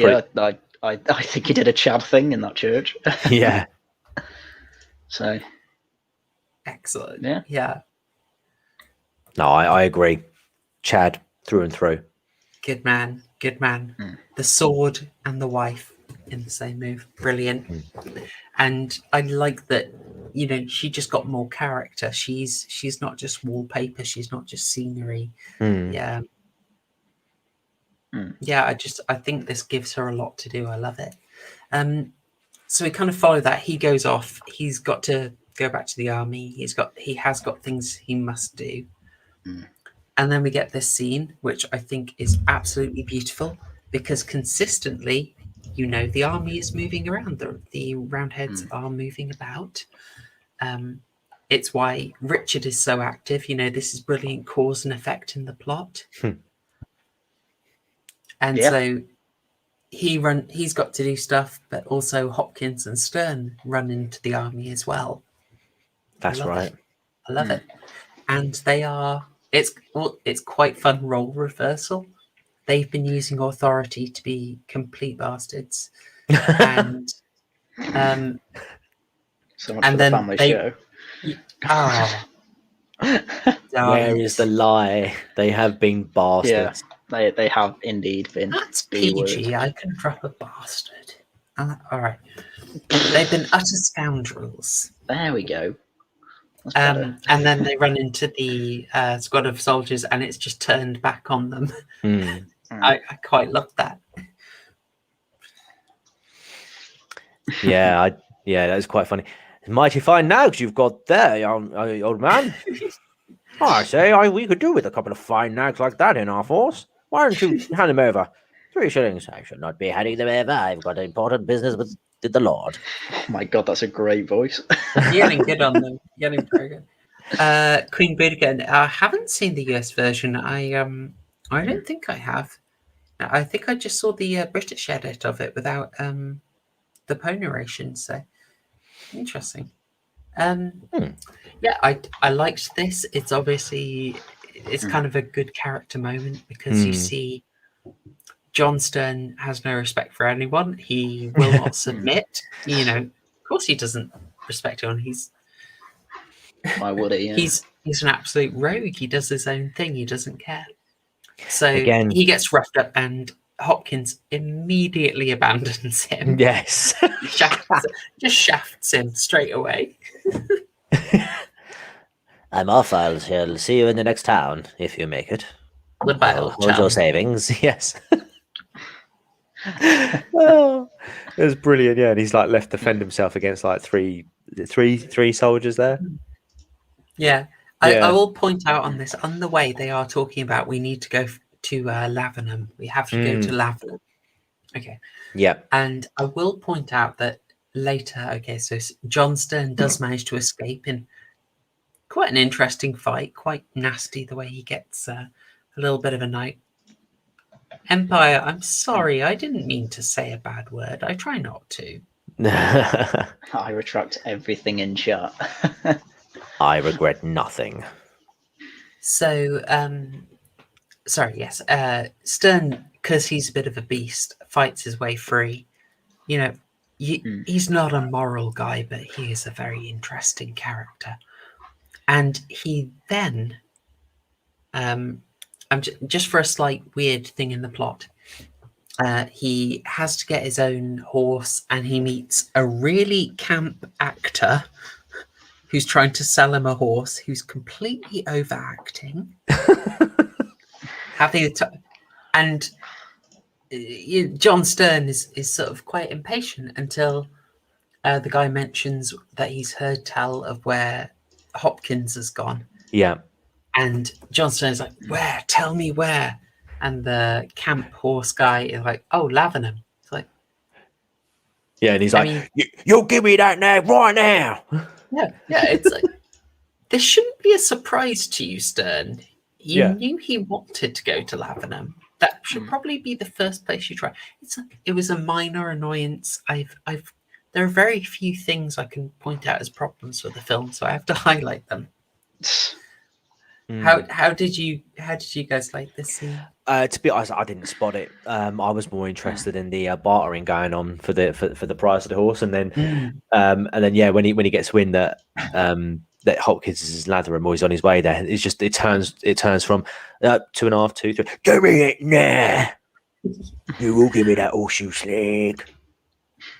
think he did a Chad thing in that church. Yeah. So excellent. Yeah. No, I agree. Chad through and through. Good man. The sword and the wife in the same move. Brilliant. And I like that, you know, she just got more character. She's not just wallpaper. She's not just scenery. Yeah. Yeah, I think this gives her a lot to do. I love it. So we kind of follow that. He goes off. He's got to go back to the army. He has got things he must do. And then we get this scene, which I think is absolutely beautiful because consistently, you know, the army is moving around. The Roundheads are moving about. It's why Richard is so active. You know, this is brilliant cause and effect in the plot. And so he's got to do stuff, but also Hopkins and Stern run into the army as well. That's right. I love it. And they are, it's quite fun role reversal. They've been using authority to be complete bastards. And so much for the family show. Where is the lie? They have been bastards. Yeah, they have indeed been. That's PG. I can drop a bastard. All right. They've been utter scoundrels. There we go. And then they run into the squad of soldiers, and it's just turned back on them. I quite love that. Yeah, that was quite funny. Mighty fine nags you've got there, old man. I say, we could do with a couple of fine nags like that in our force. Why don't you hand them over? 3 shillings. I should not be handing them over. I've got important business with the Lord. Oh my God, that's a great voice. You're getting good on them. You're getting very good. Queen Boudica. I haven't seen the US version. I don't think I have. I think I just saw the British edit of it without the Poe narration. So interesting. Yeah, I liked this. It's obviously it's kind of a good character moment because you see John Stern has no respect for anyone. He will not submit. Of course he doesn't respect anyone. Why would he? Yeah. He's an absolute rogue. He does his own thing. He doesn't care. So Again, he gets roughed up, and Hopkins immediately abandons him. yes. Just shafts him straight away. I'm off. I'll see you in the next town if you make it. Goodbye, old Hold your chum. savings. Yes. Oh, it was brilliant. Yeah, and he's like left to defend himself against like three soldiers there. Yeah. I will point out on this, on the way they are talking about we need to go to Lavenham. We have to go to Lavenham. Okay. Yeah. And I will point out that later, okay, so John Stern does manage to escape in quite an interesting fight, quite nasty the way he gets a little bit of a knife. Empire, I'm sorry, I didn't mean to say a bad word. I try not to. I retract everything in chat. I regret nothing. So, sorry, yes. Stern, because he's a bit of a beast, fights his way free. He's not a moral guy, but he is a very interesting character. And he then, just for a slight weird thing in the plot, he has to get his own horse, and he meets a really camp actor who's trying to sell him a horse, who's completely overacting, and John Stern is sort of quite impatient until the guy mentions that he's heard tell of where Hopkins has gone. Yeah. And John Stern's like, where? Tell me where. And the camp horse guy is like, oh, Lavenham. It's like, yeah, and he's like, you'll give me that now, right now. Yeah, it's like, this shouldn't be a surprise to you, Stern. You knew he wanted to go to Lavenham. That should probably be the first place you try. It was a minor annoyance. There are very few things I can point out as problems with the film, so I have to highlight them. How did you guys like this scene? To be honest, I didn't spot it. I was more interested in the bartering going on for the price of the horse, and then when he gets wind that that Hopkins is Latham or he's on his way there, it turns from 2.5 to 3. Give me it now. You will give me that horseshoe slig.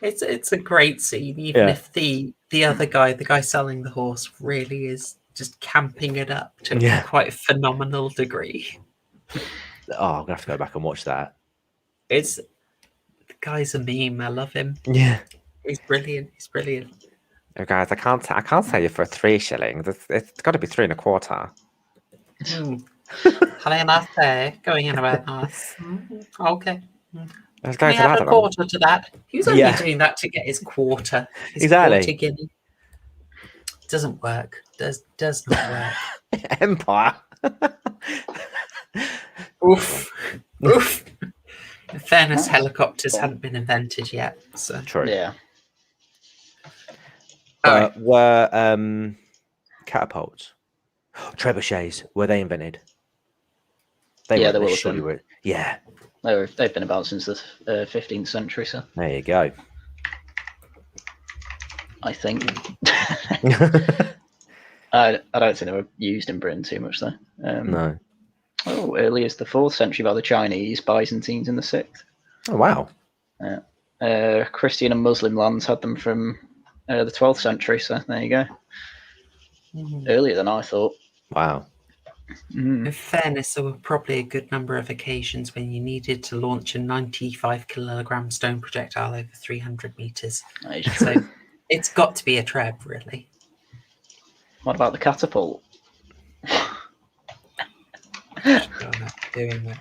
It's a great scene, even if the other guy, the guy selling the horse, really is just camping it up to quite a phenomenal degree. Oh, I'm gonna have to go back and watch that. The guy's a meme. I love him. Yeah, he's brilliant. Oh, guys, I can't sell you for 3 shillings. It's got to be 3 1/4. How enough there? Going in about us. Okay. Let's Can we have a quarter to that? He was only doing that to get his quarter. Exactly. Quarter guinea. Doesn't work. Does not work. Empire. Oof. In fairness, helicopters hadn't been invented yet. So true. Yeah. Were catapults, trebuchets, were they invented? They were. Yeah. They've been about since the 15th century, so there you go. I think. I don't think they were used in Britain too much, though. No. Oh, early as the 4th century by the Chinese, Byzantines in the 6th. Oh, wow. Christian and Muslim lands had them from the 12th century, so there you go. Earlier than I thought. Wow. In fairness, there were probably a good number of occasions when you needed to launch a 95-kilogram stone projectile over 300 meters. So it's got to be a treb, really. What about the catapult? I'm not doing that.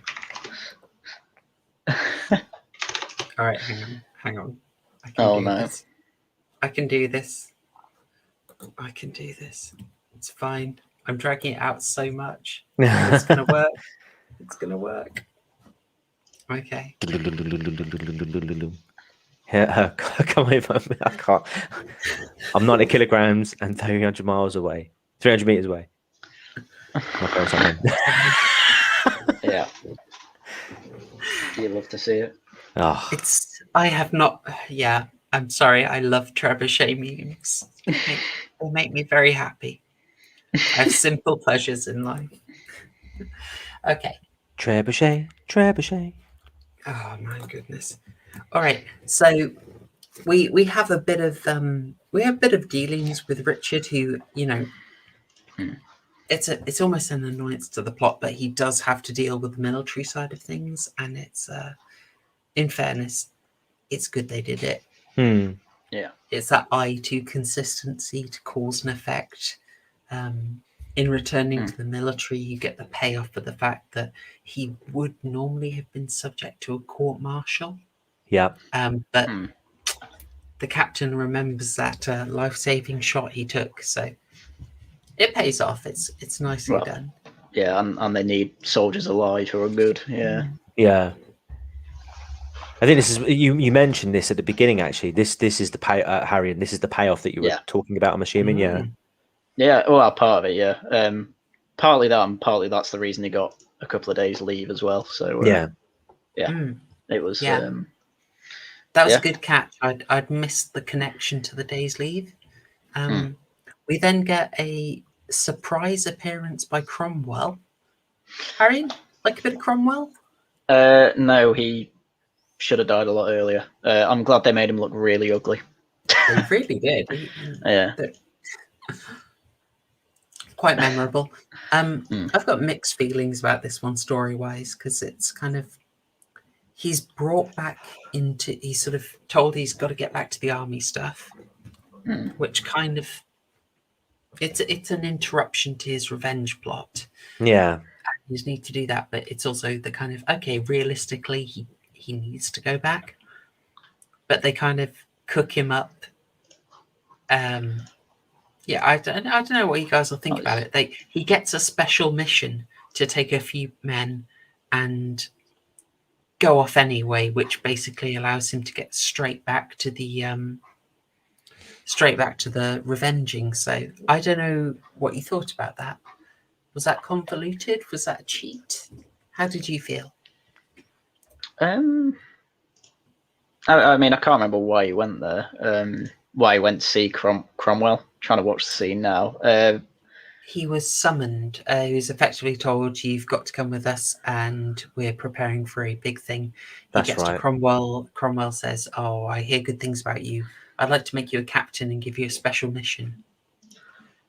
All right, hang on. I can do this. It's fine. I'm dragging it out so much. It's gonna work. Okay. Come over. I can't. I'm 90 kilograms and 300 miles away. 300 meters away. My parents are home. Yeah. You love to see it. Oh, I have not. Yeah, I'm sorry. I love trebuchet memes. They make me very happy. I have simple pleasures in life. Okay. trebuchet. Oh my goodness. All right. So we have a bit of dealings with Richard, who, you know, it's almost an annoyance to the plot, but he does have to deal with the military side of things, and it's in fairness, it's good they did it. Yeah. It's that eye to consistency, to cause and effect. In returning to the military, you get the payoff for the fact that he would normally have been subject to a court martial. Yeah. But the captain remembers that life-saving shot he took, so it pays off. It's nicely done. Yeah, and they need soldiers alive who are good. Yeah. Yeah. I think this is you mentioned this at the beginning. Actually, this is the pay, Harry, and this is the payoff that you were talking about. I'm assuming, yeah. Yeah, well, part of it, yeah. Partly that, and partly that's the reason he got a couple of days leave as well. So it was. Yeah. That was a good catch. I'd missed the connection to the day's leave. We then get a surprise appearance by Cromwell. Harry, like a bit of Cromwell? No, he should have died a lot earlier. I'm glad they made him look really ugly. They really did. Yeah. Quite memorable. I've got mixed feelings about this one story-wise, because it's kind of, he's brought back into, he's sort of told he's got to get back to the army stuff, which kind of, it's an interruption to his revenge plot. Yeah. You just need to do that, but it's also the kind of, okay, realistically, he needs to go back, but they kind of cook him up. Yeah, I don't know what you guys will think about it. He gets a special mission to take a few men and go off anyway, which basically allows him to get straight back to the revenging. So I don't know what you thought about that. Was that convoluted? Was that a cheat? How did you feel? I mean, I can't remember why he went there. Why he went to see Cromwell. Trying to watch the scene now. He was summoned. He was effectively told, "You've got to come with us, and we're preparing for a big thing." He gets to Cromwell. Cromwell says, "Oh, I hear good things about you. I'd like to make you a captain and give you a special mission,"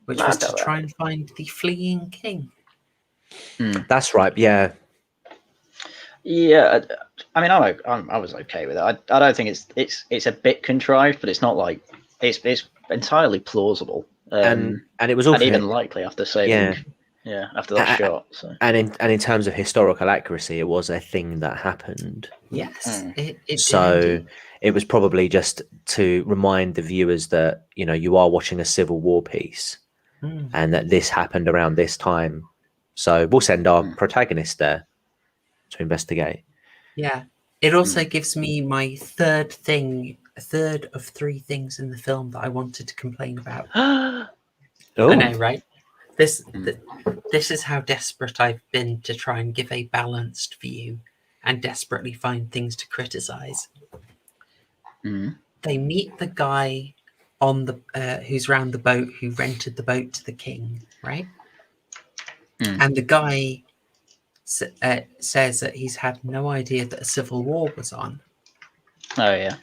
which was to try and find the fleeing king. That's right. Yeah. Yeah. I mean, I was okay with it. I don't think it's a bit contrived, but it's not like it's entirely plausible. And it was also even likely after saving, after that shot. So. And in terms of historical accuracy, it was a thing that happened. Yes, so it was probably just to remind the viewers that, you know, you are watching a Civil War piece, and that this happened around this time. So we'll send our protagonist there to investigate. Yeah, it also gives me my third of three things in the film that I wanted to complain about. I know, right? This is how desperate I've been to try and give a balanced view and desperately find things to criticize. They meet the guy on the who's round the boat, who rented the boat to the king, right? And the guy says that he's had no idea that a civil war was on. Oh, yeah.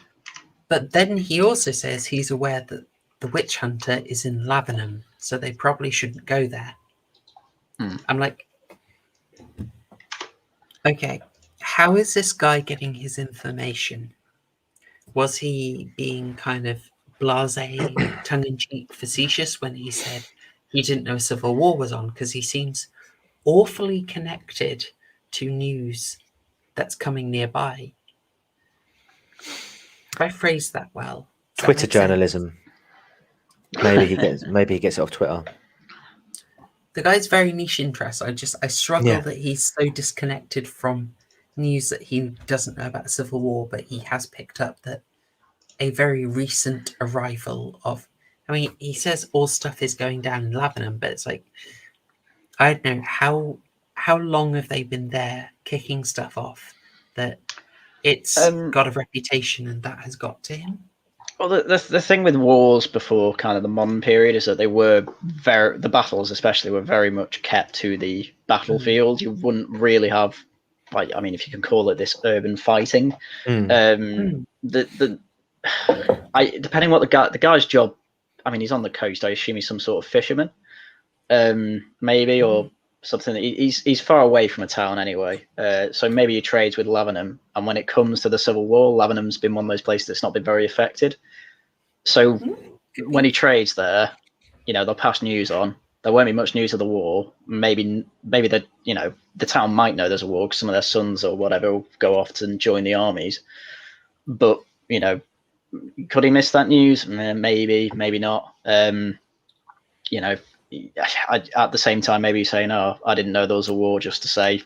But then he also says he's aware that the witch hunter is in Lavenham, so they probably shouldn't go there. I'm like, okay, how is this guy getting his information? Was he being kind of blasé, tongue-in-cheek, facetious when he said he didn't know a civil war was on? Because he seems awfully connected to news that's coming nearby. If I phrase that well. Twitter journalism. Maybe he gets it off Twitter. The guy's very niche interest. I struggle that he's so disconnected from news that he doesn't know about the Civil War, but he has picked up that a very recent arrival of I mean, he says all stuff is going down in Lavenham, but it's like, I don't know how long have they been there kicking stuff off that it's got a reputation and that has got to him. Well, the thing with wars before kind of the modern period is that they were the battles especially were very much kept to the battlefield. You wouldn't really have, like, I mean, if you can call it this, urban fighting. Depending what the guy's job, I mean, he's on the coast. I assume he's some sort of fisherman, maybe, or something. He's far away from a town anyway, so maybe he trades with Lavenham. And when it comes to the Civil War, Lavenham's been one of those places that's not been very affected. So when he trades there, they'll pass news on. There won't be much news of the war. Maybe the town might know there's a war because some of their sons or whatever will go off and join the armies. But could he miss that news? Maybe, maybe not. At the same time, maybe he's saying, "Oh, I didn't know there was a war," just to say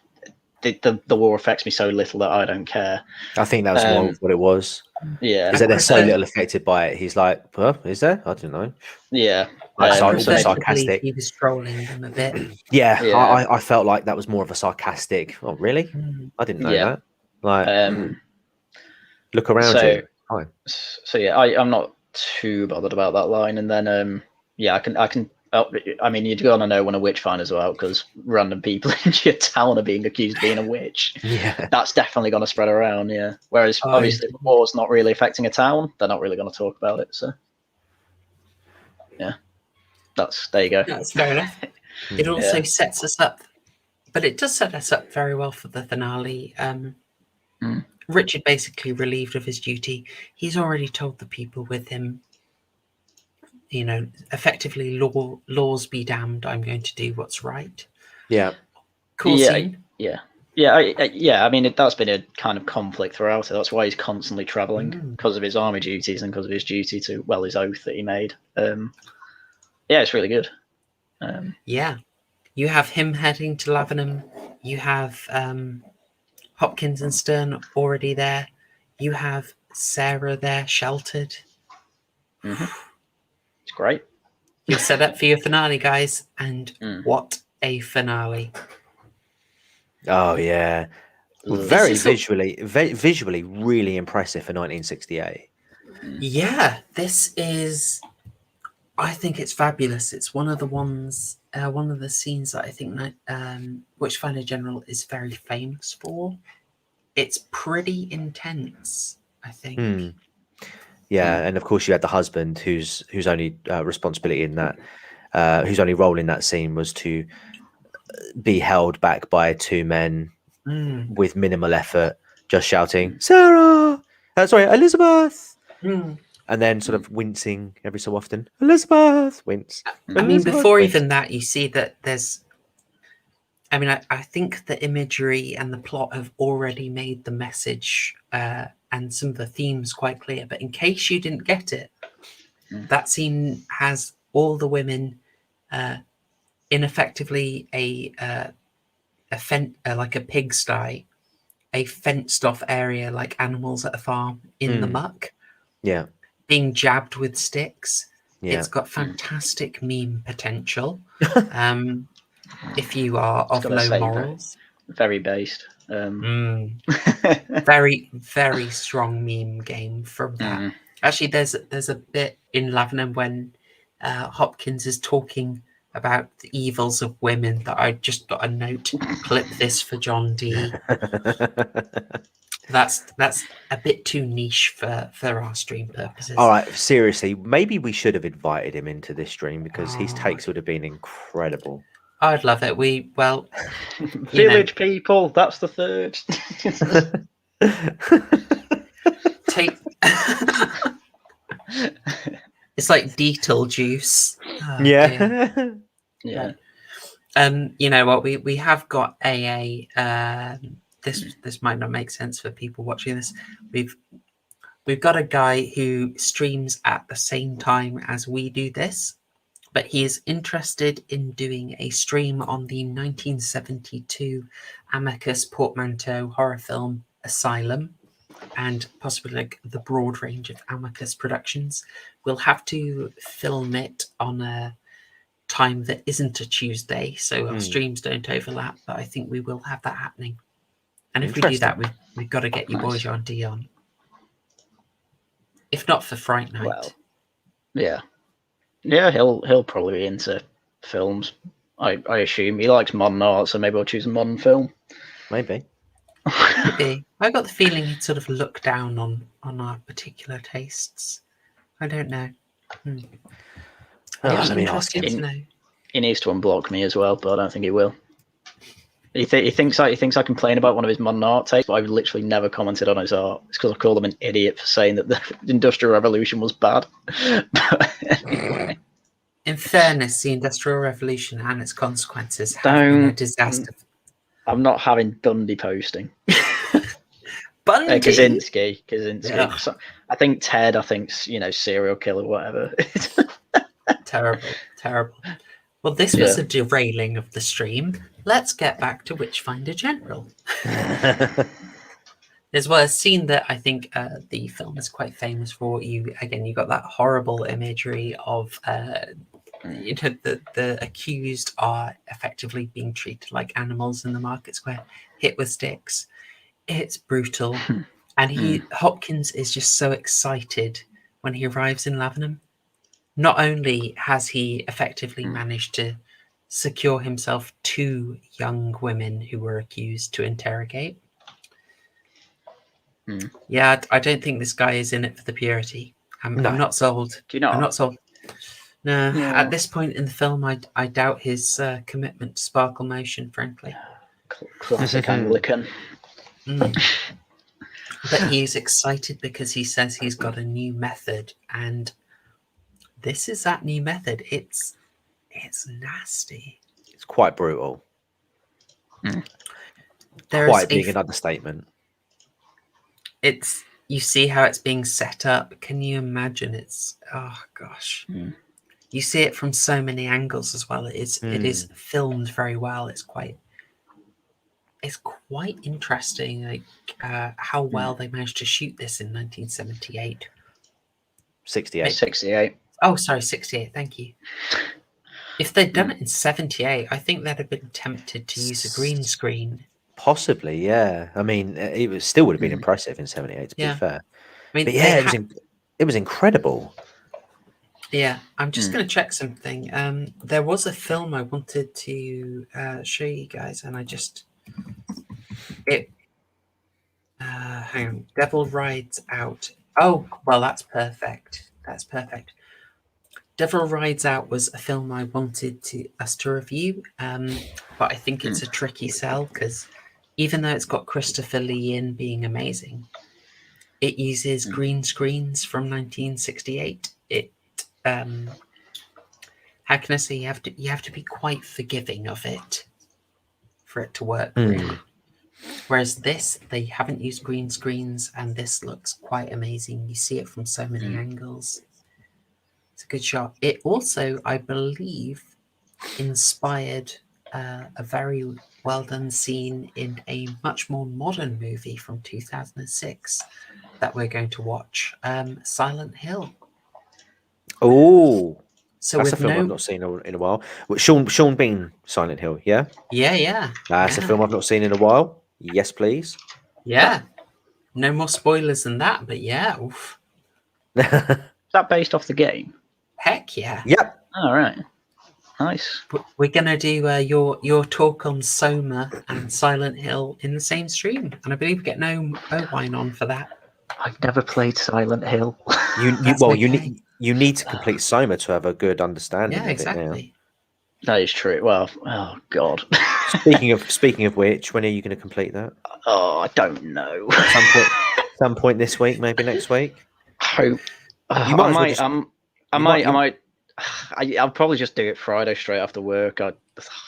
the war affects me so little that I don't care. I think that was more of what it was. Yeah, is that they're so little affected by it. He's like, "Huh, is there? I don't know." Yeah, sarcastic. He was trolling them a bit. Yeah. I felt like that was more of a sarcastic. Oh, really? I didn't know that. Like, look around you. Fine. So yeah, I'm not too bothered about that line. And then I can. I mean, you'd want to know when a Witchfinder's out because random people in your town are being accused of being a witch. Yeah, that's definitely going to spread around. Yeah. Whereas obviously the war's not really affecting a town, they're not really going to talk about it. So yeah, there you go. That's fair enough. It also sets us up, but it does set us up very well for the finale. Richard basically relieved of his duty. He's already told the people with him, effectively, laws be damned, I'm going to do what's right. Yeah. Cool scene. Yeah. I mean, that's been a kind of conflict throughout it. That's why he's constantly travelling, because of his army duties and because of his duty to, his oath that he made. It's really good. You have him heading to Lavenham. You have Hopkins and Stern already there. You have Sarah there, sheltered. It's great. You're set up for your finale, guys. And what a finale. Oh, yeah. Very visually really impressive for 1968. Yeah, this is... I think it's fabulous. It's one of the ones, one of the scenes that I think Witchfinder General is very famous for. It's pretty intense, I think. Yeah, and of course you had the husband whose only responsibility in that, whose only role in that scene was to be held back by two men with minimal effort, just shouting, "Sarah!" Sorry, Elizabeth! And then sort of wincing every so often. Elizabeth! Wince. I mean, before even that, you see that there's... I mean, I think the imagery and the plot have already made the message and some of the themes quite clear. But in case you didn't get it, that scene has all the women in effectively like a pigsty, a fenced-off area like animals at a farm in the muck. Yeah. Being jabbed with sticks. Yeah. It's got fantastic meme potential. If you are of low morals. Very based. Very, very strong meme game from that. Actually, there's a bit in Lavenham when Hopkins is talking about the evils of women that I just got a note. Clip this for John D. That's a bit too niche for our stream purposes. All right, seriously, maybe we should have invited him into this stream because his takes would have been incredible. I'd love it. Village people, that's the third. Take it's like Beetle juice. Yeah. You know what? We have got AA. This might not make sense for people watching this. We've got a guy who streams at the same time as we do this, but he is interested in doing a stream on the 1972 Amicus portmanteau horror film Asylum. and possibly like the broad range of Amicus Productions. We'll have to film it on a time that isn't a Tuesday, so our streams don't overlap, but I think we will have that happening. And if we do that, we've got to get you boys on Dion. If not for Fright Night. Well, yeah. Yeah, he'll probably be into films. I assume he likes modern art, so maybe I'll choose a modern film. Maybe. Maybe. I got the feeling he'd sort of look down on our particular tastes. I don't know. Let me Interesting ask to him. know. He needs to unblock me as well, but I don't think he will. He thinks I complain about one of his modern art tastes, but I've literally never commented on his art. It's because I called him an idiot for saying that the Industrial Revolution was bad. Anyway. In fairness, the Industrial Revolution and its consequences have been a disaster. I'm not having Bundy posting. Bundy? Kaczynski. Yeah. So, I think Ted, serial killer, whatever. Terrible. Well, this was a derailing of the stream. Let's get back to Witchfinder General. There's a scene that I think the film is quite famous for. You got that horrible imagery of the accused are effectively being treated like animals in the market square, hit with sticks. It's brutal. And Hopkins is just so excited when he arrives in Lavenham. Not only has he effectively managed to secure himself 2 young women who were accused to interrogate. Yeah, I don't think this guy is in it for the purity. I'm not sold. Do you know? I'm not sold. No, at this point in the film, I doubt his commitment to sparkle motion, frankly. Classic Anglican. But he's excited because he says he's got a new method, and this is that new method. It's nasty. It's quite brutal. Quite being an understatement. You see how it's being set up. Can you imagine? Oh gosh. You see it from so many angles as well. It is filmed very well. It's quite interesting, like how well they managed to shoot this in 1978. 68. Oh, sorry, 68. Thank you. If they'd done it in 78, I think they'd have been tempted to use a green screen. Possibly, yeah. I mean, it still would have been impressive in 78, to be fair. I mean, but yeah, it was incredible. Yeah, I'm just going to check something. There was a film I wanted to show you guys, and hang on. Devil Rides Out. Oh, well, that's perfect. Devil Rides Out was a film I wanted us to review, but I think it's a tricky sell because even though it's got Christopher Lee in being amazing, it uses green screens from 1968. How can I say, you have to be quite forgiving of it for it to work, really. Whereas this, they haven't used green screens, and this looks quite amazing. You see it from so many angles. It's a good shot. It also, I believe, inspired a very well done scene in a much more modern movie from 2006 that we're going to watch, Silent Hill. Oh, so that's a film I've not seen in a while. Sean Bean, Silent Hill, yeah? Yeah. That's a film I've not seen in a while. Yes, please. Yeah. No more spoilers than that, but yeah. Oof. Is that based off the game? Heck yeah. Yep. All right. Nice. We're going to do your talk on Soma and Silent Hill in the same stream. And I believe we get no wine on for that. I've never played Silent Hill. You need to complete Soma to have a good understanding of it now. That is true. Well, oh god. Speaking of which, when are you going to complete that? Oh, I don't know. Some point this week, maybe next week. Hope. I'll probably just do it Friday straight after work.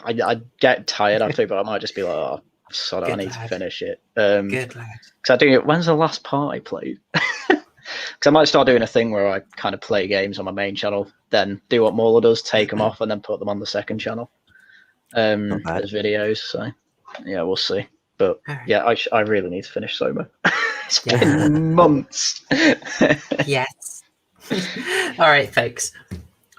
I get tired after, but I might just be like, oh, sorry, I need to finish it. Good lad. Because when's the last part I played? Because I might start doing a thing where I kind of play games on my main channel, then do what Mauler does, take them off, and then put them on the second channel as videos. So yeah, we'll see. But yeah, I really need to finish Soma. It's been months. Yes. All right, folks.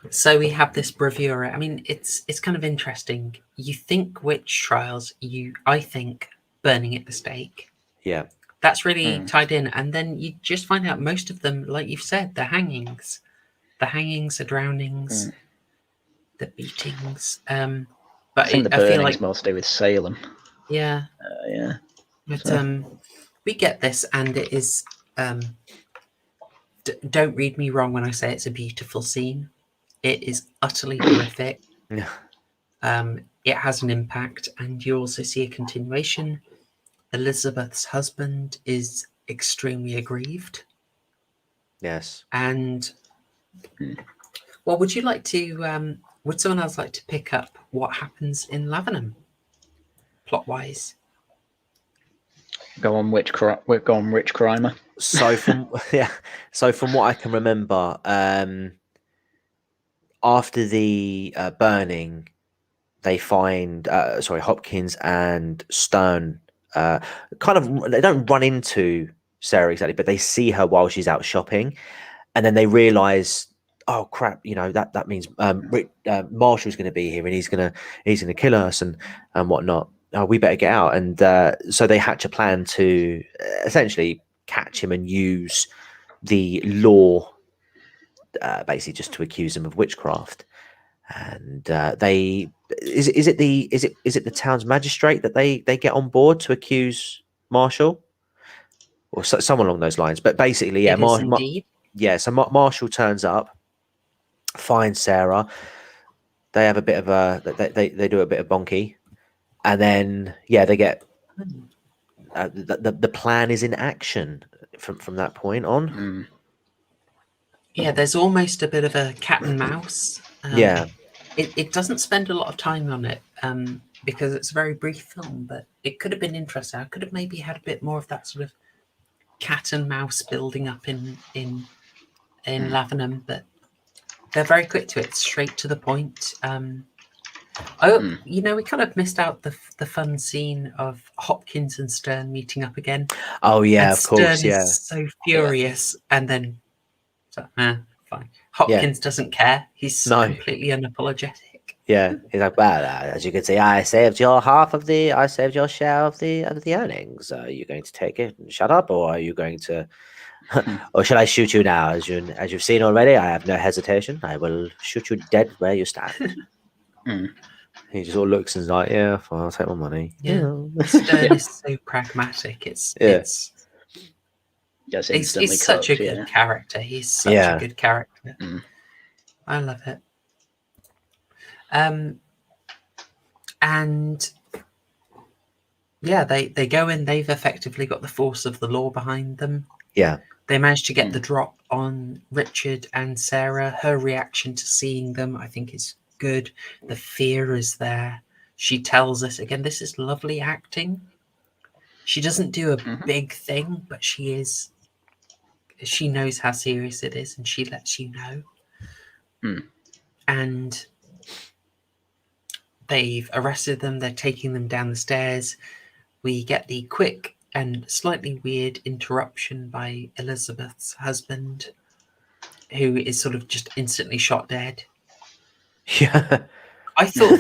So we have this bravura. I mean, it's kind of interesting. You think witch trials, I think burning at the stake. Yeah. That's really tied in. And then you just find out most of them, like you've said, the hangings. The hangings, the drownings, the beatings. But I think the I feel burning's like, more to do with Salem. yeah. Yeah. But we get this, and it is. Don't read me wrong when I say it's a beautiful scene. It is utterly horrific. Yeah. It has an impact, and you also see a continuation. Elizabeth's husband is extremely aggrieved. Yes. And well, would you like to? Would someone else like to pick up what happens in Lavenham, plot-wise? Go on, Rich Crimer. So from from what I can remember, after the burning, they find Hopkins and Stern they don't run into Sarah exactly, but they see her while she's out shopping, and then they realize, oh crap, that means Marshall's going to be here and he's gonna kill us and whatnot. Oh, we better get out. And so they hatch a plan to essentially catch him and use the law basically just to accuse him of witchcraft. And they is it the town's magistrate that they get on board to accuse Marshall or someone along those lines. But basically, yeah, so Marshall turns up, finds Sarah. They have a bit of they do a bit of bonky, and then they get the plan is in action from that point on. Yeah, there's almost a bit of a cat and mouse. It doesn't spend a lot of time on it because it's a very brief film, but it could have been interesting. I could have maybe had a bit more of that sort of cat and mouse building up in Lavenham, but they're very quick to it, straight to the point. We kind of missed out the fun scene of Hopkins and Stern meeting up again. Oh yeah, and of course, Stern is so furious, and then fine. Hopkins doesn't care. He's completely unapologetic. Yeah, he's like, well, as you can see, I saved your share of the earnings. Are you going to take it and shut up, or are you going to, or shall I shoot you now? As you've seen already, I have no hesitation. I will shoot you dead where you stand. He just all looks and is like, yeah, fine, I'll take my money. Yeah, Stern is so pragmatic. He's such a good character. He's such a good character. I love it. And they go in. They've effectively got the force of the law behind them. Yeah, they managed to get the drop on Richard and Sarah. Her reaction to seeing them, I think, is good. The fear is there. She tells us again. This is lovely acting. She doesn't do a big thing, but she knows how serious it is, and she lets you know. And they've arrested them. They're taking them down the stairs. We get the quick and slightly weird interruption by Elizabeth's husband, who is sort of just instantly shot dead. Yeah. I thought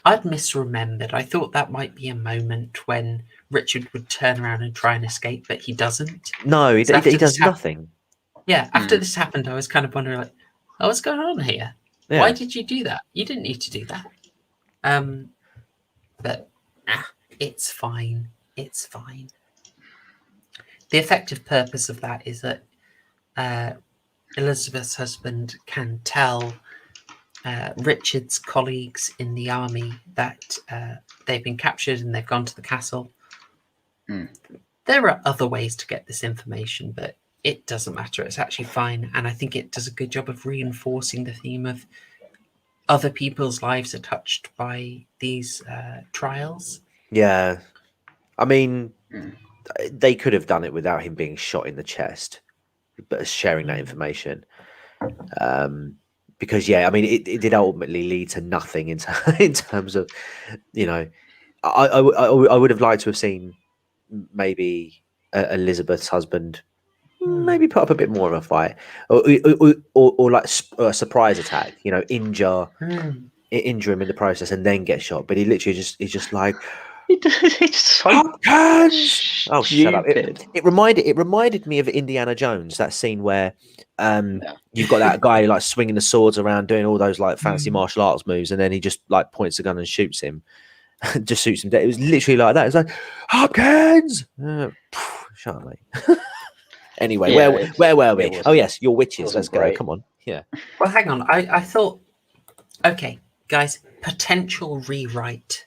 I'd misremembered. I thought that might be a moment when Richard would turn around and try and escape, but he doesn't. No, he does nothing. Yeah, after this happened, I was kind of wondering, like, oh, what's going on here? Yeah. Why did you do that? You didn't need to do that. But it's fine. It's fine. The effective purpose of that is that Elizabeth's husband can tell Richard's colleagues in the army that they've been captured and they've gone to the castle. There are other ways to get this information, but it doesn't matter. It's actually fine. And I think it does a good job of reinforcing the theme of other people's lives are touched by these trials. Yeah. I mean, they could have done it without him being shot in the chest, but sharing that information. Because, I mean, it did ultimately lead to nothing in terms of, I would have liked to have seen maybe Elizabeth's husband maybe put up a bit more of a fight, or like a surprise attack, injure him in the process and then get shot. But he literally is just like, It's so Hopkins! Oh, shut up! stupid. It reminded me of Indiana Jones, that scene where you've got that guy like swinging the swords around, doing all those like fancy martial arts moves, and then he just like points a gun and shoots him. Just shoots him dead. It was literally like that. It's like, Hopkins! Shut up, mate. Anyway, Yeah, where were we? Oh yes, your witches. wasn't Let's go. great. Come on. Yeah. Well, hang on. I thought, okay, guys, potential rewrite.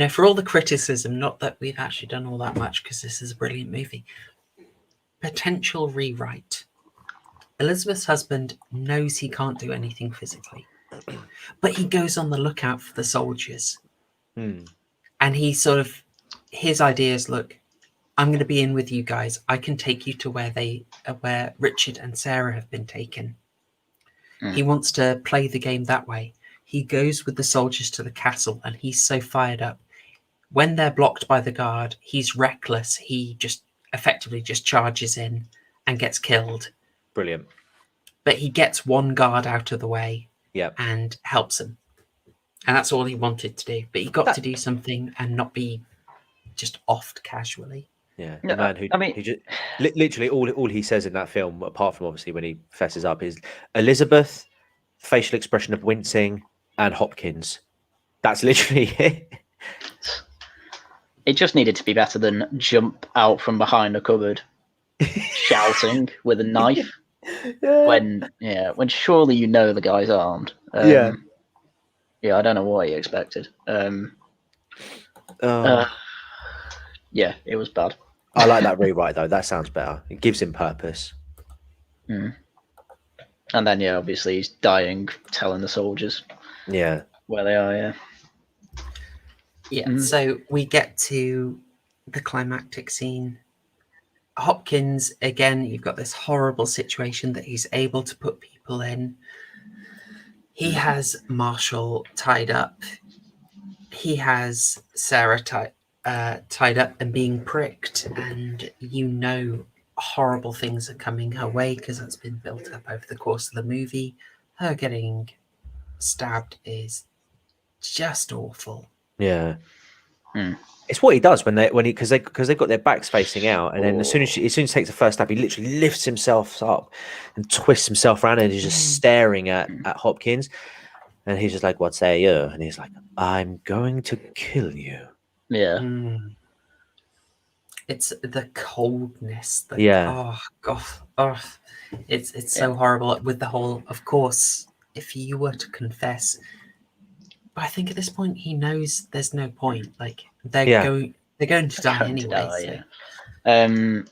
For all the criticism, not that we've actually done all that much because this is a brilliant movie. Potential rewrite. Elizabeth's husband knows he can't do anything physically, but he goes on the lookout for the soldiers. And he his idea is, look, I'm going to be in with you guys. I can take you to where Richard and Sarah have been taken. He wants to play the game that way. He goes with the soldiers to the castle, and he's so fired up. When they're blocked by the guard, he's reckless. He just effectively just charges in and gets killed. Brilliant. But he gets one guard out of the way and helps him. And that's all he wanted to do. But he got to do something and not be just offed casually. Yeah, the man who just literally all he says in that film, apart from obviously when he fesses up, is Elizabeth, facial expression of wincing, and Hopkins. That's literally it. It just needed to be better than jump out from behind a cupboard, shouting with a knife. When surely the guy's armed. Yeah, I don't know what he expected. Yeah, it was bad. I like that rewrite though. That sounds better. It gives him purpose. And then obviously he's dying, telling the soldiers where they are. So we get to the climactic scene. Hopkins, again, you've got this horrible situation that he's able to put people in. He has Marshall tied up. He has Sarah tied up and being pricked, and horrible things are coming her way because that's been built up over the course of the movie. Her getting stabbed is just awful. Yeah. It's what he does because they've got their backs facing out, and then as soon as he takes the first step, he literally lifts himself up and twists himself around, and he's just staring at Hopkins, and he's just like, "What say you?" And he's like, "I'm going to kill you." Yeah. It's the coldness. Yeah. Oh god. Oh, it's so horrible with the whole. Of course, if you were to confess. But I think at this point he knows there's no point. Like they're going to die anyway. I mean,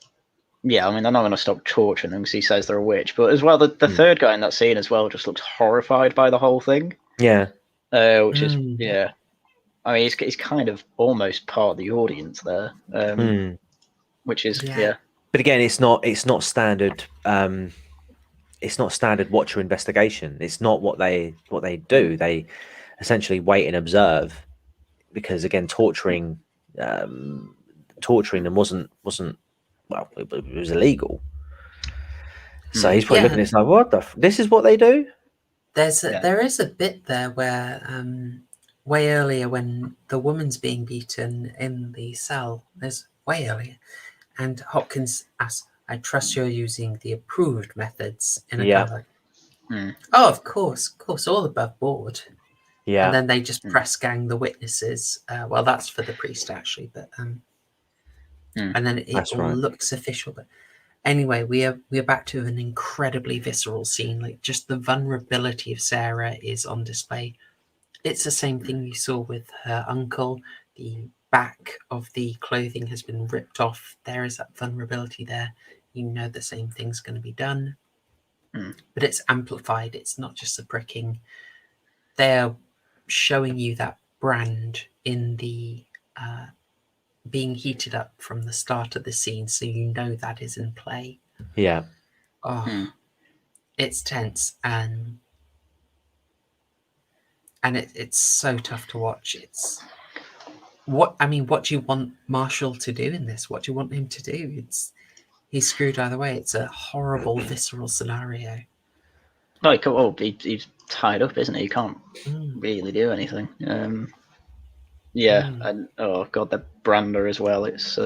they're not going to stop torturing them because he says they're a witch. But as well, the third guy in that scene as well just looks horrified by the whole thing. Yeah. Which is I mean, he's kind of almost part of the audience there. Which is But again, it's not standard. It's not standard Watcher investigation. It's not what they do. They essentially wait and observe, because again, torturing them wasn't well, it was illegal. So he's probably looking at it like, what this is what they do. There is a bit there where way earlier when the woman's being beaten in the cell. There's way earlier, and Hopkins asks, "I trust you're using the approved methods." In a kind of like, oh, of course, all above board. Yeah. And then they just press gang the witnesses. Well, that's for the priest actually, but and then it all looks official. But anyway, we are back to an incredibly visceral scene. Like just the vulnerability of Sarah is on display. It's the same thing you saw with her uncle. The back of the clothing has been ripped off. There is that vulnerability there. The same thing's going to be done, but it's amplified. It's not just the pricking. They're showing you that brand in the being heated up from the start of the scene, so that is in play. Yeah. It's tense, and it's so tough to watch. what do you want Marshall to do in this? What do you want him to do? He's screwed either way. It's a horrible, visceral scenario. Like, well, he's tied up, isn't he? He can't really do anything. And oh god, the brander as well. It's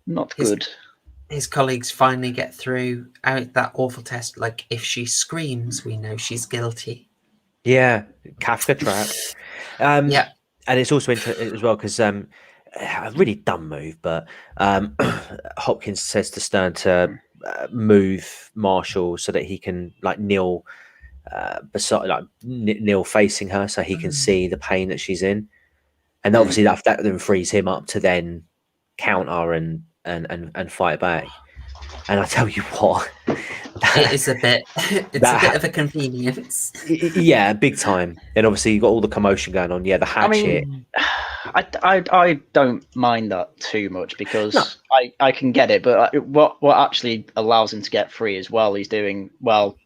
not good. His colleagues finally get through out that awful test. Like, if she screams, we know she's guilty. Yeah, Kafka trap. Yeah. And it's also interesting as well because a really dumb move, but Hopkins says to Stern to move Marshall so that he can like kneel beside, like kneel facing her, so he can see the pain that she's in, and obviously that then frees him up to then counter and fight back. And I tell you what, it is a bit. It's a bit of a convenience. Yeah, big time. And obviously you got all the commotion going on. Yeah, the hatchet. I don't mind that too much because I can get it, but what actually allows him to get free as well, he's doing well.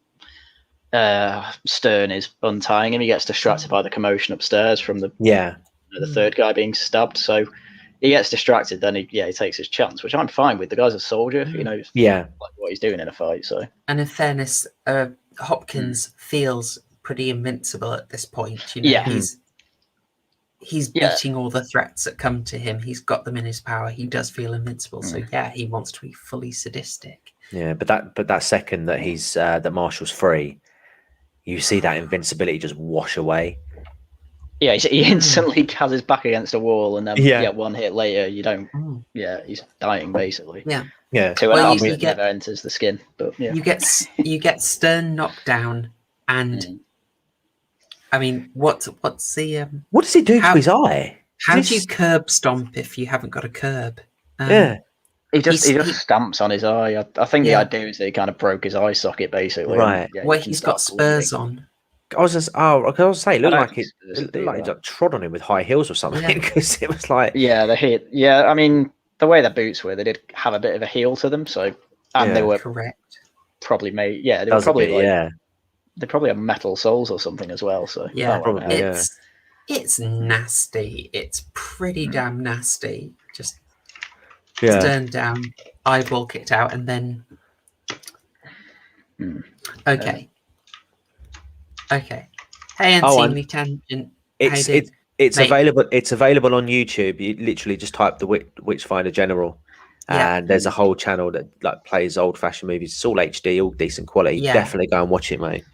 Stern is untying him. He gets distracted by the commotion upstairs from the third guy being stabbed. So he gets distracted. Then he takes his chance, which I'm fine with. The guy's a soldier, you know. Like what he's doing in a fight. So, and in fairness, Hopkins feels pretty invincible at this point. You know, he's beating all the threats that come to him. He's got them in his power. He does feel invincible. So he wants to be fully sadistic. Yeah, but that second that he's that Marshall's free, you see that invincibility just wash away. Yeah, he instantly has his back against a wall, and then one hit later, you don't. Yeah, he's dying basically. Yeah. To an arm that never enters the skin, but you get Stern knocked down, and I mean, what's the what does he do to his eye? How do you curb stomp if you haven't got a curb? He just stamps on his eye. I think the idea is that he kind of broke his eye socket basically. Right. Where he's got spurs on. I was say, it looked like he like trod on him with high heels or something, because it was like the hit. Yeah, I mean the way the boots were, they did have a bit of a heel to them, so they were correct. Probably made. Yeah, they were probably they probably have metal soles or something as well. So probably. It's nasty. It's pretty damn nasty. Just turned down, eyeball kicked out, and then okay. Hey, unseemly tangent. It's available. It's available on YouTube. You literally just type the Witchfinder General, and there's a whole channel that like plays old-fashioned movies. It's all HD, all decent quality. Definitely go and watch it, mate.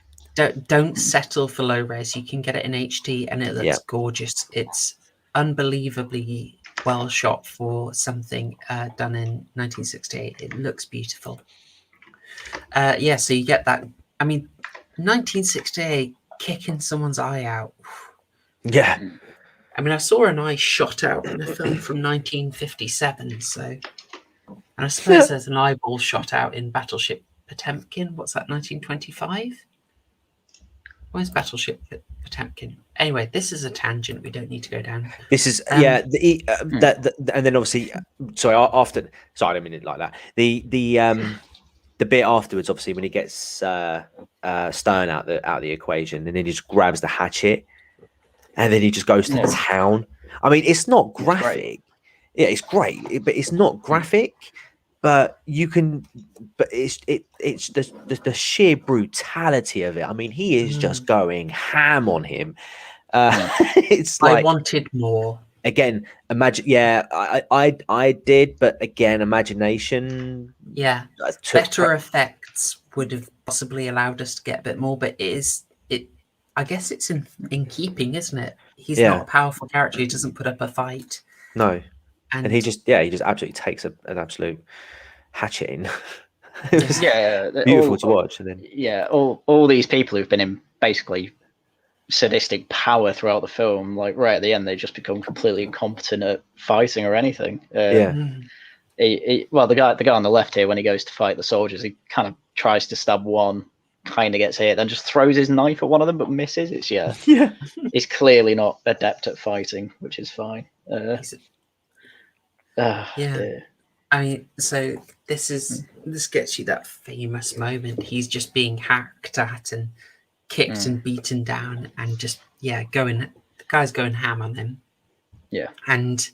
Don't settle for low res. You can get it in HD, and it looks gorgeous. It's unbelievably well shot for something done in 1968. It looks beautiful. So you get that. I mean, 1968, kicking someone's eye out. Yeah. I mean, I saw an eye shot out in a film from 1957. So, and I suppose there's an eyeball shot out in Battleship Potemkin. What's that? 1925. Where's Battleship Potemkin? Anyway, this is a tangent we don't need to go down. This is and then obviously, sorry, after. Sorry, I didn't mean it like that. The bit afterwards, obviously, when he gets Stern out the equation, and then he just grabs the hatchet, and then he just goes to town. I mean, it's not graphic. It's great, but it's not graphic. But you can, but it's the sheer brutality of it. I mean, he is just going ham on him. It's like I wanted more. Again, imagine. Yeah, I did, but again, imagination. Yeah, better effects would have possibly allowed us to get a bit more. But I guess it's in keeping, isn't it? He's not a powerful character. He doesn't put up a fight. No, and he just absolutely takes an absolute hatchet in. Beautiful to watch. And then all these people who've been in basically sadistic power throughout the film, like right at the end, they just become completely incompetent at fighting or anything. The guy on the left here, when he goes to fight the soldiers, he kind of tries to stab one, kind of gets hit, then just throws his knife at one of them but misses. He's clearly not adept at fighting, which is fine. I mean, so this gets you that famous moment. He's just being hacked at and kicked and beaten down, and just the guy's going ham on him. Yeah. And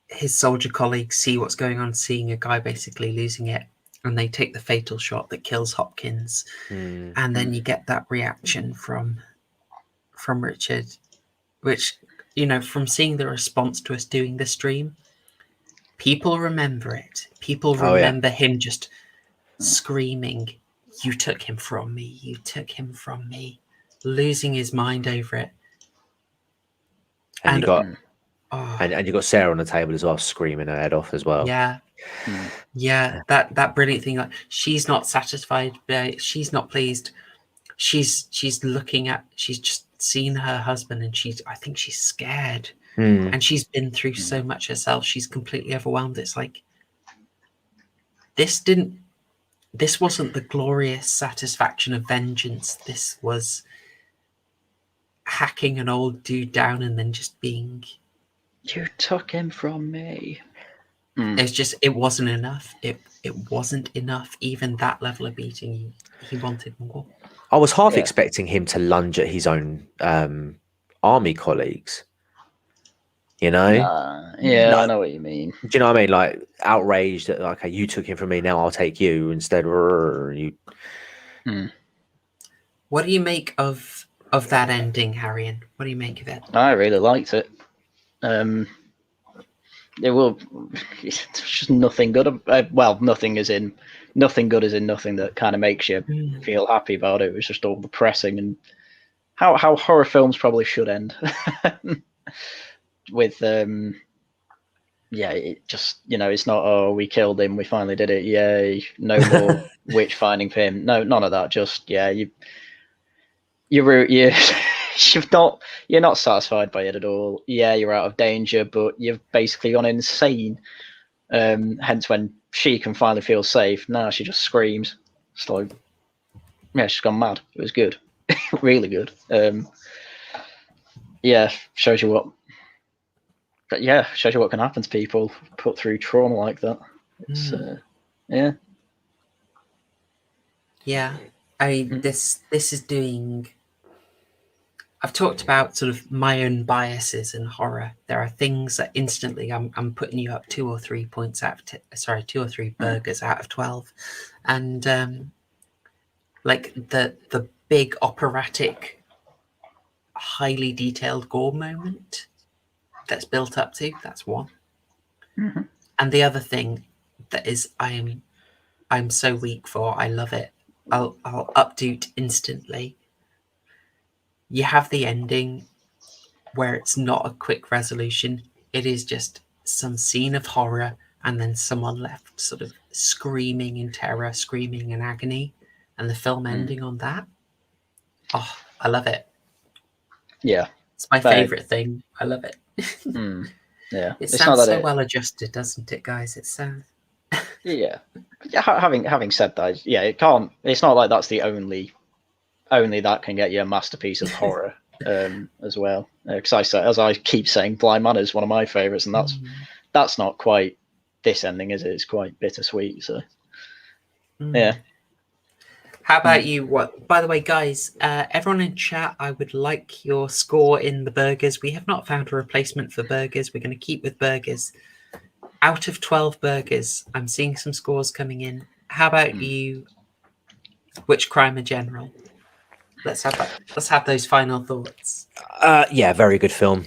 his soldier colleagues see what's going on, seeing a guy basically losing it, and they take the fatal shot that kills Hopkins. And then you get that reaction from Richard, which, you know, from seeing the response to us doing the stream, people remember it. People remember him just screaming, "You took him from me, you took him from me," losing his mind over it. And you got oh, and you got Sarah on the table as well, screaming her head off as well. yeah, that brilliant thing, like, she's not satisfied, she's not pleased. She's just seen her husband, and I think she's scared. And she's been through so much herself. She's completely overwhelmed. It's like, this wasn't the glorious satisfaction of vengeance. This was hacking an old dude down and then just being, "You took him from me." It's just, it wasn't enough. It wasn't enough. Even that level of beating, he wanted more. I was half expecting him to lunge at his own army colleagues. You know? I know what you mean. Do you know what I mean? Like, outraged that, okay, you took him from me, now I'll take you instead. You. What do you make of that ending, Haryan? What do you make of it? I really liked it. It's just nothing good. Well, nothing good is in nothing that kind of makes you feel happy about it. It was just all depressing, and how horror films probably should end. With it just, you know, it's not, oh, we killed him, we finally did it, yay, no more witch finding for him. No, none of that. Just you're not satisfied by it at all. Yeah, you're out of danger, but you've basically gone insane. Hence, when she can finally feel safe, now she just screams. It's like, yeah, she's gone mad. It was good, really good. Shows you what. But yeah, shows you what can happen to people put through trauma like that. It's, Yeah, I mean, this is doing. I've talked about sort of my own biases in horror. There are things that instantly I'm putting you up 2 or 3 points out of 2 or 3 burgers out of 12, and like the big operatic, highly detailed gore moment that's built up to, that's one. And the other thing that is I'm so weak for, I love it, I'll updoot instantly. You have the ending where it's not a quick resolution. It is just some scene of horror, and then someone left sort of screaming in terror, screaming in agony, and the film ending on that. Oh, I love it. Yeah. It's my favourite thing. I love it. Yeah. It sounds so well adjusted, doesn't it, guys? It sounds. Yeah. Having said that, yeah, it's not like that's the only that can get you a masterpiece of horror as well. Because as I keep saying, Blind Manor is one of my favourites, and that's not quite this ending, is it? It's quite bittersweet. So yeah. How about you? What? By the way, guys, everyone in chat, I would like your score in the burgers. We have not found a replacement for burgers. We're going to keep with burgers. Out of 12 burgers, I'm seeing some scores coming in. How about you, Witchfinder General? Let's have those final thoughts. Yeah, very good film.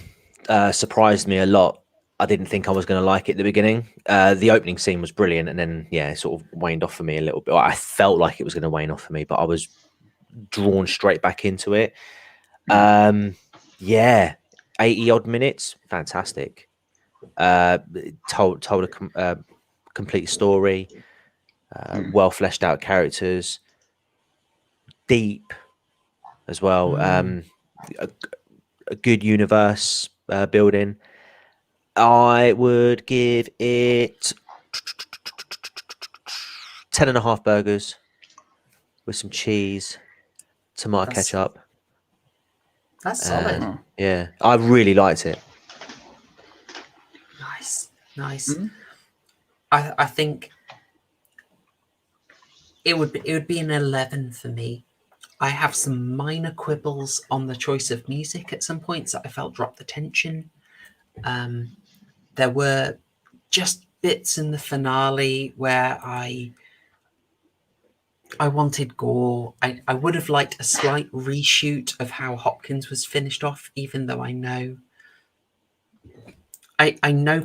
Surprised me a lot. I didn't think I was going to like it at the beginning. The opening scene was brilliant, and then it sort of waned off for me a little bit. I felt like it was going to wane off for me, but I was drawn straight back into it. 80 odd minutes, fantastic. Told a complete story, well fleshed out characters, deep as well. A good universe building. I would give it 10.5 burgers with some cheese, tomato ketchup. That's solid. Yeah, I really liked it. Nice. I think it would be an 11 for me. I have some minor quibbles on the choice of music at some points that I felt dropped the tension. There were just bits in the finale where I wanted gore. I would have liked a slight reshoot of how Hopkins was finished off, even though I know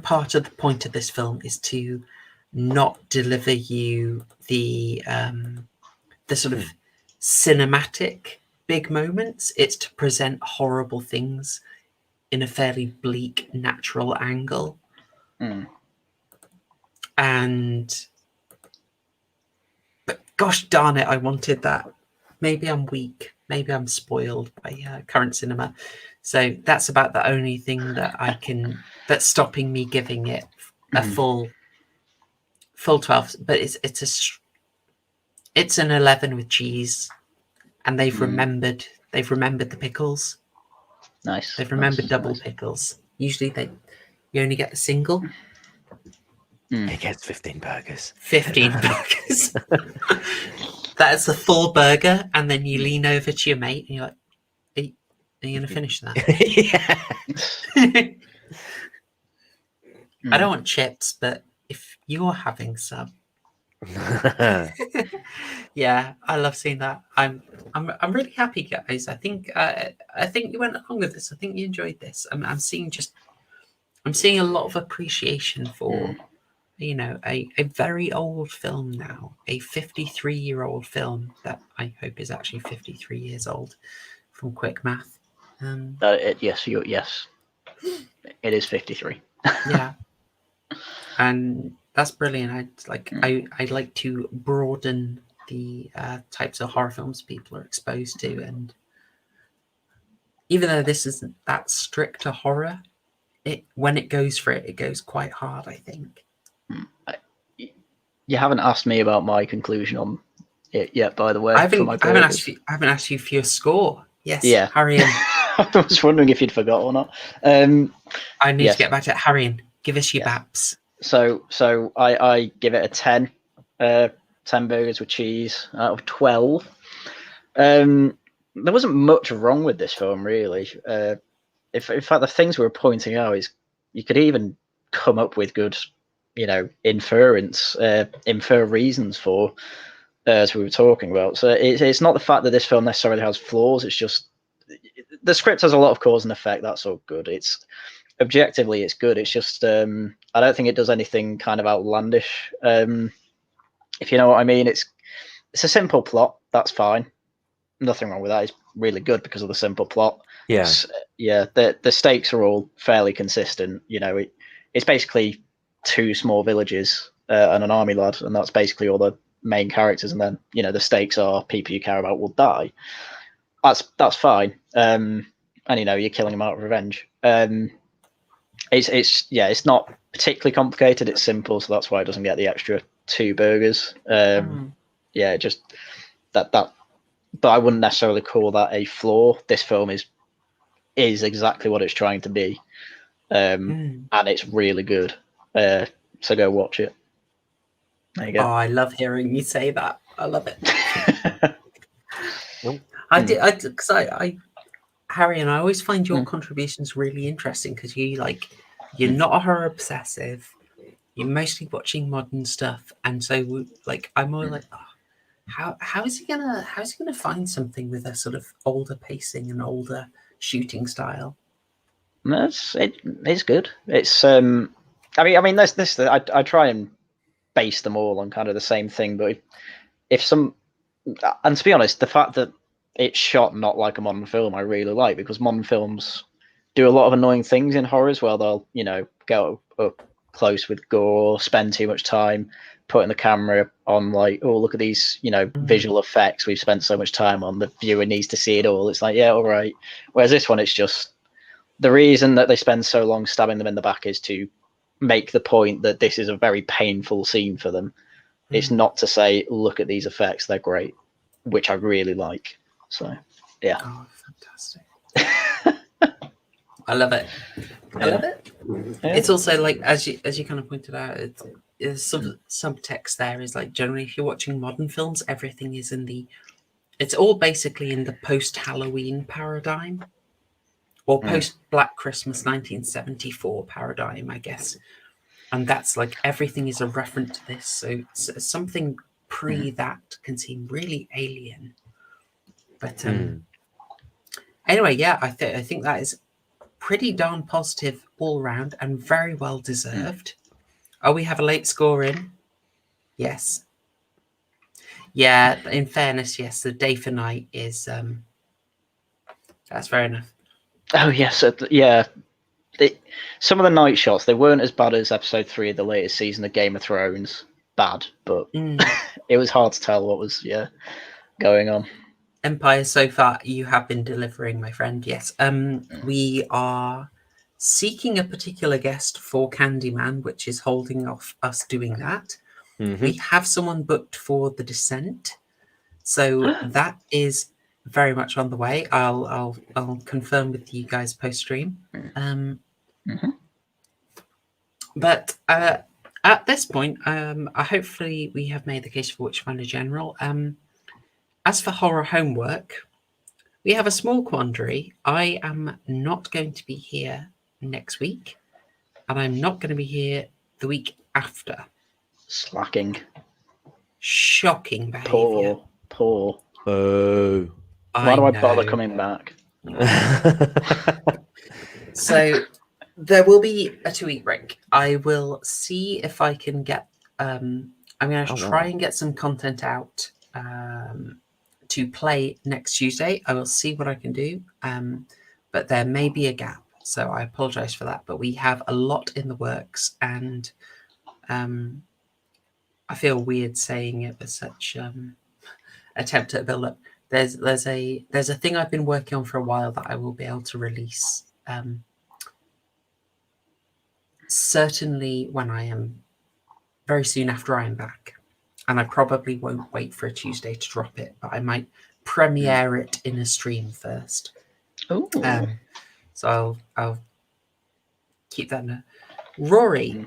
part of the point of this film is to not deliver you the sort of cinematic big moments. It's to present horrible things in a fairly bleak, natural angle. And but gosh darn it, I wanted that. Maybe I'm weak. Maybe I'm spoiled by current cinema. So that's about the only thing that that's stopping me giving it a full 12. But it's an 11 with cheese, and they've remembered the pickles. Nice. They've remembered double pickles. Usually you only get a single. He gets 15 burgers. 15 burgers. That's a full burger, and then you lean over to your mate and you're like, are you going to finish that? I don't want chips, but if you're having some. Yeah, I love seeing that. I'm really happy, guys. I think you went along with this. I think you enjoyed this. I'm seeing a lot of appreciation for a very old film now, a 53-year-old film that I hope is actually 53 years old from quick math. Yes, it is 53. Yeah, and that's brilliant. I'd like to broaden the types of horror films people are exposed to, and even though this isn't that strict a horror, when it goes for it goes quite hard, I think. You haven't asked me about my conclusion on it yet, by the way. I haven't asked you for your score. Yes, yeah. Haryan. I was wondering if you'd forgot or not. I need to get back to Haryan. Give us your baps. So I give it a 10. 10 burgers with cheese out of 12. There wasn't much wrong with this film, really. In fact, the things we were pointing out is you could even come up with good, infer reasons for, as we were talking about. So it's not the fact that this film necessarily has flaws. It's just the script has a lot of cause and effect. That's all good. It's objectively it's good. It's just I don't think it does anything kind of outlandish. If you know what I mean, it's a simple plot. That's fine. Nothing wrong with that. It's really good because of the simple plot. Yeah. The stakes are all fairly consistent. It's basically two small villages and an army lad, and that's basically all the main characters. And then the stakes are people you care about will die. That's fine. And you're killing them out of revenge. It's not particularly complicated. It's simple, so that's why it doesn't get the extra 2 burgers. Just that. But I wouldn't necessarily call that a flaw. This film is exactly what it's trying to be, and it's really good. So go watch it. There you go. Oh, I love hearing you say that. I love it. Haryan, I always find your contributions really interesting because you're not a horror obsessive. You're mostly watching modern stuff, and so I'm all like, oh, how is he gonna find something with a sort of older pacing and older shooting style? It's good. It's I mean this I try and base them all on kind of the same thing, but and to be honest, the fact that it's shot not like a modern film I really like, because modern films do a lot of annoying things in horrors where they'll go up close with gore, spend too much time putting the camera on, like, oh, look at these visual effects we've spent so much time on, the viewer needs to see it all. It's like, yeah, all right. Whereas this one, it's just the reason that they spend so long stabbing them in the back is to make the point that this is a very painful scene for them. It's not to say, look at these effects, they're great, which I really like. So yeah. Oh, fantastic. I love it. I love it. Yeah. It's also like, as you kind of pointed out, it's some subtext there is like, generally if you're watching modern films, everything is it's all basically in the post-Halloween paradigm, or post Black Christmas 1974 paradigm, I guess. And that's like everything is a reference to this. So something pre that can seem really alien. But anyway, yeah, I think that is pretty darn positive all round and very well deserved. Oh, we have a late score in. Yes. Yeah, in fairness, yes, the day for night is that's fair enough. Oh yes, yeah. Some of the night shots, they weren't as bad as episode 3 of the latest season of Game of Thrones. Bad, but it was hard to tell what was going on. Empire, so far you have been delivering, my friend. Yes. We are seeking a particular guest for Candyman, which is holding off us doing that. We have someone booked for The Descent, so that is very much on the way. I'll confirm with you guys post stream. But at this point, hopefully we have made the case for Witchfinder General. As for horror homework, we have a small quandary. I am not going to be here next week, and I'm not going to be here the week after. Slacking. Shocking behaviour. Poor. Oh. Why do I bother coming back? So there will be a 2-week break. I will see if I can get. I'm going to try and get some content out to play next Tuesday. I will see what I can do, but there may be a gap, so I apologise for that. But we have a lot in the works, and I feel weird saying it with such attempt at build up. There's a thing I've been working on for a while that I will be able to release. Certainly when I am very soon after I am back, and I probably won't wait for a Tuesday to drop it, but I might premiere it in a stream first. Oh, so I'll keep that in a... Rory,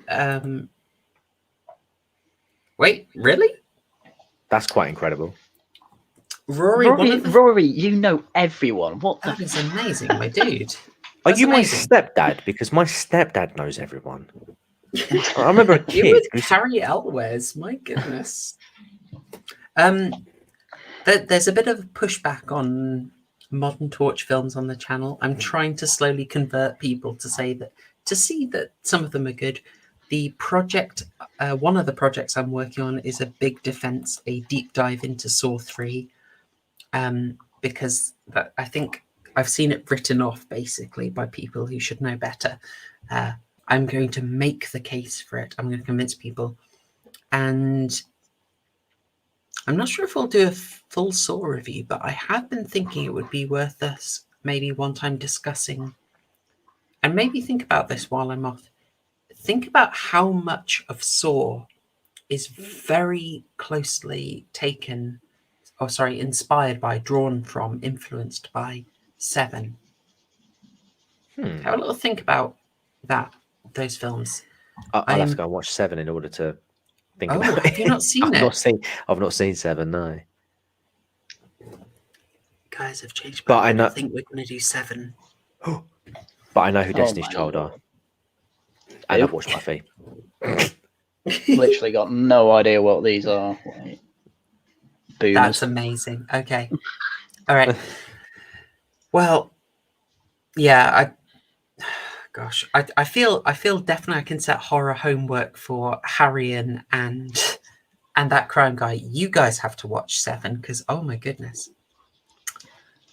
wait, really? That's quite incredible. Rory, you know everyone. What? That is amazing, my dude. Are That's you amazing. my stepdad? Because my stepdad knows everyone. I remember a You kid. with Carrie Elwes, my goodness. There's a bit of pushback on modern torch films on the channel. I'm trying to slowly convert people to see that some of them are good. The project, one of the projects I'm working on is a big defense, a deep dive into Saw 3, because I think I've seen it written off basically by people who should know better. I'm going to make the case for it. I'm going to convince people. And I'm not sure if we'll do a full Saw review, but I have been thinking it would be worth us maybe one time discussing, and maybe think about this while I'm off. Think about how much of Saw is very closely inspired by, drawn from, influenced by Seven. Have a little think about those films. I'll have to go and watch Seven in order to think about it. Have you not seen it? I've not seen Seven, no. Guys have changed. But I know. I think we're going to do Seven. But I know who Destiny's Child are. And I've watched Buffy. Literally got no idea what these are. Boomers. That's amazing. Okay. All right. Well, yeah, I feel definitely I can set horror homework for Haryan and that crime guy. You guys have to watch Seven, because oh my goodness.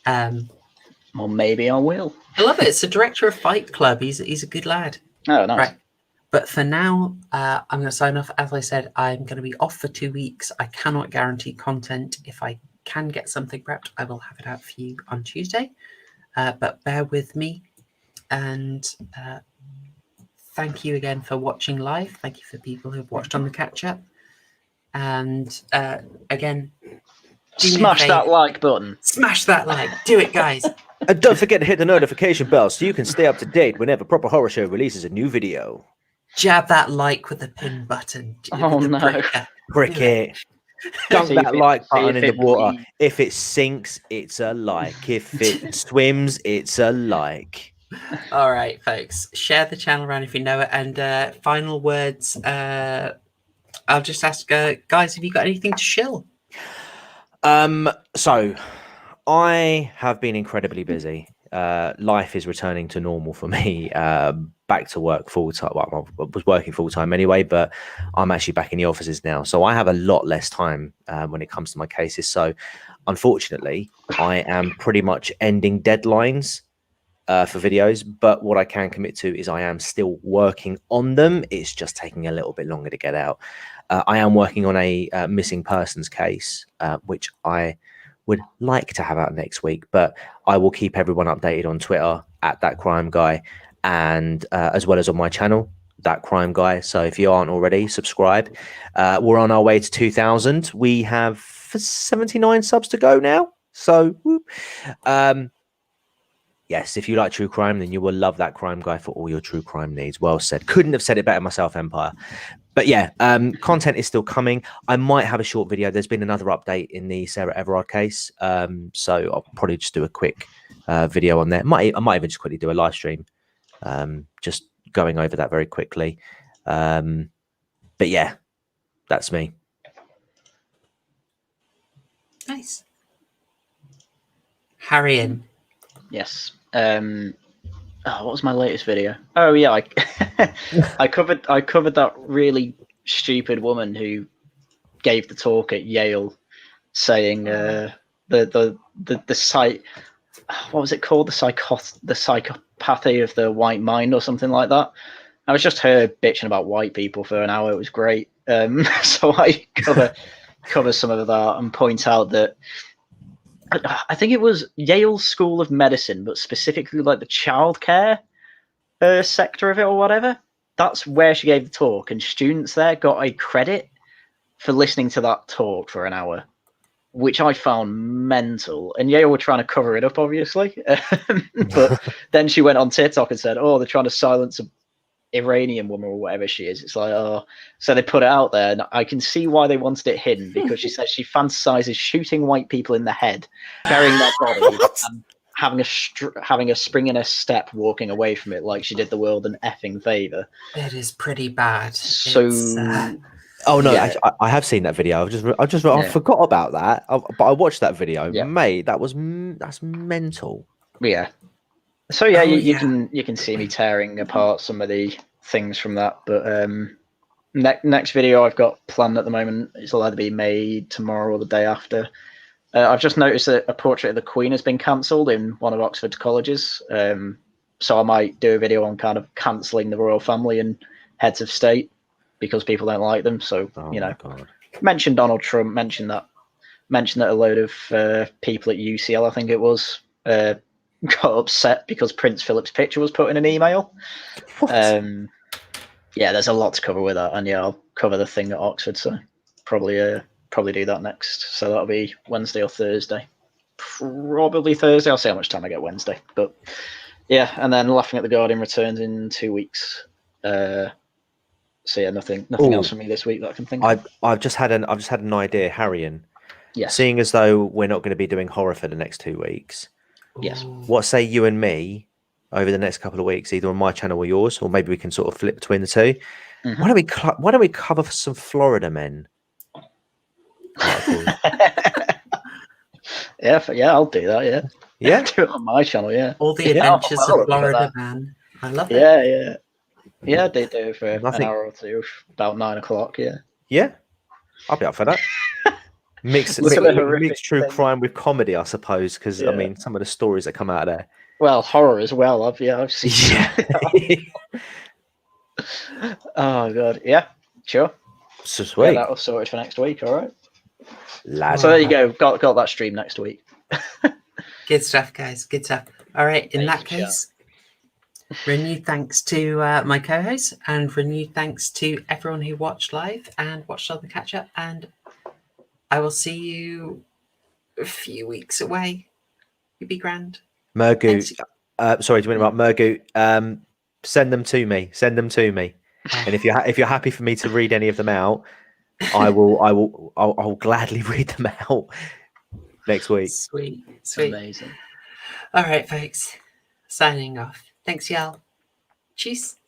Well, maybe I will. I love it. It's the director of Fight Club. He's a good lad. Oh, nice. Right. But for now, I'm going to sign off. As I said, I'm going to be off for 2 weeks. I cannot guarantee content. If I can get something prepped, I will have it out for you on Tuesday. But bear with me. And thank you again for watching live. Thank you for people who've watched on the catch-up. And again, smash that like button. Smash that like. Do it, guys. And don't forget to hit the notification bell so you can stay up to date whenever Proper Horror Show releases a new video. Jab that like with the pin button. Oh, no. Prick it. Dunk that like button in the water. If it sinks, it's a like. If it swims, it's a like. All right, folks. Share the channel around if you know it. And final words. I'll just ask, guys, have you got anything to shill? So I have been incredibly busy. Life is returning to normal for me. Back to work full time. Well, I was working full time anyway, but I'm actually back in the offices now, so I have a lot less time when it comes to my cases. So, unfortunately, I am pretty much ending deadlines for videos. But what I can commit to is I am still working on them. It's just taking a little bit longer to get out. I am working on a missing persons case, which I would like to have out next week, but I will keep everyone updated on Twitter at That Crime Guy, and as well as on my channel, That Crime Guy. So if you aren't already, subscribe. We're on our way to 2,000. We have 79 subs to go now. So yes, if you like true crime, then you will love That Crime Guy for all your true crime needs. Well said. Couldn't have said it better myself, Empire. But yeah, content is still coming. I might have a short video. There's been another update in the Sarah Everard case. So I'll probably just do a quick video on there. I might even just quickly do a live stream, just going over that very quickly. But yeah, that's me. Nice. Haryan. Yes. What was my latest video? Oh yeah, I covered that really stupid woman who gave the talk at Yale, saying the site, what was it called, the psychopathy of the white mind or something like that. I was just her bitching about white people for an hour. It was great. So I cover some of that and point out that I think it was Yale School of Medicine, but specifically like the childcare sector of it or whatever. That's where she gave the talk, and students there got a credit for listening to that talk for an hour, which I found mental. And Yale were trying to cover it up, obviously. But then she went on TikTok and said, "Oh, they're trying to silence a Iranian woman or whatever she is." It's like, oh, so they put it out there, and I can see why they wanted it hidden, because she says she fantasizes shooting white people in the head, burying their body, and having a spring in her step, walking away from it like she did the world an effing favor. It is pretty bad. So, oh no, yeah. actually, I have seen that video. I forgot about that, but I watched that video. Yeah. Mate, that's mental. Yeah. So yeah, you can see me tearing apart some of the things from that. But next video I've got planned at the moment, it'll either be made tomorrow or the day after. I've just noticed that a portrait of the Queen has been cancelled in one of Oxford's colleges. So I might do a video on kind of cancelling the royal family and heads of state because people don't like them. So mention Donald Trump, mention that a load of people at UCL, I think it was, got upset because Prince Philip's picture was put in an email. Yeah, there's a lot to cover with that, and yeah, I'll cover the thing at Oxford, so probably do that next. So that'll be Wednesday or Thursday. Probably Thursday. I'll see how much time I get Wednesday. But yeah, and then Laughing at the Guardian returns in 2 weeks. So yeah, nothing else from me this week that I can think of. I've just had an idea, Haryan. Yes. Seeing as though we're not going to be doing horror for the next 2 weeks. Yes. What say you and me over the next couple of weeks, either on my channel or yours, or maybe we can sort of flip between the two. Mm-hmm. Why don't we cover some Florida men? Yeah, I'll do that. Yeah, do it on my channel. Yeah, all the adventures of Florida man. I love it. Yeah. They do it for an hour or two, about 9 o'clock. Yeah, I'll be up for that. Mixed true crime with comedy, I suppose, because I mean, some of the stories that come out of there. Well, horror as well. I've seen. Yeah. Oh god, yeah, sure. So sweet. Yeah, that'll sort it for next week. All right. So there you go. Got that stream next week. Good stuff, guys. Good stuff. All right. In that case, renewed thanks to my co-hosts, and renewed thanks to everyone who watched live and watched on the catch up. And I will see you a few weeks away. You'd be grand. Mergu, sorry to interrupt. Mergu, send them to me. And if you're happy for me to read any of them out, I'll gladly read them out next week. Sweet. Amazing. All right, folks. Signing off. Thanks, y'all. Tschüss.